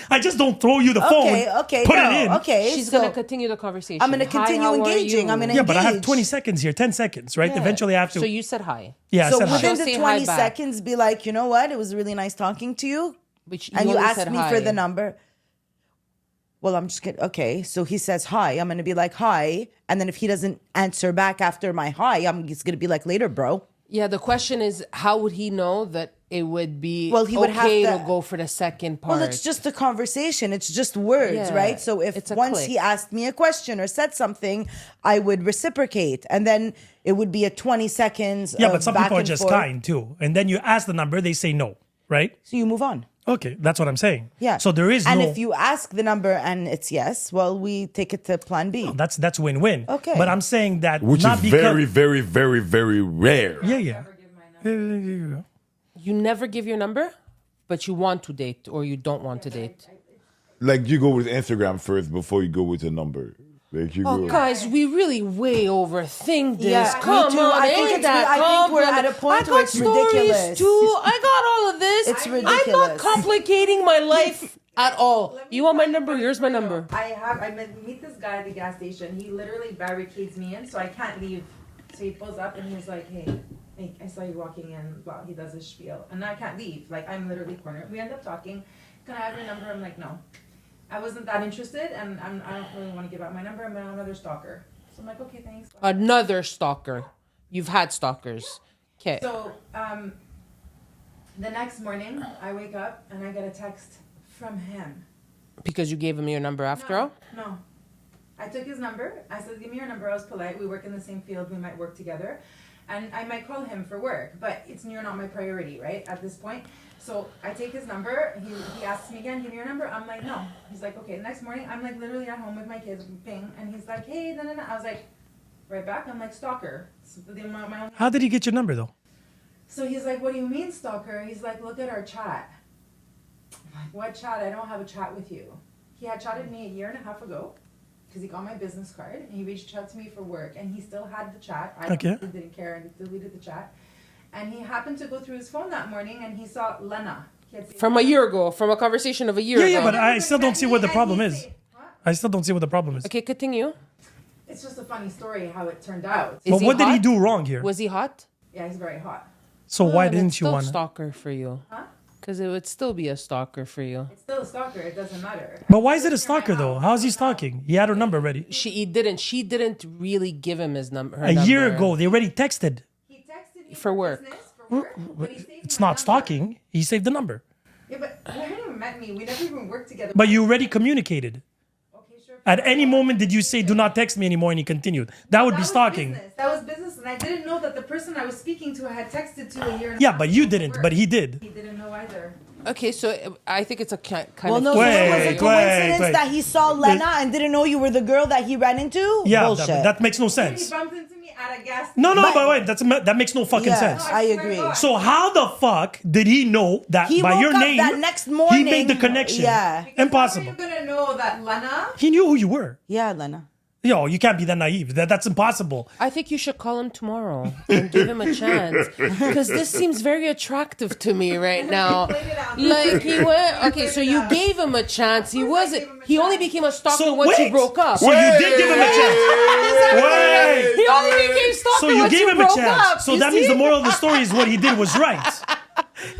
I just don't throw you the phone. Okay. Put no, it in. Okay. She's so going to continue the conversation. I'm going to Hi, continue how are engaging. you? I'm going to Yeah, but I have engage. 20 seconds here, 10 seconds, right? Yeah. Eventually I have to. So you said hi. Yeah, I So said hi. within She'll the say hi 20 back. seconds, be like, you know what? It was really nice talking to you. Which And you only asked said me hi. for the number. Well, I'm just kidding. Okay, so he says hi. I'm going to be like, hi. And then if he doesn't answer back after my hi, I'm just going to be like, later, bro. Yeah, the question is, how would he know that it would be Well, he would have okay to- to go for the second part? Well, it's just a conversation. It's just words, Yeah, right? So if it's a once click. he asked me a question or said something, I would reciprocate. And then it would be a 20 seconds Yeah, of but some back people are and just forth. kind too. And then you ask the number, they say no, right? So you move on. Okay, that's what I'm saying. Yeah. So there is and no. if you ask the number and it's yes, well, we take it to plan B. That's win-win. Okay. But I'm saying that Which not is because, very, very, very, very rare. Yeah. You never give your number, but you want to date or you don't want to date. Like you go with Instagram first before you go with a number. Like you Oh, go. guys, we really way overthink this. Yeah, me Come too. on, I think ain't it's- that I think we're at a complicated? point I where got it's stories ridiculous. too. I got all of this. It's I'm ridiculous. not complicating my life at all. You want my number? Here's my number. I meet this guy at the gas station. He literally barricades me in, so I can't leave. So he pulls up and he's like, hey, I saw you walking in. Blah, he does his spiel. And I can't leave. Like, I'm literally cornered. We end up talking. Can I have your number? I'm like, no. I wasn't that interested, and I don't really want to give out my number. I'm another stalker. So I'm like, okay, thanks. Bye. Another stalker. You've had stalkers. Okay. So the next morning, I wake up and I get a text from him. Because you gave him your number after all? No. I took his number. I said, give me your number. I was polite. We work in the same field. We might work together. And I might call him for work, but you're not my priority, right, at this point. So I take his number. He asks me again, give me your number. I'm like, no. He's like, okay. The next morning, I'm like literally at home with my kids, ping. And he's like, hey, no. I was like, right back. I'm like, stalker. So my own. How did he get your number though? So he's like, what do you mean, stalker? He's like, look at our chat. I'm like, what chat? I don't have a chat with you. He had chatted me a year and a half ago because he got my business card and he reached out to me for work and he still had the chat. I didn't care and deleted the chat. And he happened to go through his phone that morning and he saw Lena. From a year ago, from a conversation of a year ago. Yeah, but I still don't see what the problem is. I still don't see what the problem is. Okay, continue. It's just a funny story how it turned out. But what did he do wrong here? Was he hot? Yeah, he's very hot. So why didn't you want to? Stalker for you. Huh? Because it would still be a stalker for you. It's still a stalker. It doesn't matter. But why is it a stalker though? How is he stalking? He had her number ready. She didn't really give him his number. A year ago, they already texted. He texted me for work. But he saved It's my not number. stalking. He saved the number. Yeah, but you haven't even met me. We never even worked together. But you already communicated. Okay, sure. At any moment, did you say, do not text me anymore, and he continued? That would be was stalking. business. That was business, and I didn't know that the person I was speaking to I had texted to a year and a Yeah, half but you ago for didn't. work. But he did. He didn't know either. Okay, so I think it's a kind Well, of... no, so it was a Wait, coincidence wait. that he saw Lena and didn't know you were the girl that he ran into? Yeah, Bullshit. that makes no He sense. bumped into me at a gas No, station. but wait, that makes no fucking Yeah. sense. I agree. So how the fuck did he know that He by woke your up name that next morning. he made the connection? Yeah. Because Impossible. How are you gonna know that Lena? He knew who you were. Yeah, Lena. Yo, you can't be that naive. That's impossible. I think you should call him tomorrow and give him a chance. Because this seems very attractive to me right now. Like he went... Okay, so you gave him a chance. He wasn't... He only became a stalker So once you wait. broke up. So you did give him a chance. Wait. He only became stalker So you once gave him a broke chance. up. So You that means see? the moral of the story is what he did was right.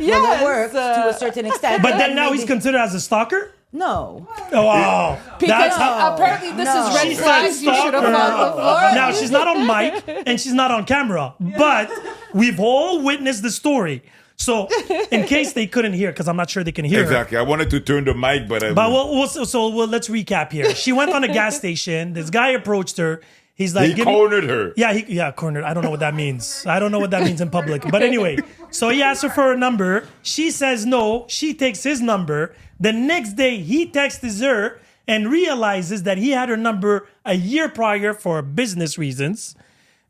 Well, it worked to a certain extent. But then now maybe- he's considered as a stalker? No. Oh, wow. Because That's how... apparently this No. is red She said flags you should have stalker. found before. Now, she's not on mic and she's not on camera, but we've all witnessed the story. So, in case they couldn't hear, because I'm not sure they can hear her. Exactly. I wanted to turn the mic, but I. But let's recap here. She went on a gas station. This guy approached her. He's like, he cornered her. Yeah, cornered. I don't know what that means. I don't know what that means in public. But anyway, so he asked her for her number. She says no. She takes his number. The next day, he texts her and realizes that he had her number a year prior for business reasons.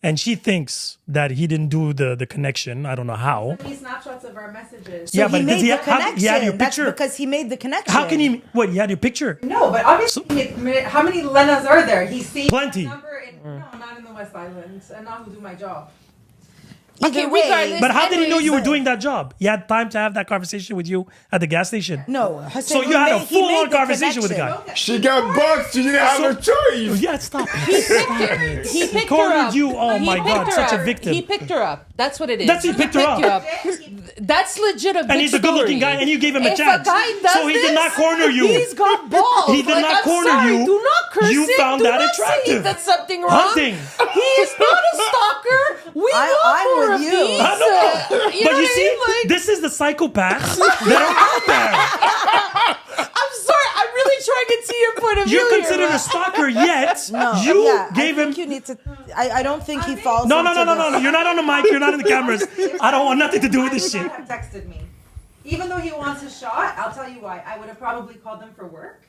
And she thinks that he didn't do the connection. I don't know how. He snapshots of our messages. So Yeah, he but made does he the have- connection. he had your That's picture? because he made the connection. How can he? What? He had your picture? No, but obviously, how many Lenas are there? He sees Plenty. number in, no, not in the West Island, and not who do my job. Okay, Either way, regardless. But how did he know you were Anyways, doing that job? He had time to have that conversation with you at the gas station? No. Hassan, So you he had a made- he full-on made the conversation with the connection. guy? She got boxed. She didn't have a choice. Yeah, stop it. He picked cornered her up. you. Oh He my picked God, her such a up. victim. He picked her up. That's what it is. That's he picked her up. you up. That's legit a And he's a good-looking guy, and you gave him a chance. If a guy does So he did this, not corner you. He's got balls. He did not I'm corner sorry, you. Do not curse You him. found Do that not say attractive. that's something wrong. Hunting. He's not a stalker. We I'm want more with of you. these. I know. You But know you what I see, mean? Like, this is the psychopaths that are out there. I'm sorry. I'm really trying to see your point of view. You're here, considered a man. stalker, yet No, you yeah, gave I him. think you need to. I don't think he falls. No. into this. You're not on the mic. You're not in the cameras. I don't want nothing to do with this He shit. would not have texted me. Even though he wants a shot, I'll tell you why. I would have probably called him for work.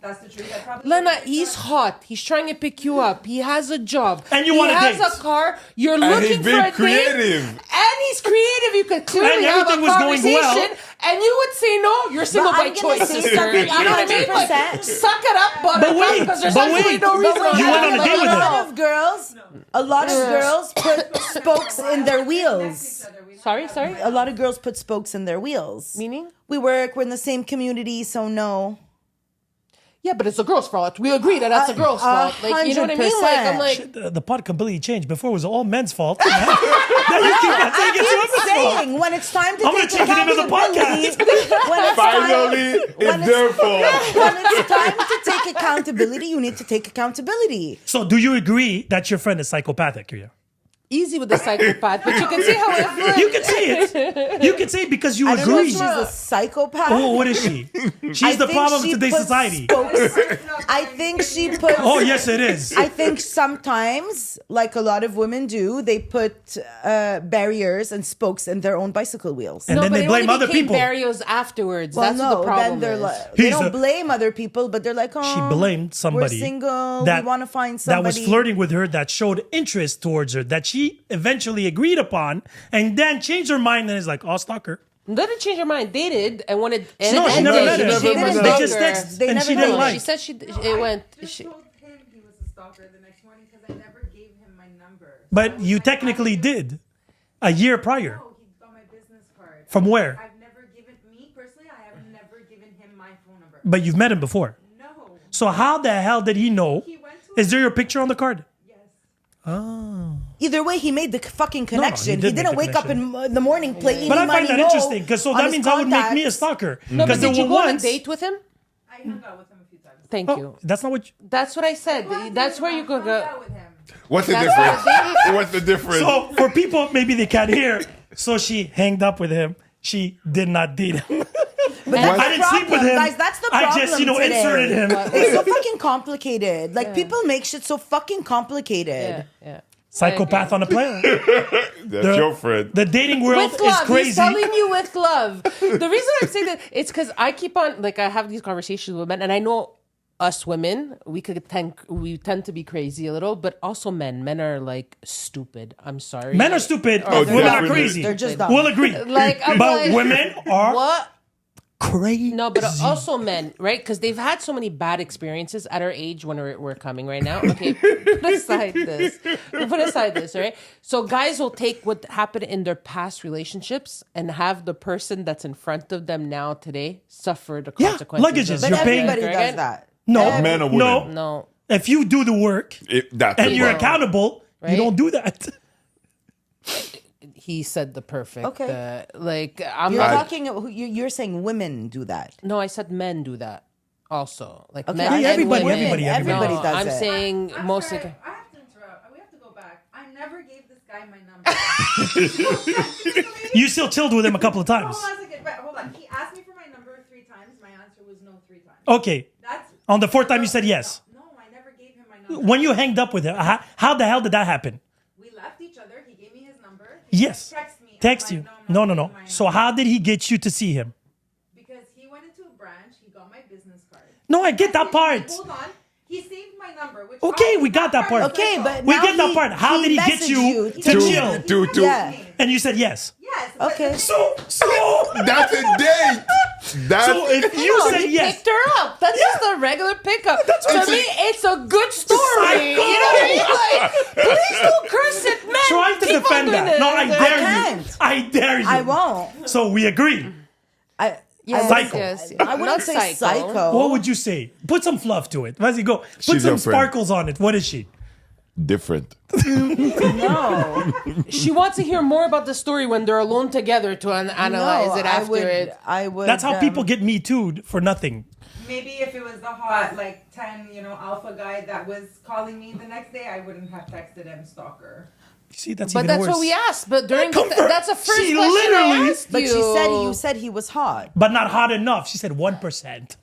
That's the truth. I probably Lena, would've he's shot. hot. He's trying to pick you up. He has a job. And you he want a has date. a car. You're And looking he's for being a creative. date. And he's creative. You could clearly And have a everything was going well. conversation. And you would say no. You're single But by I'm gonna choice, say sister. something You know what I mean? Like, 100%. suck it up, buttercup, wait, because there's but absolutely wait. no reason. You went on a date with a him. lot of girls, put spokes in their wheels. Sorry? A lot of girls put spokes in their wheels. Meaning? We work. We're in the same community, so no. Yeah, but it's a girl's fault. We agree that that's a girl's fault. Like, you know what I mean? Like, I'm like, The pod completely changed. Before it was all men's fault. Now you keep on saying it's women's fault. Saying when it's time to I'm gonna take change the name of the accountability, when it's Finally, when it's their fault. when it's time to take accountability, you need to take accountability. So do you agree that your friend is psychopathic here? easy with the psychopath, but you can see how it You can say it. You can say it because you I don't know if agree. she's a psychopath. Oh, what is she? She's the think problem of she today's puts society. spokes- I think she puts. Oh, yes, it is. I think sometimes, like a lot of women do, they put barriers and spokes in their own bicycle wheels. And then but they it blame only other became people. barriers afterwards. Well, That's what the problem then they're is. like, they He's don't a- blame other people, but they're like, oh, She blamed somebody. We're single. that- We want to find that somebody was flirting with her, that showed interest towards her, that she eventually agreed upon, and then changed her mind and is like, oh, stalker. Didn't change her mind. Dated, and when it No, she never met him. They just They texted, and never she didn't know. like. She said it went. I just told him he was a stalker the next morning because I never gave him my number. But you technically did a year prior. No, he got my business card. From where? I've never given I have never given him my phone number. But you've met him before. No. So how the hell did he know? He went to Is there your picture on the card? Yes. Either way, he made the fucking he connection. did he make didn't the wake up in the morning, play But I money, find that no interesting because so on that his means that would make me a contacts. stalker. No, but Because did you go on a date with him? I hung out with him a few times. Thank Oh, you. that's not what. That's what I said. That's where you could hung go. out with him. What's the That's difference? what What's the difference? So for people maybe they can't hear, so she hanged up with him. She did not date him. But that's I the didn't sleep with problem, him. guys. That's the problem I just today. inserted him. It's so fucking complicated. Like people make shit so fucking complicated. Yeah. Psychopath on a plane. That's your friend. The dating world With is love, crazy. he's telling you with love. The reason I'm saying that it's because I keep on I have these conversations with men, and I know us women we tend to be crazy a little, but also men are like stupid. I'm sorry, Men are stupid. Or Women are definitely. crazy. They're just dumb. We'll agree. Like, I'm but like, women are what? crazy. No, but also men, right? Because they've had so many bad experiences at our age when we're coming right now. Okay, put aside this, right? So guys will take what happened in their past relationships and have the person that's in front of them now today suffer the Yeah, consequences. luggages. of But You're that. paying- everybody Right? does that. No, Men or women? no. No, If you do the work That's and it. you're accountable, you Right? don't do that. he said the perfect. Okay. I'm You're not. talking. You're saying women do that. No, I said men do that also. Like Okay, men I and said everybody, women. everybody, everybody No, does I'm it. saying I'm mostly. sorry, I have to interrupt. We have to go back. I never gave this guy my number. You still chilled with him a couple of times. Hold on a second. Hold on. He asked me for my number 3 times. My answer was no 3 times. Okay. That's On the 4th time, you said yes. No, I never gave him my number. When you hanged up with him, how the hell did that happen? We left each other. He gave me his number. He Yes. Text me. Text I'm you. like, No. I'm not giving my So number. how did he get you to see him? Because he went into a branch. He got my business card. No, I get that Messaged me, part. Hold on. He saved my number. Which Okay, we got that part. Okay, but We now get that part. How did he get messaged you to to- chill? To- Yeah. And you said yes. Yes. but Okay. the thing So That's a date. That's So if you No, said he yes, picked her up. That's just a regular pickup. That's what To I'm me, saying. it's a good story. Psycho. You know what I mean? Like, please don't curse it, man. try to Keep on defend doing that. it. No, I dare you. can't. I dare you. I won't. So we agree. Yes, Psycho. yes. I wouldn't Not say psycho. What would you say? Put some fluff to it. Let's go. Put She's some your friend. sparkles on it. What is she? different. No. She wants to hear more about the story when they're alone together to analyze it after it. I would. That's how people get me too'd for nothing. Maybe if it was the hot, like 10, alpha guy that was calling me the next day, I wouldn't have texted him stalker. See, that's But even that's worse. what we asked. But during that's the first She question literally- I asked But you. you said he was hot. But not hot enough. She said 1%.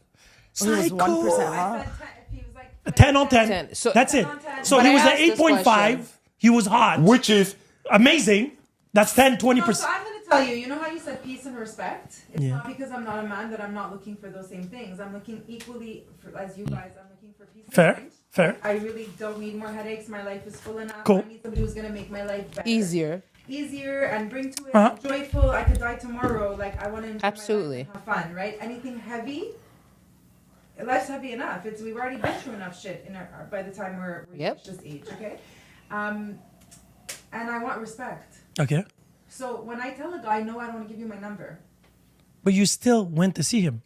He was 1% I hot. said 10, if he was like 10 on 10. 10. So- That's 10 it. on 10. So But he I was at asked this 8.5. question. He was hot. Which is Amazing. That's 10, No, 20%. so I'm going to tell you, you know how you said peace and respect? It's Yeah. not because I'm not a man that I'm not looking for those same things. I'm looking equally, as you guys, I'm looking for peace Fair, and mind. fair. I really don't need more headaches. My life is full enough. Cool. I need somebody who's going to make my life better. Easier. Easier and bring to it Uh-huh. joyful. I could die tomorrow. Like, I want to enjoy Absolutely. my life and have fun, right? Anything heavy, life's heavy enough. We've already been through enough shit in our by the time we're Yep. this age, okay? And I want respect. Okay. So when I tell a guy, no, I don't want to give you my number. But you still went to see him.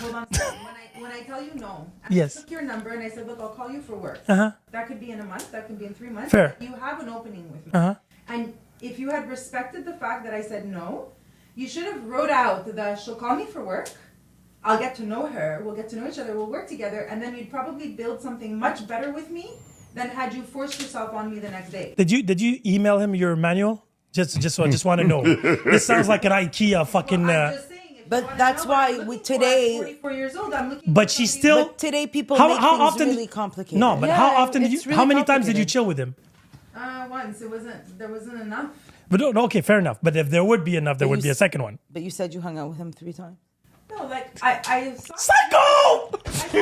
Hold on. a second. When I tell you no, I Yes. took your number and I said, look, I'll call you for work. Uh-huh. That could be in a month. That could be in 3 months. Fair. You have an opening with me. Uh-huh. And if you had respected the fact that I said no, you should have wrote out that she'll call me for work. I'll get to know her. We'll get to know each other. We'll work together. And then you'd probably build something much better with me than had you forced yourself on me the next day. Did you email him your manual? Just want to know. This sounds like an IKEA fucking. Well, I'm just saying, if you But wanna that's know what I'm why looking today- for, I'm 44 years old. I'm looking But for she's somebody- still- But today people How- make how things often- really complicated. No, but Yeah, how often did you? it's really How many times did you complicated. chill with him? Once there wasn't enough. But no, okay, fair enough. But if there would be enough, there But would you be a s- second one. But you said you hung out with him 3 times. No, like I saw. Psycho!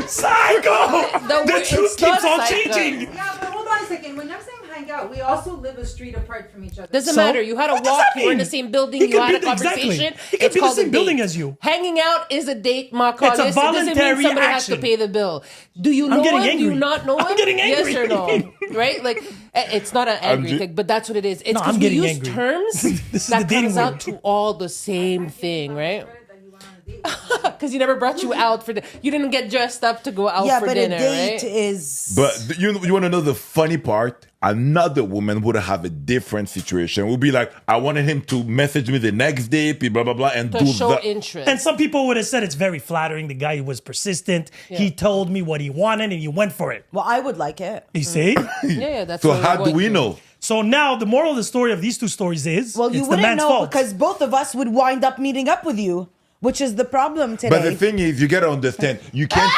Psycho! The it's truth not keeps on psycho. changing. Yeah, but hold on a second. When I'm saying hang out. We also live a street apart from each other. Doesn't matter. You had a What does walk. that You were in mean? the same building. He You could had a be- exactly. conversation. He could It's be in the called same a building date. as you. Hanging out is a date, Marcos. It's a It doesn't mean voluntary somebody has to action. pay the bill. Do you know I'm getting him? Do you angry. not know him? I'm getting angry. Yes or no? Right? Like, it's not an angry ju- thing, but that's what it is. It's No, because I'm we getting use angry. terms This is that the dating comes out world. to all the same thing, right? That you went on a date with me. Because he never brought you out for you didn't get dressed up to go out Yeah, for but dinner, a date right? is. But you want to know the funny part? Another woman would have a different situation. Would be like, I wanted him to message me the next day, blah blah blah, and To do show that. interest. And some people would have said it's very flattering. The guy was persistent. He told me what he wanted and he went for it. Well, I would like it. You see? yeah, that's So what how we're do going we to. know? So now the moral of the story of these two stories is Well, you it's the wouldn't man's know fault. because both of us would wind up meeting up with you, which is the problem today. But the thing is, you gotta understand, you can't.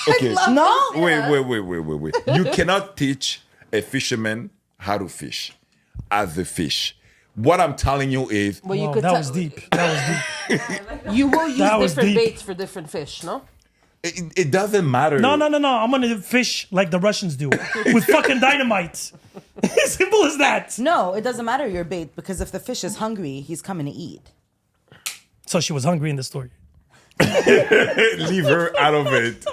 Okay. no, Wait. You cannot teach a fisherman how to fish as a fish. What I'm telling you is, Well, you Wow, could that tell- was deep. That was deep. You will use That was different deep. baits for different fish, no? it doesn't matter. No. I'm gonna fish like the Russians do with fucking dynamite. Simple as that. no, it doesn't matter your bait because if the fish is hungry, he's coming to eat. So she was hungry in the story. Leave her out of it.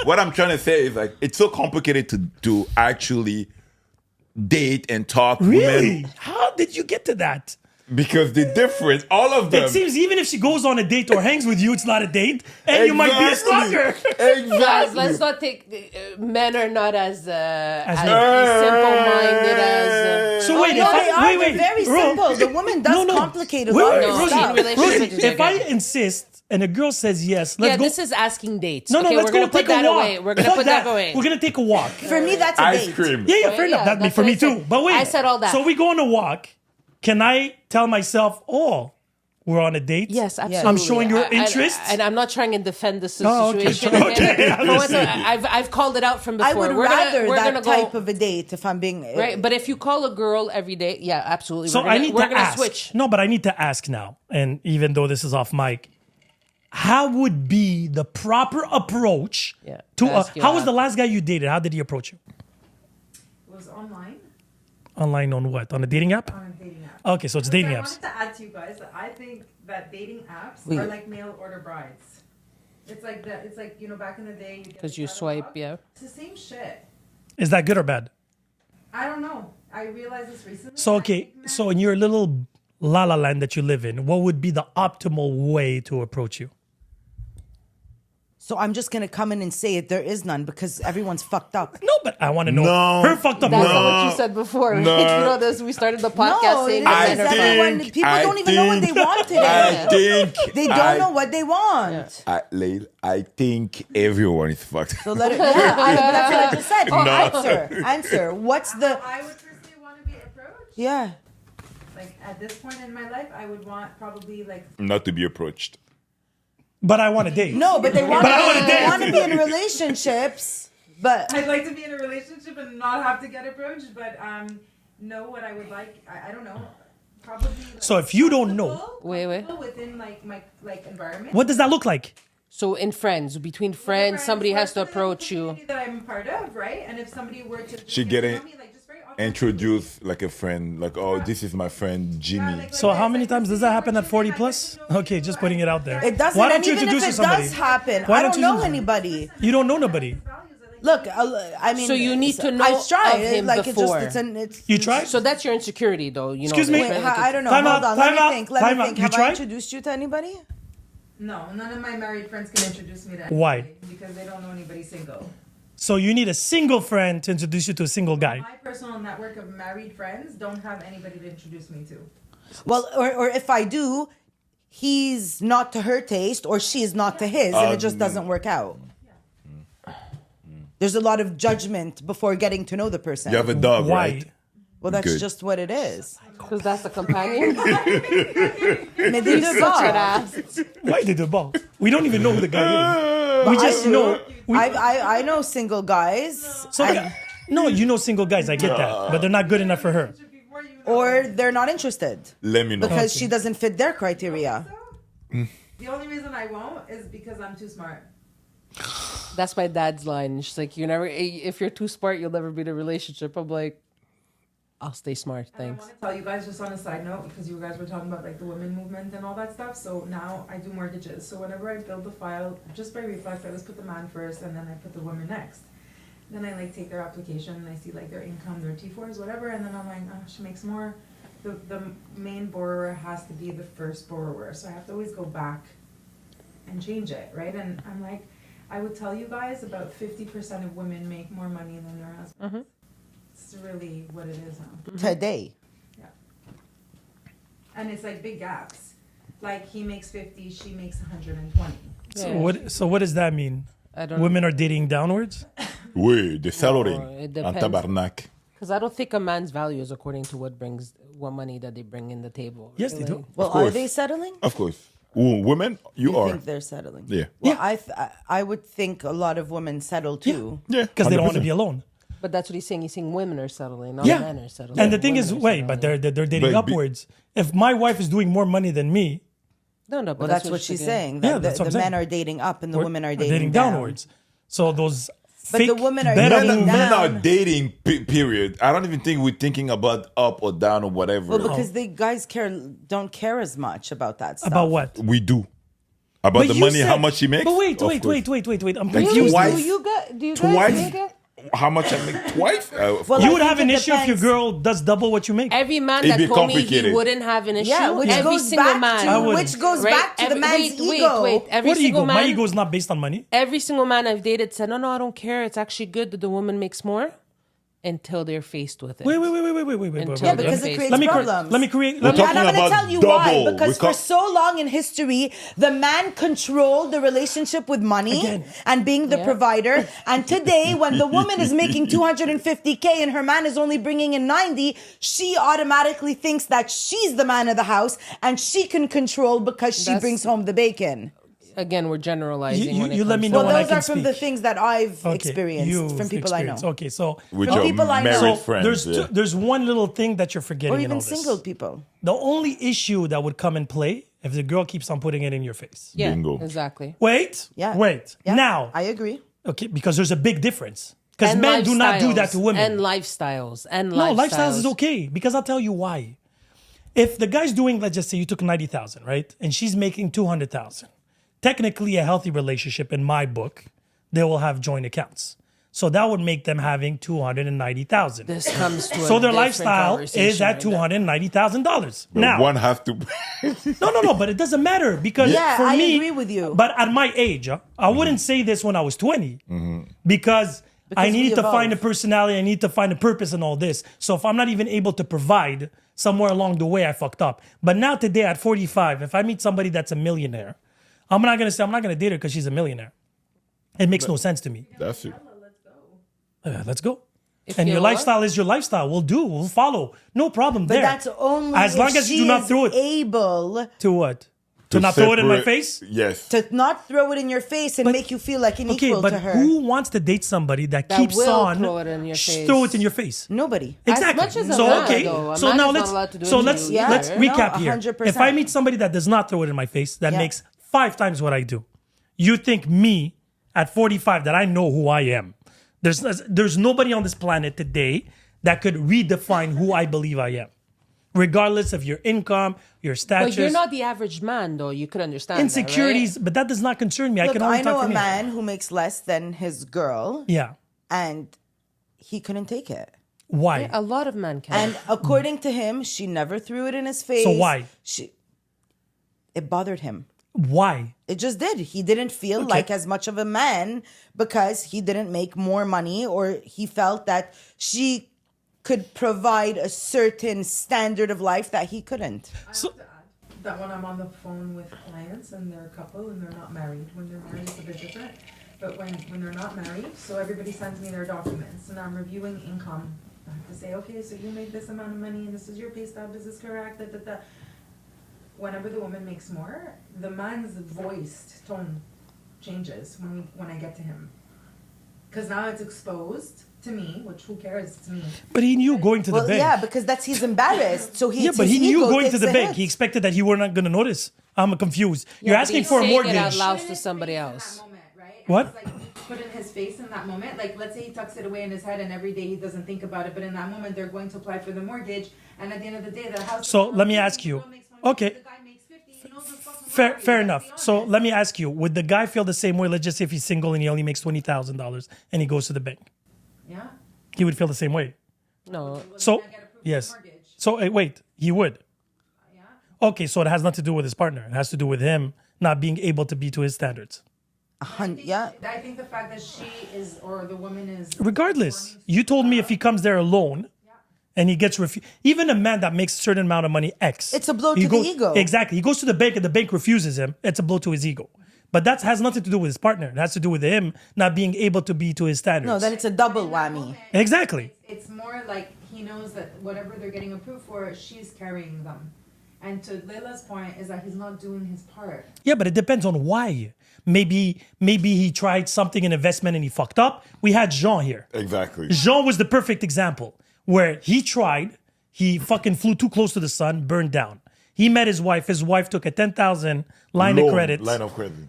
What I'm trying to say is like it's so complicated to actually date and talk Really? women How did you get to that? because they're different. All of them. It seems even if she goes on a date or hangs with you, it's not a date, and you might be a stalker. Guys, Exactly. let's not take men are not as As simple-minded as. So wait, No, if they are. I, wait, They're very Ro- simple. The woman does complicate a lot Wait, of Rosie, stuff. relationships Rosie, if I again. insist and a girl says yes, let's Yeah, go. this is asking dates. no, okay, let's we're go gonna put take a that walk. away. We're gonna Fuck put that away. We're gonna take a walk. For me, that's a Ice date. cream. Yeah, fair enough. Yeah, That'd be that's for what me I said. too. But wait, I said all that. So we go on a walk. Can I tell myself, oh, we're on a date? Yes, absolutely. I'm showing your interest. and I'm not trying to defend the Oh, okay. situation. Okay, I No, understand. I've called it out from before. I would We're rather we're that gonna type go, of a date if I'm being right. But if you call a girl every day, yeah, absolutely. So we're gonna, I need we're to gonna ask. switch. No, but I need to ask now. And even though this is off mic, how would be the proper approach Yeah, to ask you how was out. the last guy you dated? How did he approach you? It was online Online on what? On a dating app? on a dating app. Okay, so it's dating I apps. wanted to add to you guys that I think that dating apps Wait. are like mail order brides. It's like that. It's like back in the day. Because you swipe, yeah. It's the same shit. Is that good or bad? I don't know. I realized this recently. So I okay, think men- so in your little la la land that you live in, what would be the optimal way to approach you? So I'm just gonna come in and say it. There is none because everyone's fucked up. No, but I want to know No. her fucked up. That's girl. not what you said before. Right? No. You know this. We started the podcast No, saying because that men are everyone, fine. people don't even know what they want today. I think They don't know what they want. Leila, I think everyone is fucked. So let it. Yeah, that's what I just said. Answer. What's the? I would personally want to be approached. Yeah. Like at this point in my life, I would want probably like Not to be approached. But I want to date. No, but they want But I wanna to. date. They want to be in relationships. But I'd like to be in a relationship and not have to get approached, but know what I would like. I don't know. Probably. Like, So if you don't know- Wait. comfortable within like my environment. What does that look like? So in friends, between friends, somebody has to approach you. That I'm part of, right? And if somebody were to She get get to it- know me, like, just very authentically. Introduce like a friend, like, oh, this is my friend Jimmy. So how many times does that happen at 40 plus? Okay, just putting it out there. it doesn't. Why don't and you even introduce if to it somebody? does happen, Why I don't don't you know just- anybody. You don't know nobody. Look, I mean. So you need to know I've tried. of him like before. It's You tried? So that's your insecurity, though. You know. Excuse me? right? Wait, Like, I don't know. Time Hold out, on. Let time me out, think. Let time me out. think. You Have I tried? introduced you to anybody? No, none of my married friends can introduce me to Why? anybody because they don't know anybody single. So you need a single friend to introduce you to a single guy. My personal network of married friends don't have anybody to introduce me to. Well, or if I do, he's not to her taste or she is not to his, and it just doesn't work out. There's a lot of judgment before getting to know the person. You have a dog, Why? right? Well, that's Good. just what it is. Because that's the companion. Mais des deux bords. Why did the ball? We don't even know who the guy is. We just know. I know single guys, So no, you know single guys. I get that, but they're not good enough for her. Before you know, or they're not interested Let me know. because she doesn't fit their criteria. the only reason I won't is because I'm too smart. That's my dad's line. She's like, "You never. If you're too smart, you'll never be in a relationship." I'm like, I'll stay smart. I Thanks. want to tell you guys just on a side note, because you guys were talking about like the women movement and all that stuff. So now I do mortgages. So whenever I build the file, just by reflex, I always put the man first and then I put the woman next. Then I like take their application and I see like their income, their T4s, whatever, and then I'm like, oh, she makes more. The main borrower has to be the first borrower. So I have to always go back and change it, right? And I'm like, I would tell you guys about 50% of women make more money than their husbands. It's really what it is now. Today. Yeah. And it's like big gaps. Like he makes 50, she makes 120. So what does that mean? I don't Women are dating downwards? Oui, the salary. it En depends. tabarnak. Because I don't think a man's value is according to what money that they bring in the table. Yes, they do. Well, are course. they settling? Of course. Ooh, women, you are. think they're settling? Yeah. Well, I would think a lot of women settle too. Yeah. Because they don't want to 100%. be alone. But that's what he's saying. He's saying women are settling, not Yeah. men are settling. And the thing Women is, are wait, but settling. they're dating But be- upwards. If my wife is doing more money than me, No, but Well, that's what she's saying. That Yeah, that's what the I'm men saying. are dating up and the women are we're dating, down. downwards. So those But fake the women are better dating women- Men are down. dating, period. I don't even think we're thinking about up or down or whatever. Well, because the guys don't care as much about that stuff. about what? we do. About But the you money, how said- much she makes? But wait. Of course. I'm Like confused. twice? Do you guys Twice? think it? How much I make twice? Of Well, course. You I would have think an it issue if your depends. girl does double what you make. Every man It'd that be told me he complicated. wouldn't have an issue. Yeah, which every goes single back man. I to wouldn't. which goes Right? back to the man's ego. Wait. Every What single ego? man. My ego is not based on money. Every single man I've dated said, no, I don't care. It's actually good that the woman makes more until they're faced with it. Wait. Until Yeah, because it creates Let me problems. let me create. We're Let me, talking And I'm going to about tell you double. why. Because We for ca- so long in history, the man controlled the relationship with money Again. and being the Yeah. provider. And today, when the woman is making 250K and her man is only bringing in 90, she automatically thinks that she's the man of the house and she can control because she That's- brings home the bacon. Again, we're generalizing. You- when it you let comes me to know Well, when I those can are from speak. the things that I've Okay, experienced you've from people experienced. I know. Okay, so With From your people I know. married so friends. yeah. there's one little thing that you're forgetting Or in all even this. single people. The only issue that would come in play if the girl keeps on putting it in your face. Yeah, Bingo. exactly. Wait. Yeah. Wait. Yeah, Now. I agree. Okay, because there's a big difference. Because And men do not do that lifestyles, to women. And lifestyles. No, lifestyles is okay because I'll tell you why. If the guy's doing, let's just say you took 90,000, right? And she's making 200,000. Technically a healthy relationship in my book, they will have joint accounts. So that would make them having 290,000. This comes to So a their different lifestyle conversation is at right now. $290,000. But Now, one have to. no, but it doesn't matter because Yeah, for I me, agree with you. But at my age, I wouldn't say this when I was 20 because I we needed to find a evolve. personality, I need to find a purpose and all this. So if I'm not even able to provide, somewhere along the way I fucked up. But now today at 45, if I meet somebody that's a millionaire, I'm not gonna say I'm not gonna date her because she's a millionaire. It makes no sense to me. That's it. Let's go. If And you your know what? lifestyle is your lifestyle. We'll follow. No problem But there. that's only as long if as you she do not is throw it able to what? To not throw it in my separate- face? Yes. to not throw it in your face and make you feel like an Okay, equal but to her. who wants to date somebody that keeps will on throw it in your face. throw it in your face? Nobody. Exactly. much as a so man, okay. though, a So man now is not let's allowed to do so it to let's you let's either. recap No, here. 100%. If I meet somebody that does not throw it in my face, that Yeah. makes 5 times what I do. You think me at 45 that I know who I am? There's nobody on this planet today that could redefine who I believe I am, regardless of your income, your stature. But you're not the average man, though. You could understand insecurities, That, right? but that does not concern me. I Look, can only I know talk a for me. man who makes less than his girl, Yeah. and he couldn't take it. Why? A lot of men can. And according to him, she never threw it in his face. So why? It bothered him. Why? It just did. He didn't feel like as much of a man because he didn't make more money, or he felt that she could provide a certain standard of life that he couldn't. So, To add that when I'm on the phone with clients and they're a couple and they're not married, when they're married it's a bit different, but when they're not married, so everybody sends me their documents and I'm reviewing income. I have to say, okay, so you make this amount of money and this is your pay stub, is this correct, Whenever the woman makes more, the man's voiced tone changes when I get to him. Because now it's exposed to me, which who cares, it's me. but he knew going to the Well, bank. yeah, because he's embarrassed. So Yeah, but he knew going to the bank. He expected that you were not going to notice. I'm confused. You're but asking he's for a saying it mortgage. out loud to somebody else. Moment, right? What? It's like put in his face in that moment. Like, let's say he tucks it away in his head and every day he doesn't think about it, but in that moment they're going to apply for the mortgage, and at the end of the day, the house. So let me ask you. Okay. The guy makes 50, he knows the fucking Fair, mortgage, fair let's enough. be So honest. let me ask you: would the guy feel the same way? Let's just say if he's single and he only makes $20,000 and he goes to the bank, Yeah. he would feel the same way. No. So Can't get approved for yes. mortgage. So wait, he would. Yeah. Okay, so it has nothing to do with his partner. It has to do with him not being able to be to his standards. Yeah. I think the fact that she is, or the woman is. Regardless, you told me if he comes there alone and he gets refused, even a man that makes a certain amount of money, X. It's a blow he to the ego. Exactly. He goes to the bank and the bank refuses him. It's a blow to his ego. But that has nothing to do with his partner. It has to do with him not being able to be to his standards. No, then it's a double whammy. Exactly. It's more like he knows that whatever they're getting approved for, she's carrying them. And to Leila's point is that he's not doing his part. Yeah, but it depends on why. Maybe he tried something in investment and he fucked up. We had Jean here. Exactly. Jean was the perfect example where he tried, he fucking flew too close to the sun, burned down. He met his wife took a 10,000 line of credit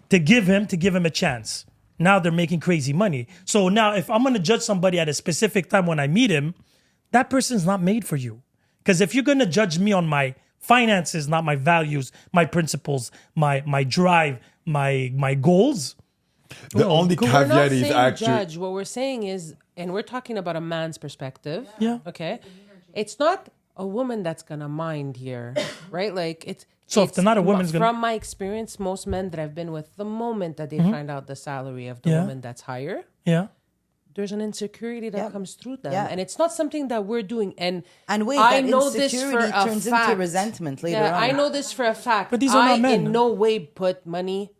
to give him a chance. Now they're making crazy money. So now if I'm going to judge somebody at a specific time when I meet him, that person's not made for you. Because if you're going to judge me on my finances, not my values, my principles, my drive, my goals. The only We're not caveat is saying actually judge. What we're saying is, and we're talking about a man's perspective. Yeah. Okay. It's not a woman that's gonna mind here, right? Like it's. So if they're not a woman's gonna- From my experience, most men that I've been with, the moment that they find out the salary of the Yeah. woman that's higher, Yeah. there's an insecurity that Yeah. comes through them, Yeah. and it's not something that we're doing. And wait, I that know this for insecurity a turns fact. into resentment later Yeah, on. I know this for a fact. But these are not men. in no way put money.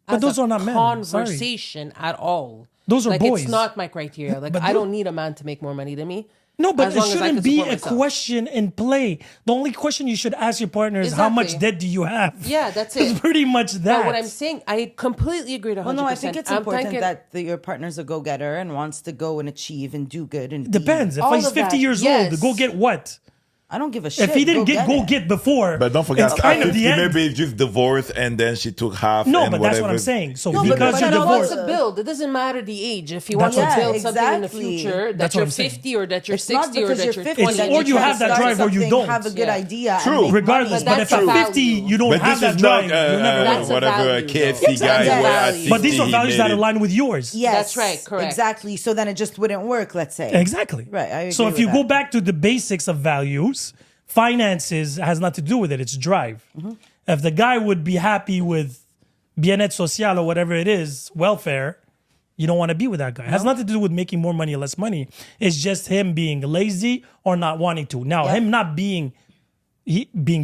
But as those a are not men. Sorry. Conversation at all. Those are like, boys. It's not my criteria. Like But I tho- don't need a man to make more money than me. No, but as it long as I shouldn't can be support a myself. question in play. The only question you should ask your partner is how much Exactly. debt do you have? Yeah, that's It's it. pretty much that. But what I'm saying, I completely agree 100%. Well, no, I think it's I'm important thinking- that your partner's a go-getter and wants to go and achieve and do good and Depends. If All he's of 50 that, years yes. old, go get what? I don't give a shit. If he didn't go get before, But don't forget, it's kind of the end. maybe it's just divorced and then she took half. No, and but that's what whatever. I'm saying. So No, but because but you're I If he wants divorced, to build, it doesn't matter the age. If he That's wants to what I'm build saying. something in the Exactly. future, that That's what you're I'm saying. 50 or that you're It's not 60 or because that you're you're 50 20. that Or you're you trying have to that start drive or you something, don't. have a good Yeah. idea. and True. make regardless. money. But if that's at a 50 value. you don't But have this that is drive, not you'll never That's know. a whatever value, KFC though. guy That's a where at value. But these 60 are he values made that it. align with yours. Yes, That's right, correct. Exactly. So then it just wouldn't work, let's say. Exactly. Right, I agree so if with you go that. back to the basics of values, finances has nothing to do with it. It's drive. Mm-hmm. If the guy would be happy with bien-être social or whatever it is, welfare, you don't want to be with that guy. It has nothing to do with making more money or less money. It's just him being lazy or not wanting to. Now, Yeah. him not being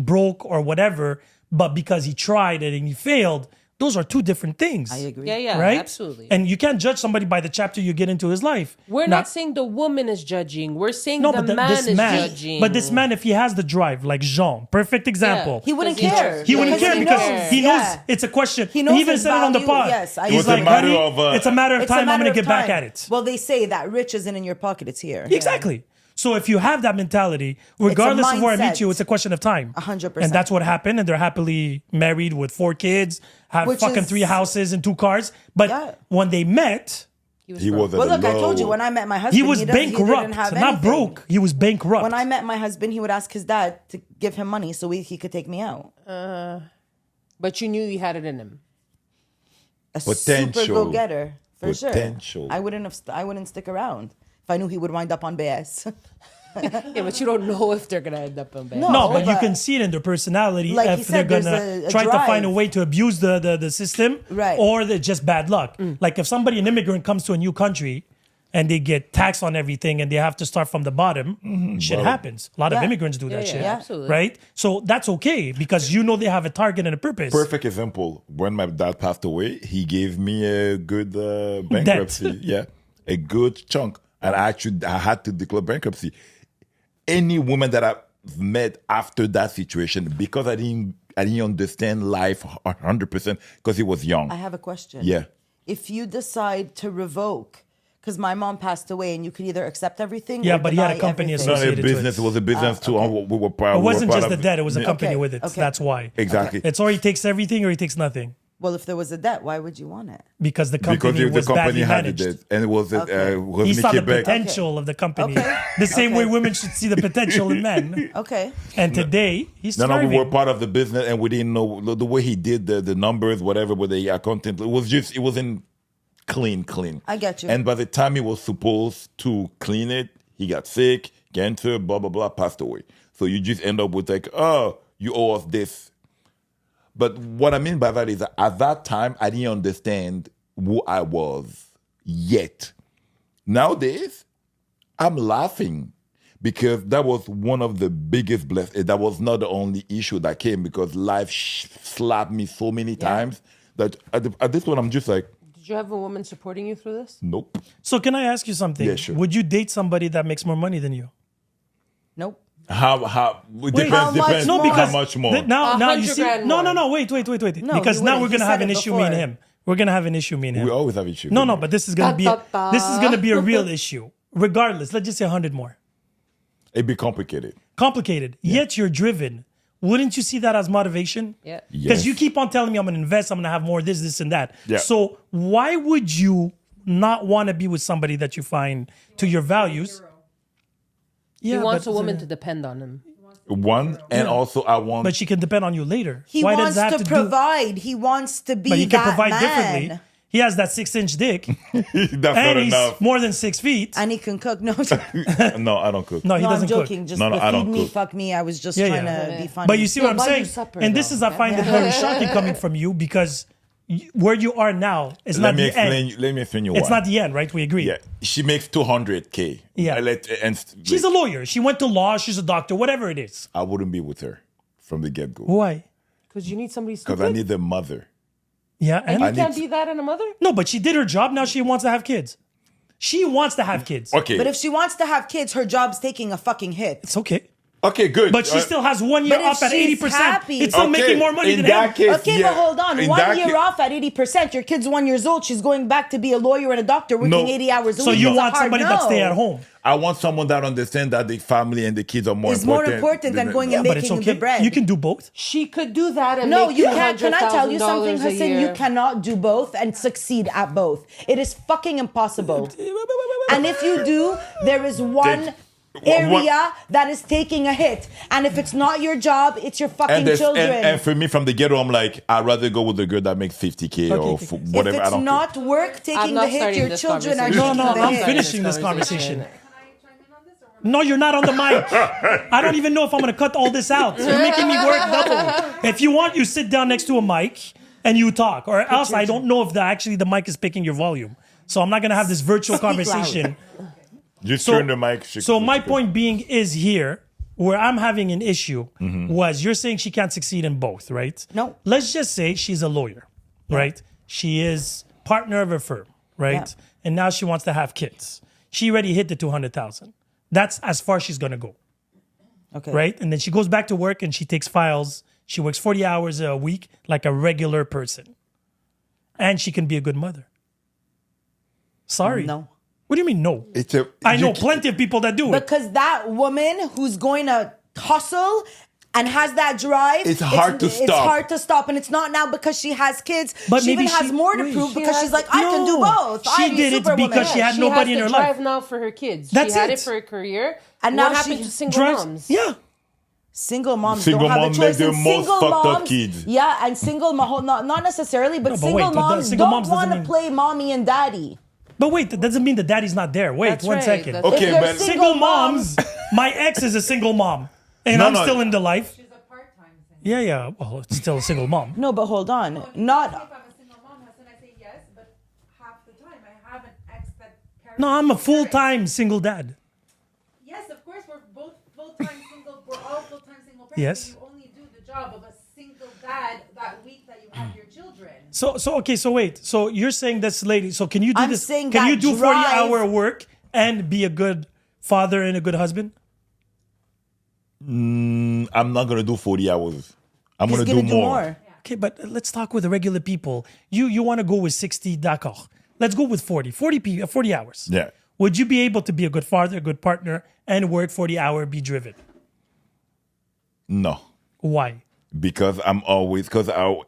broke or whatever, but because he tried it and he failed, those are two different things. I agree. Yeah, Right? absolutely. And you can't judge somebody by the chapter you get into his life. We're Now- not saying the woman is judging. We're saying no, the but man this is man, judging. but this man, if he has the drive, like Jean, perfect example. He wouldn't Because he care. knows. He wouldn't care he because knows. he knows Yeah. it's a question. He knows even his said it on the value. pod. Yes, I He's It's a like, matter honey, of, it's a matter of It's a time. I'm matter gonna of get back time. at it. Well, they say that rich isn't in your pocket; it's here. Exactly. So if you have that mentality, regardless of where I meet mindset. you, it's a question of time. 100%. And that's what happened. And they're happily married with 4 kids, have Which fucking is- 3 houses and 2 cars. But Yeah. when they met, He was at Well, a look, I told you low. when I met my husband, he was didn't bankrupt, have not anything. broke. He was bankrupt. When I met my husband, he would ask his dad to give him money so he could take me out. But you knew you had it in him. A super Potential. go-getter for Potential. sure. I wouldn't stick around if I knew he would wind up on BS. Yeah, but you don't know if they're gonna end up in bed. No. No, but you but- can see it in their personality Like if he they're said, there's gonna a try to find a drive. way to abuse the system, Right. or they're just bad luck. Like if somebody, an immigrant, comes to a new country and they get taxed on everything and they have to start from the bottom, shit happens. A lot of Yeah. immigrants do that yeah, shit, absolutely. right? So that's okay because you know they have a target and a purpose. Perfect example. When my dad passed away, he gave me a good bankruptcy. Yeah, a good chunk, and I had to declare bankruptcy. Any woman that I've met after that situation, because I didn't understand life 100% because he was young. I have a question. Yeah. If you decide to revoke, because my mom passed away, and you could either accept everything. Yeah, or but he had a deny company everything. Not a associated to business. it. It was a business too. We were proud. It wasn't we were just part the of debt; it was a Yeah. company Okay, with it. So okay. that's why. Exactly. It's or he takes everything or he takes nothing. Well, if there was a debt, why would you want it? Because the company was badly had managed. it, and it was was He saw the Nikki Beck. potential of the company. Okay. The same way women should see the potential in men. Okay. And today, he's No, thriving. we were part of the business, and we didn't know the way he did the numbers, whatever, with the accountant. It wasn't clean. I get you. And by the time he was supposed to clean it, he got sick, cancer, blah blah blah, passed away. So you just end up with like, oh, you owe us this. But what I mean by that is that at that time, I didn't understand who I was yet. Nowadays, I'm laughing because that was one of the biggest blessings. That was not the only issue that came because life slapped me so many times that at this point, I'm just like, Did you have a woman supporting you through this? nope. So can I ask you something? Yeah, sure. Would you date somebody that makes more money than you? Nope. How it depends. how much Depends. more? No, because how much more? now you 100 see. grand No, more. wait. No, Because you now wouldn't. we're He gonna have said an it issue, me and before. him. We're gonna have an issue, me and him. We always have issues. No, but this is gonna be this is gonna be a real Ta-ta-ta. issue. Regardless, let's just say 100 more. It'd be complicated. Complicated. Yet you're driven. Wouldn't you see that as motivation? Yeah. Because Yes. you keep on telling me I'm gonna invest, I'm gonna have more this, and that. Yeah. So why would you not want to be with somebody that you find to your values? He wants but, a woman to depend on him. One, and also I want. But she can depend on you later. He Why wants does that to do? provide. He wants to be But he can that provide man. differently. He has that 6-inch dick, That's and not he's enough. more than 6 feet. And he can cook. No, No, I don't cook. No, he no, I'm doesn't joking. cook. Just No, the I feed don't me, cook. fuck me. I was just Yeah, trying yeah. to be funny. But you see what Yeah, I'm buy you saying? supper, And this though, is, I find it very shocking coming from you because where you are now is Let not me the explain. end. Let me explain you It's why. not the end, right? We agree. Yeah, she makes 200K. Yeah. And She's a lawyer. She went to law. She's a doctor. Whatever it is. I wouldn't be with her from the get go Why? Because you need somebody because stupid. I need a mother. Yeah, and You I can't need- be that in a mother? no, but she did her job. Now she wants to have kids. She wants to have kids. Okay. But if she wants to have kids, her job's taking a fucking hit. It's okay. Okay, good. But she still has 1 year But if up at she's 80%. happy- It's still Okay, making more money in than that him. case, Okay, yeah. but hold on. In 1 that year ca- off at 80%. Your kid's 1 year old. She's going back to be a lawyer and a doctor working No. 80 hours a So week. you It's a want hard somebody no. that stay at home. I want someone that understands that the family and the kids are more It's more important. important than going and But it's making okay. the bread. You can do both. She could do that and No, make you can't. Can I tell you something, $100,000 a Hassan? year. You cannot do both and succeed at both. It is fucking impossible. And if you do, there is one area that is taking a hit. And if it's not your job, it's your fucking children. And for me, from the ghetto, I'm like, I'd rather go with the girl that makes 50K or Okay. whatever. if I it's don't not work I'm taking not the hit, starting your this children are conversation. taking No, the I'm hit. finishing this conversation. Can I chime in on this or what? No, you're not on the mic. I don't even know if I'm going to cut all this out. You're making me work double. If you want, you sit down next to a mic and you talk, or else I don't know if actually the mic is picking your volume. So I'm not going to have this virtual conversation. Just So- turn the mic. So my point being is here, where I'm having an issue was you're saying she can't succeed in both, right? No. Let's just say she's a lawyer, right? She is partner of a firm, right? Yeah. And now she wants to have kids. She already hit the 200,000. That's as far she's gonna go, Okay. right? And then she goes back to work and she takes files. She works 40 hours a week like a regular person, and she can be a good mother. Sorry. No. What do you mean no? It's I know plenty of people that do it. Because that woman who's going to hustle and has that drive, It's hard to It's stop. hard to stop, and it's not now because she has kids. But she maybe even has she- more to wait, prove she because has- she's like, I can do No. both. She I'm a did it superwoman. because she had She nobody has in to her life. drive now for her kids. That's she had it. it for her career. And what now happened she to single Drives- moms? Yeah. Single moms Single don't have moms a choice. make the And most single fucked up moms, kids. Yeah, and single mom, not necessarily, but No, but single wait, the moms single don't moms doesn't want to mean- play mommy and daddy. But wait, that doesn't mean the daddy's not there. Wait, That's one right, second. that's- Okay, If they're but Single moms, my ex is a single mom. And No, I'm no. still in the life. She's a part-time thing. Yeah. Well, it's still a single mom. No, but hold on. If Not I'm a single mom, Hassan, I say yes, but half the time I have an ex that carries. No, I'm a the parents. full-time single dad. Yes, of course, we're both full-time single. We're all full-time single parents. Yes. You only do the job of a single dad that week that you have your children. So wait. So you're saying this lady, so can you do I'm this? saying Can that you do drive- 40-hour work and be a good father and a good husband? I'm not gonna do 40 hours. I'm he's gonna gonna do do more. more. Okay, but let's talk with the regular people. You want to go with 60, d'accord. Let's go with 40 hours. Yeah. Would you be able to be a good father, a good partner, and work 40 hour, be driven? No. Why? because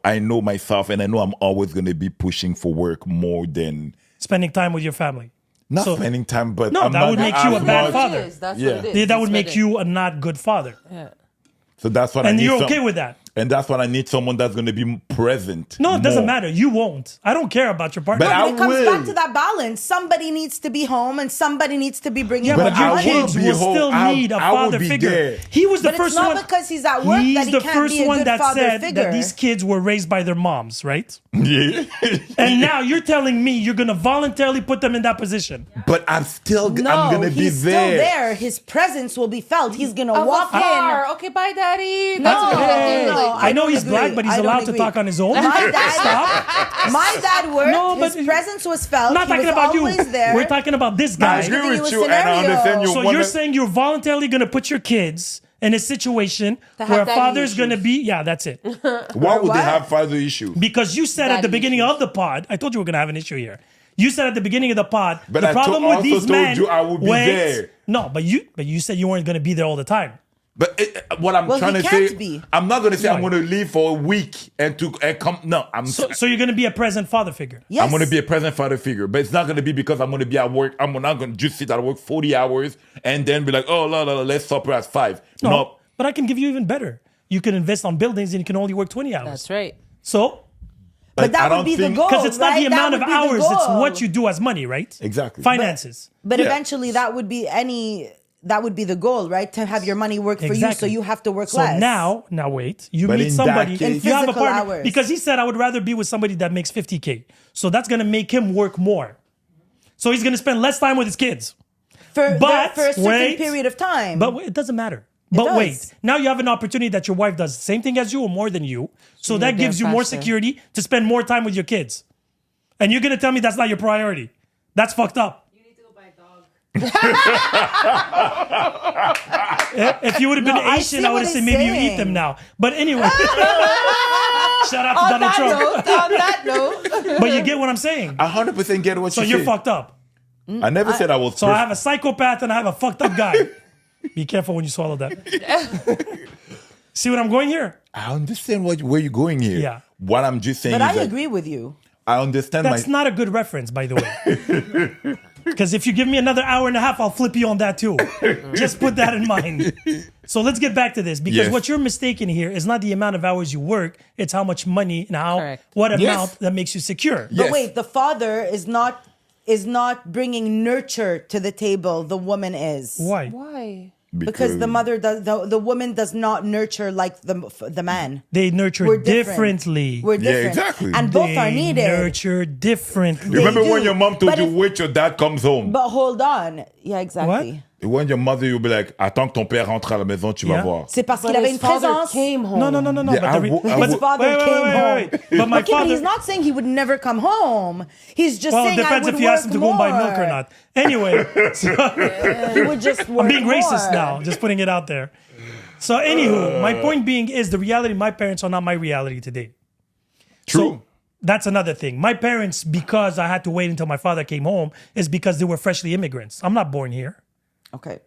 I know myself and I know I'm always going to be pushing for work more than spending time with your family. not spending time, but No, I'm that not would make you a bad father. That's Yeah. what it is. That would make you a not good father. Yeah. So that's what I And need. you're okay with that. And that's what I need, someone that's going to be present. No, it doesn't more. matter. You won't. I don't care about your partner. But But I it comes will. back to that balance. Somebody needs to be home and somebody needs to be bringing Yeah, home but your I will kids be will home. still need a I will father be figure. there. He was the But first it's not one. because he's at work He's that he the can't first be a one good that father said figure. that these kids were raised by their moms, right? Yeah. And now you're telling me you're gonna voluntarily put them in that position. But I'm going to be he's there. still there. His presence will be felt. He's gonna Of walk in. afar. Okay, bye, daddy. No, That's no, I know don't he's agree. black, but he's I don't allowed to agree. talk on his own. My dad worked. No, but- his presence was felt. I'm not He talking was about you. always there. We're talking about this I guy. agree giving you with a you, and I scenario. understand you. So you're saying you're voluntarily gonna put your kids in a situation To have where a daddy father's issues. gonna be, yeah, that's it. Why would they what? have father issues? Because you said at the Daddy beginning issues. of the pod, I told you we're gonna have an issue here. You said at the beginning of the pod, But the I problem with also these told men. you I would be there. No, but you said you weren't gonna be there all the time. But what I'm Well, trying he to can't say, be. I'm not going to say I'm Why? going to leave for a week and come. No, So you're gonna be a present father figure. Yes. I'm going to be a present father figure, but it's not going to be because I'm going to be at work. I'm not going to just sit at work 40 hours and then be like, oh, let's supper at 5. No. But I can give you even better. You can invest on buildings and you can only work 20 hours. That's right. So, But that would be the goal. because it's not right? the That amount of would be the hours, it's goal. what you do as money, right? Exactly. Finances. But Yeah. eventually, that would be the goal, right? To have your money work for you, Exactly. so you have to work So less. now wait. You But meet in that somebody, case- you have a physical partner. hours. Because he said, I would rather be with somebody that makes 50K. So that's going to make him work more. So he's going to spend less time with his kids. for but a certain wait, period of time. But it doesn't matter. But does. wait, now you have an opportunity that your wife does the same thing as you or more than you. So that gives you more faster. security to spend more time with your kids. And you're going to tell me that's not your priority. That's fucked up. You need to go buy a dog. If you would have been I see Asian, I would what have said he's maybe you eat saying. them now. But anyway, shout out to On Donald Trump. that note. But you get what I'm saying. 100% get what So you you're say. fucked up. I never said I was So I have a psychopath and I have a fucked up guy. Be careful when you swallow that. See what I'm going here? I understand where you're going here. Yeah. What I'm just saying But is I that agree with you. I understand That's not a good reference, by the way. Because if you give me another hour and a half, I'll flip you on that too. Just put that in mind. So let's get back to this. Because Yes. what you're mistaken here is not the amount of hours you work, it's how much money and Correct. what amount Yes. that makes you secure. Yes. But wait, the father is not bringing nurture to the table. The woman is. Why? Why? Because the mother does. The woman does not nurture like the man. They nurture We're different. differently. We're Yeah, different. exactly. And both They are needed. nurture differently. Remember They when do. your mom told But you, if- wait, your dad comes home. But hold on. Yeah, exactly. When your mother, you'll be like, attends que ton père rentre à la maison, tu vas Yeah. voir. C'est parce qu'il But avait his une father présence. came home. No. Yeah, but the I His would- father wait, came wait, home. wait. But my Okay, but father. he's not saying he would never come home. He's just Well, it saying I depends would if you ask him to go and buy work milk or more. not. Anyway, so, He would just work I'm being racist more. now, just putting it out there. So, anywho, my point being is the reality, my parents are not my reality today. True. So, that's another thing. My parents, because I had to wait until my father came home, is because they were freshly immigrants. I'm not born here. Okay.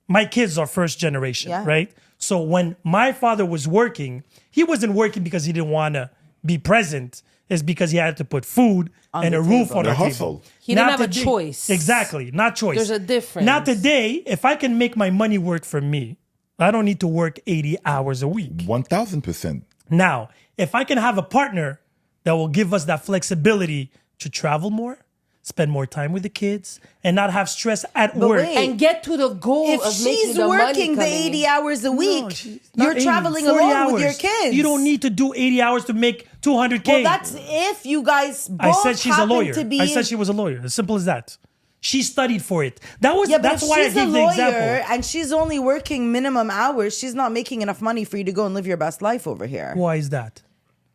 My kids are first generation, Yeah. right? So when my father was working, he wasn't working because he didn't want to be present. It's because he had to put food and the a roof table. on The the hustle. table. He didn't Not have a today. choice. Exactly, not choice. There's a difference. Now today, if I can make my money work for me, I don't need to work 80 hours a week. 1000%. Now, if I can have a partner that will give us that flexibility to travel more, spend more time with the kids, and not have stress at But work. wait. And get to the goal If of making she's the money working the coming 80 in. hours a week, Not you're 80, traveling 40 alone with your hours. kids. You don't need to do 80 hours to make 200K. Well, that's if you guys both I said she's a happen lawyer. to be. I said she was a lawyer. As simple as that. She studied for it. That's Yeah, but that's if why I she's a gave the lawyer example. and she's only working minimum hours, she's not making enough money for you to go and live your best life over here. Why is that?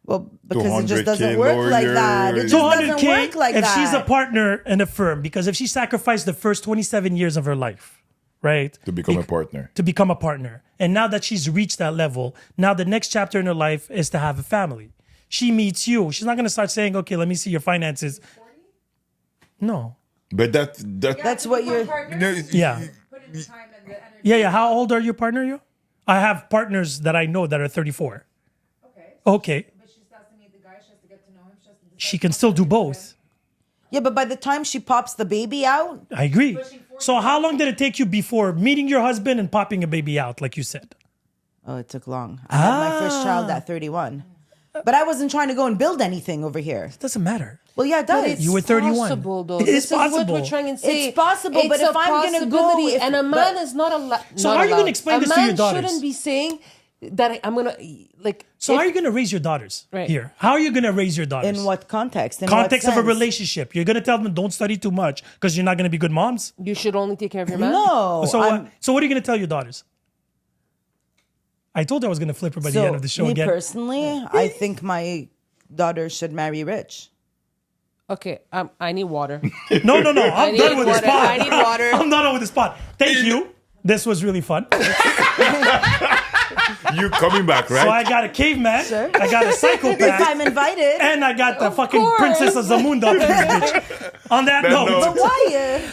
Well, because it just 200K doesn't work like lawyer. that. It just doesn't 200K work like if that. she's a partner in a firm, because if she sacrificed the first 27 years of her life, right? To become a partner. To become a partner. And now that she's reached that level, now the next chapter in her life is to have a family. She meets you. She's not going to start saying, okay, let me see your finances. No. But that's That's what you're. Yeah. Put in the time and the energy. Yeah. How old are your partner, you? I have partners that I know that are 34. Okay. But she still has to meet the guy. She has to get to know him. She has to decide She can still do both. Yeah, but by the time she pops the baby out, I agree. So how long did it take you before meeting your husband and popping a baby out, like you said? oh, it took long. I had my first child at 31. But I wasn't trying to go and build anything over here. It doesn't matter. Well, yeah, it does. You were 31. Possible, though. It This is is what possible. we're trying to say. It's possible, but if I'm gonna go, possibility, and a man is not allowed. So how are you gonna explain this to your daughters? A man shouldn't be saying that I'm gonna like. So how are you going to raise your daughters Right. here? How are you going to raise your daughters? In what context? In Context what of a sense? relationship. You're going to tell them don't study too much because you're not going to be good moms? You should only take care of your man. No. So what are you going to tell your daughters? I told her I was going to flip her by the end of the show me again. personally, I think my daughter should marry rich. Okay, I need water. No. I'm need done with this water. spot. I need water. I'm done with this spot. Thank you. This was really fun. You coming back, right? So I got a caveman. Sure. I got a If psychopath. I'm invited. And I got the fucking course. Princess of Zamunda up in this bitch. On that That note. note. Why?